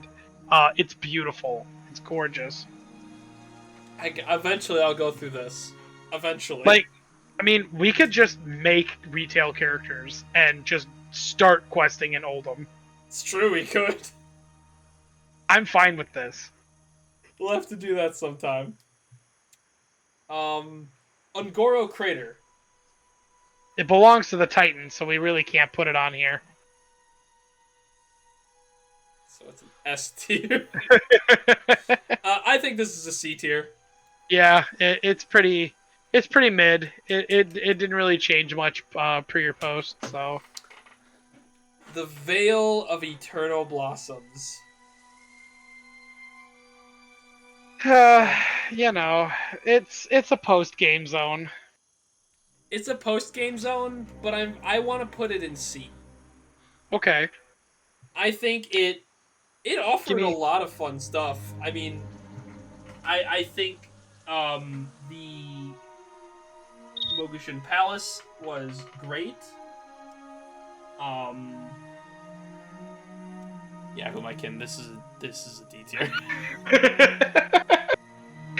It's beautiful. It's gorgeous. Eventually I'll go through this. Eventually. Like, I mean, we could just make retail characters and just start questing in Oldham. It's true, we could. I'm fine with this. We'll have to do that sometime. Ungoro Crater. It belongs to the Titans, so we really can't put it on here. So it's an S tier. I think this is a C tier. Yeah, it's pretty mid. It didn't really change much pre or post, so The Veil of Eternal Blossoms. you know, it's a post game zone. It's a post game zone, but I want to put it in C. Okay. I think it Give offered a me lot of fun stuff. I mean, I think the Mogushan Palace was great. Yeah, who am I kidding? This is a D tier.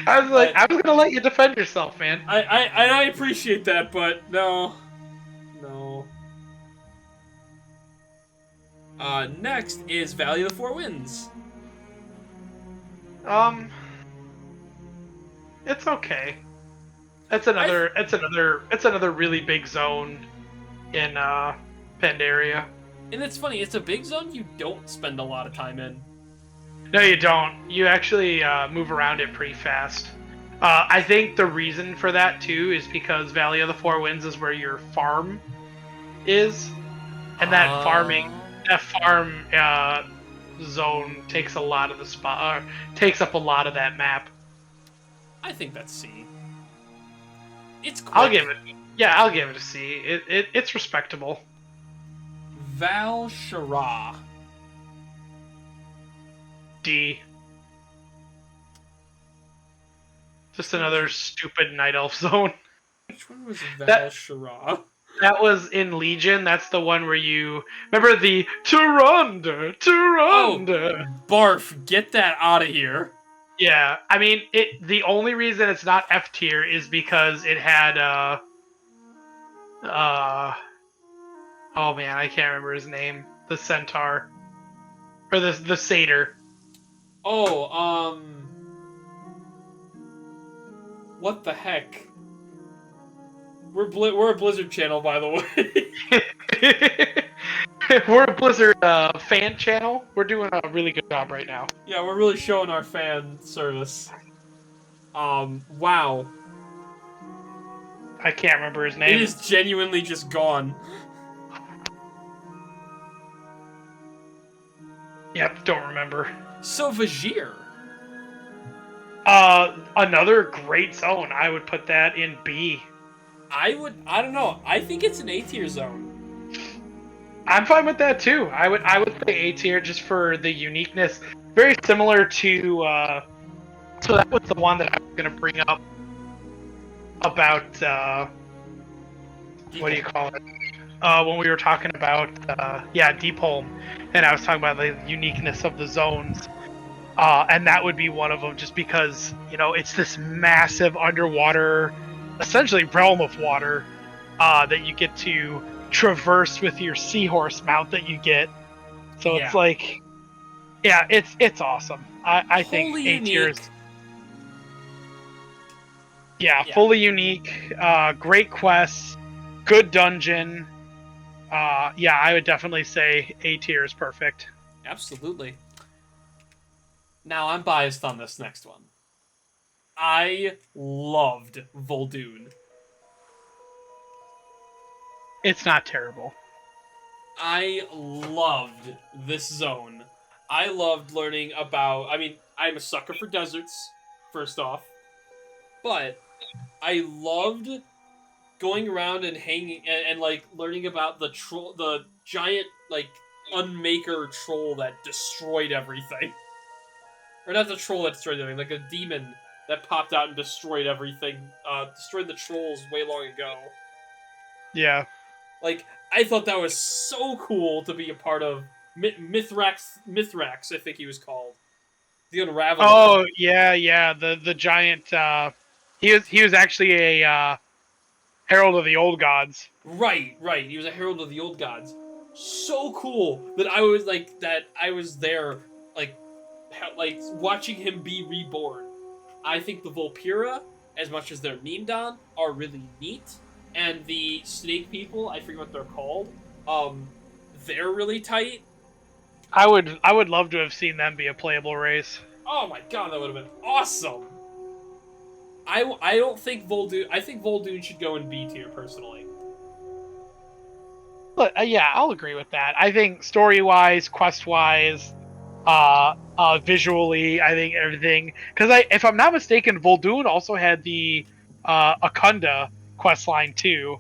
I was like, I was gonna let you defend yourself, man. I appreciate that, but no. Next is Valley of the Four Winds. Um, it's okay. I It's another really big zone in Pandaria. And it's funny, it's a big zone you don't spend a lot of time in. No, you don't. You actually move around it pretty fast. I think the reason for that too is because Valley of the Four Winds is where your farm is, and that farm zone takes a lot of the spot, takes up a lot of that map. I think that's C. It's quick. I'll give it a C. It's respectable. Val Shara. D. Just another stupid night elf zone. Which one was Val That- Shara? That was in Legion. That's the one where you remember the Turanda. Oh, barf! Get that out of here. Yeah, I mean, the only reason it's not F tier is because it had oh man, I can't remember his name. The centaur or the satyr. Oh, what the heck? We're a Blizzard channel, by the way. We're a Blizzard fan channel. We're doing a really good job right now. Yeah, we're really showing our fan service. Wow. I can't remember his name. It is genuinely just gone. Yep, don't remember. So Vajir. Another great zone. I would put that in B. I don't know. I think it's an A tier zone. I'm fine with that too. I would say A tier just for the uniqueness. Very similar to so that was the one that I was gonna bring up about what do you call it? When we were talking about Deep Home, and I was talking about the uniqueness of the zones. And that would be one of them, just because it's this massive underwater, essentially realm of water that you get to traverse with your seahorse mount that you get. So it's like, yeah, it's awesome. I think A tier is, fully unique, great quests, good dungeon. I would definitely say A tier is perfect. Absolutely. Now, I'm biased on this next one. I loved Vol'dun. It's not terrible. I loved this zone. I loved learning about... I mean, I'm a sucker for deserts, first off. But I loved going around and hanging... and like, learning about the giant, like, unmaker troll that destroyed everything. Or not the troll that destroyed everything, like a demon that popped out and destroyed everything. Destroyed the trolls way long ago. Yeah. Like, I thought that was so cool to be a part of. Mithrax, I think he was called. The Unraveling. Oh, yeah, the giant, he was actually a, Herald of the Old Gods. Right. He was a Herald of the Old Gods. So cool that I was there, like watching him be reborn. I think the Volpira, as much as they're memed on, are really neat. And the snake people, I forget what they're called, they're really tight. I would love to have seen them be a playable race. Oh my god, that would have been awesome! I don't think Vol'dun... I think Vol'dun should go in B tier, personally. But, I'll agree with that. I think story-wise, quest-wise, visually, I think everything... Because if I'm not mistaken, Vol'dun also had the Akunda questline too.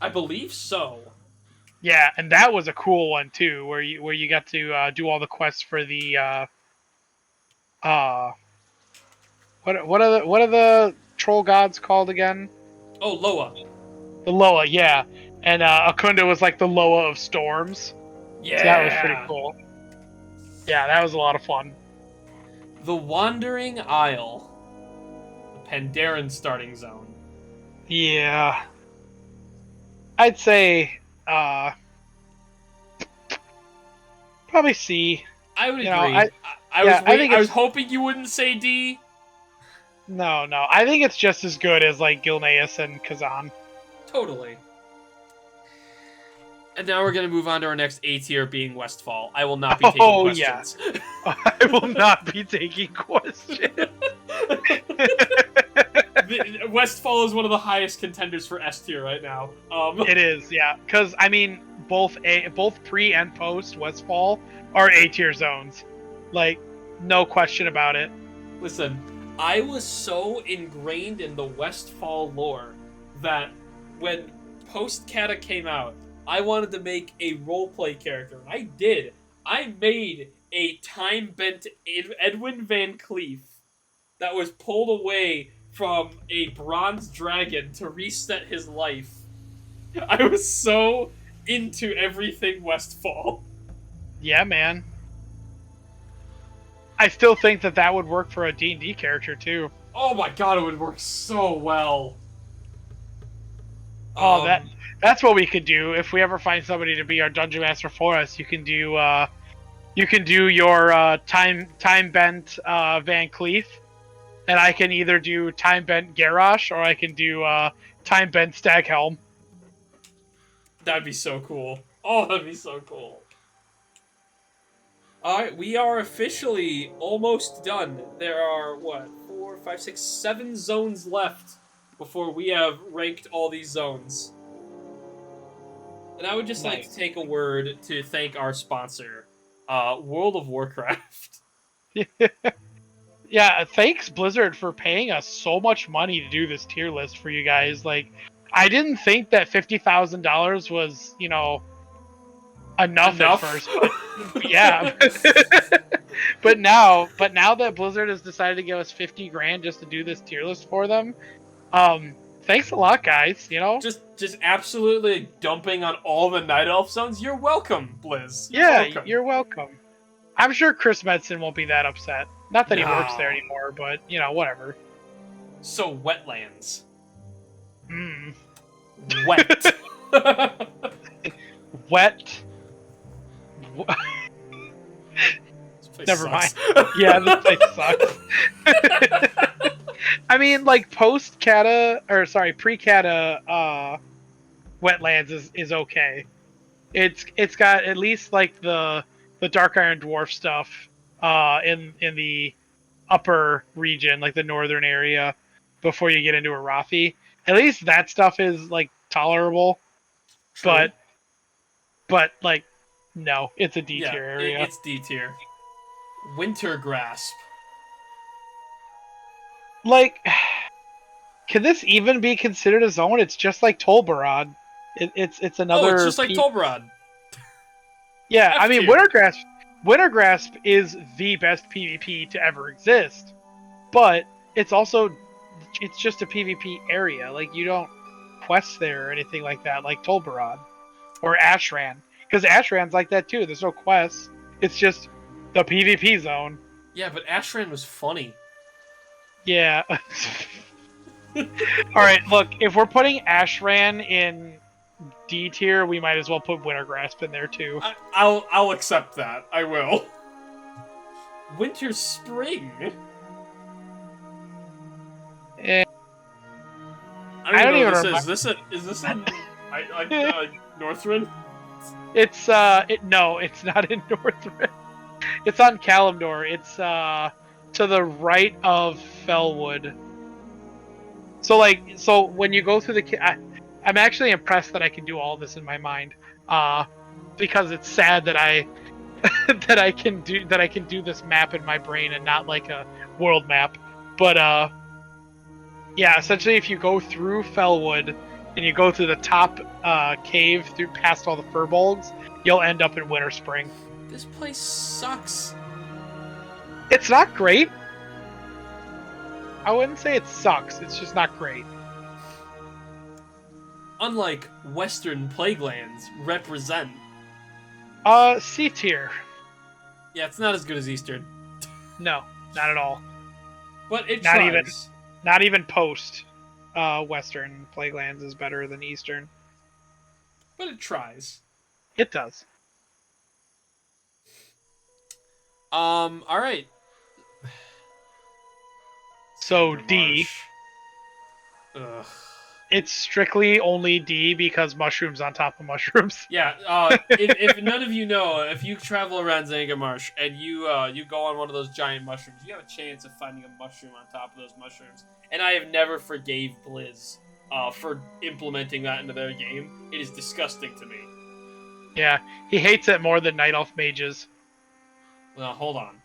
I believe so. Yeah, and that was a cool one too, where you got to do all the quests for the what are the troll gods called again? Oh, Loa. The Loa, yeah. And Akunda was like the Loa of storms. Yeah. So that was pretty cool. Yeah, that was a lot of fun. The Wandering Isle. The Pandaren starting zone. Yeah. I'd say probably C. I would agree. I was hoping you wouldn't say D. No, I think it's just as good as like Gilneas and Kazan. Totally. And now we're gonna move on to our next A tier, being Westfall. I will not be taking questions. Yeah. I will not be taking questions. Westfall is one of the highest contenders for S tier right now. It is, yeah, because I mean, both pre and post Westfall are A tier zones, like no question about it. Listen, I was so ingrained in the Westfall lore that when post Kata came out, I wanted to make a roleplay character, and I did. I made a time-bent Edwin Van Cleef that was pulled away from a bronze dragon to reset his life. I was so into everything Westfall. Yeah, man. I still think that would work for a D&D character too. Oh my god, it would work so well. Oh, that's what we could do if we ever find somebody to be our dungeon master for us. You can do your time bent Van Cleef, and I can either do time bent Garrosh or I can do time bent Staghelm. That'd be so cool. Oh, that'd be so cool. Alright, we are officially almost done. There are, what, 4, 5, 6, 7 zones left before we have ranked all these zones. And I would just like to take a word to thank our sponsor, World of Warcraft. Yeah, thanks Blizzard for paying us so much money to do this tier list for you guys. Like, I didn't think that $50,000 was, enough at first, but yeah. but now that Blizzard has decided to give us 50 grand just to do this tier list for them, thanks a lot, guys. Just absolutely dumping on all the Night Elf zones. You're welcome, Blizz. You're welcome. I'm sure Chris Metzen won't be that upset. Not that he works there anymore, but whatever. So wetlands. Wet. Wet. Never mind. Yeah, this place sucks. I mean, like pre-Kata wetlands is okay. It's got at least like the Dark Iron Dwarf stuff in the upper region, like the northern area, before you get into Arathi. At least that stuff is like tolerable. True. But like, no, it's a D tier area. It's D tier. Winter Grasp. Like, can this even be considered a zone? It's just like Tolbarad. It's another. Oh, it's just like Tolbarad. Yeah, I mean, Winter Grasp is the best PvP to ever exist, but it's just a PvP area. Like, you don't quest there or anything like that, like Tolbarad or Ashran, because Ashran's like that too. There's no quests. It's just the PvP zone. Yeah, but Ashran was funny. Yeah. Alright, look, if we're putting Ashran in D tier, we might as well put Winter Grasp in there too. I'll accept that. I will. Winter Spring? I don't even know what this is. Is this in Northrend? No, it's not in Northrend. It's on Kalimdor. It's to the right of Felwood. So when you go through I'm actually impressed that I can do all this in my mind. Because it's sad that I I can do this map in my brain and not like a world map. But yeah, essentially if you go through Felwood and you go through the top cave through past all the furbolgs, you'll end up in Winter Spring. This place sucks. It's not great. I wouldn't say it sucks. It's just not great. Unlike Western Plaguelands represent. C tier. Yeah, it's not as good as Eastern. No, not at all. But it tries. Not even post Western Plaguelands is better than Eastern. But it tries. It does. All right. So Sanga D. Marsh. Ugh. It's strictly only D because mushrooms on top of mushrooms. Yeah. If none of you know, if you travel around Zangarmarsh and you go on one of those giant mushrooms, you have a chance of finding a mushroom on top of those mushrooms. And I have never forgave Blizz for implementing that into their game. It is disgusting to me. Yeah, he hates it more than Night Elf mages. Well, hold on.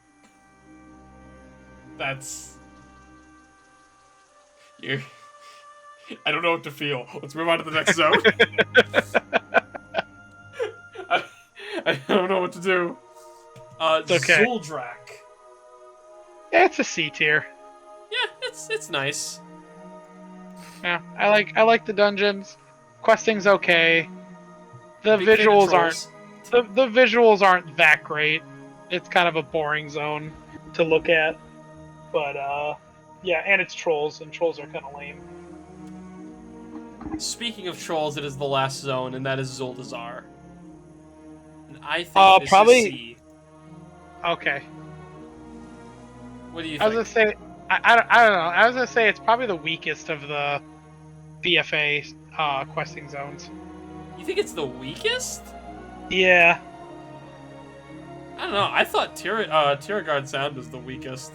That's you. I don't know what to feel. Let's move on to the next zone. I, I don't know what to do. It's okay. Zuldrak. Yeah, it's a C tier. Yeah, it's nice. Yeah, I like the dungeons. Questing's okay. The Big fan of visuals aren't trolls. the visuals aren't that great. It's kind of a boring zone to look at. But yeah, and it's trolls, and trolls are kind of lame. Speaking of trolls, it is the last zone, and that is Zuldazar. And I think this probably is C. okay. What do you I was think? gonna say I don't know. I was gonna say it's probably the weakest of the BFA questing zones. You think it's the weakest? Yeah. I don't know. I thought Tiragard Sound was the weakest.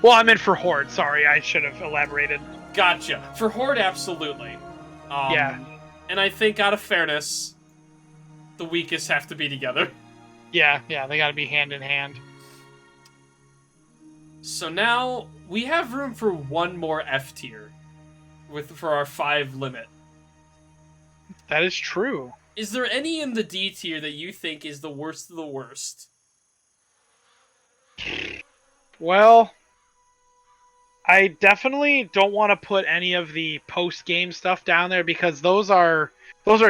Well, I meant for Horde. Sorry, I should have elaborated. Gotcha. For Horde, absolutely. Yeah. And I think, out of fairness, the weakest have to be together. Yeah, they gotta be hand in hand. So now we have room for one more F tier, for our 5 limit. That is true. Is there any in the D tier that you think is the worst of the worst? Well, I definitely don't want to put any of the post-game stuff down there because those are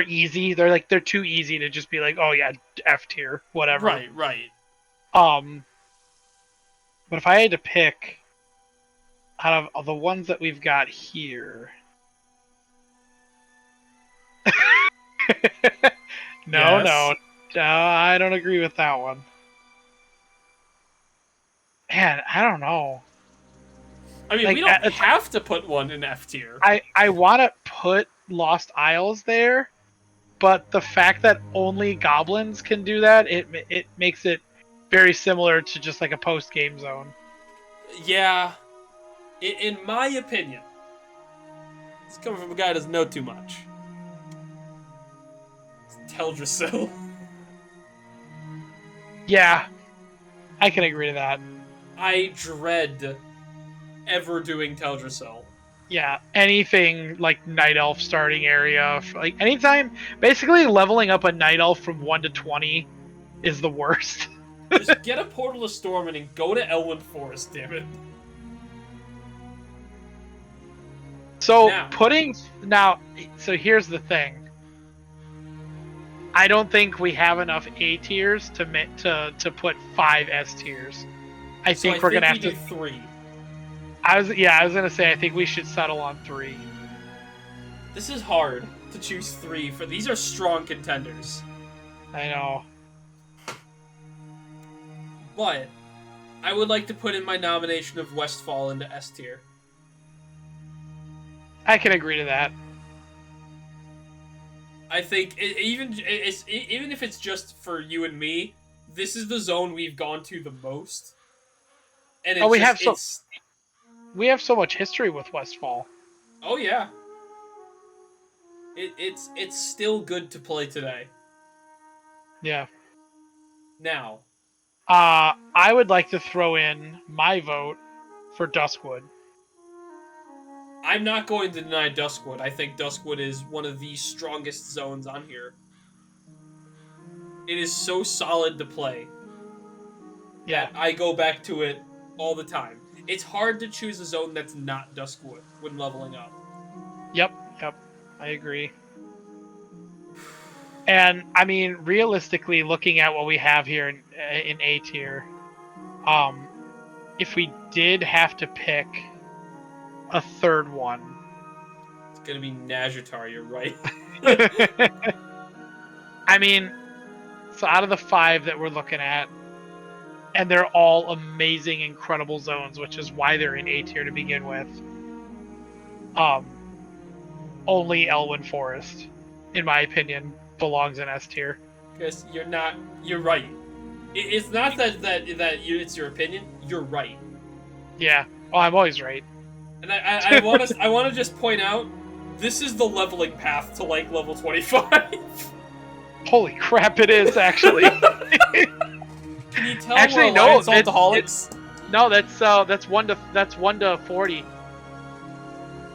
easy. They're too easy to just be like, oh yeah, F tier, whatever. Right. But if I had to pick out of the ones that we've got here, no, I don't agree with that one. Man, I don't know. I mean, Like, we don't have to put one in F tier. I want to put Lost Isles there, but the fact that only goblins can do that, it makes it very similar to just like a post-game zone. Yeah. In my opinion, it's coming from a guy who doesn't know too much. It's Teldrassil. Yeah, I can agree to that. I dread ever doing Teldrassil. Yeah, anything like Night Elf starting area, like anytime, basically leveling up a Night Elf from 1 to 20 is the worst. Just get a Portal of Storm and go to Elwyn Forest, damn it. So Now. So here's the thing. I don't think we have enough A tiers to put 5 S tiers. I think we're gonna have to do 3. I was gonna say I think we should settle on 3. This is hard to choose 3 for these are strong contenders. I know. But I would like to put in my nomination of Westfall into S tier. I can agree to that. I think even if it's just for you and me, this is the zone we've gone to the most. And we have so much history with Westfall. Oh yeah. It's still good to play today. Yeah. Now, I would like to throw in my vote for Duskwood. I'm not going to deny Duskwood. I think Duskwood is one of the strongest zones on here. It is so solid to play. Yeah. I go back to it all the time. It's hard to choose a zone that's not Duskwood when leveling up. Yep. I agree. And I mean, realistically, looking at what we have here in A tier, if we did have to pick a third one, it's gonna be Nazjatar. You're right. I mean, so out of the 5 that we're looking at, and they're all amazing, incredible zones, which is why they're in A tier to begin with. Only Elwyn Forest, in my opinion, belongs in S tier. Chris, you're right. It's not it's your opinion. You're right. Yeah. Oh, I'm always right. And I want to just point out, this is the leveling path to like level 25. Holy crap! It is actually. Can you tell Actually, we're no, Alliance Alcoholics? No, that's 1 to 40.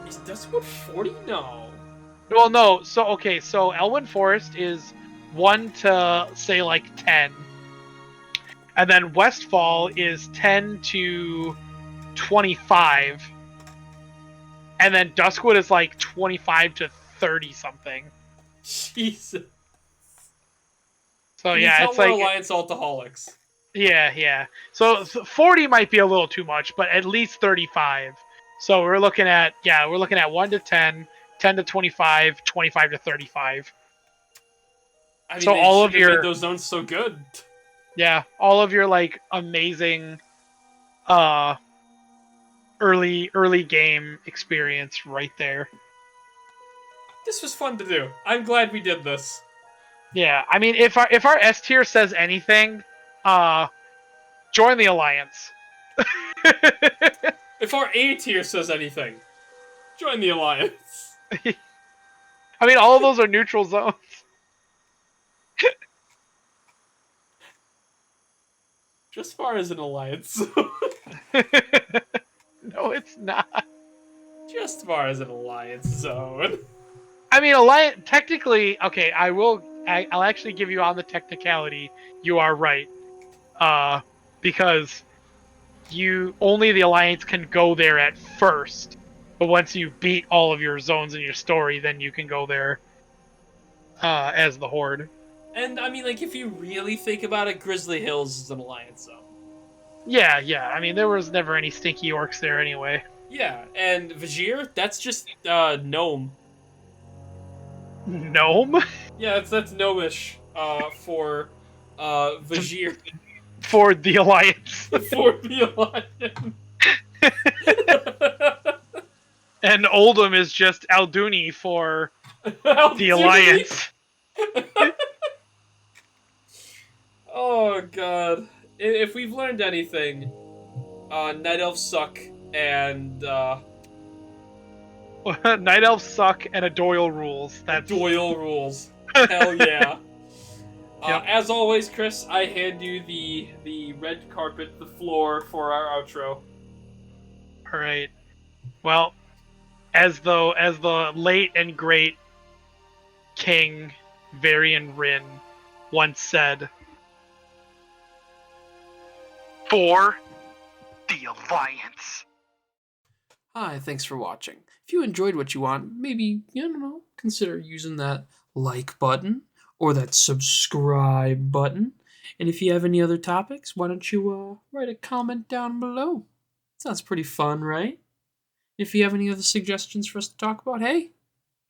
Is Duskwood 40? No. Well, no. So Elwyn Forest is 1 to say like 10, and then Westfall is 10 to 25, and then Duskwood is like 25 to 30 something. Jesus. So Can yeah, you tell it's we're like Alliance Alcoholics? yeah. So 40 might be a little too much, but at least 35. So we're looking at 1 to 10, 10 to 25, 25 to 35. I mean, So they all should of have made your those zones so good. all of your like amazing early game experience right there. This was fun to do. I'm glad we did this. Yeah, I mean if our S tier says anything, join the alliance. If our A tier says anything, join the Alliance. I mean all of those are neutral zones. Just far as an Alliance. No, it's not. Just far as an Alliance zone. I mean, alliance technically. Okay, I'll actually give you on the technicality. You are right. Because only the alliance can go there at first. But once you beat all of your zones in your story, then you can go there as the Horde. And I mean, like, if you really think about it, Grizzly Hills is an Alliance zone. Yeah. I mean, there was never any stinky orcs there anyway. Yeah, and Vajir, that's just gnome. Gnome? Yeah, that's gnomish for Vajir. For the alliance. For the Alliance. And Oldham is just Alduni for the alliance. Oh god. If we've learned anything, Night Elves suck, and Night Elves suck, and a Doyle rules. That's Doyle rules. Hell yeah. Yep. As always, Chris, I hand you the red carpet, the floor for our outro. All right. Well, as the late and great King Varian Rin once said, for the Alliance. Hi, thanks for watching. If you enjoyed what you want, maybe, consider using that like button or that subscribe button. And if you have any other topics, why don't you write a comment down below? Sounds pretty fun, right? If you have any other suggestions for us to talk about, hey,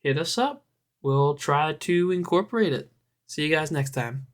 hit us up. We'll try to incorporate it. See you guys next time.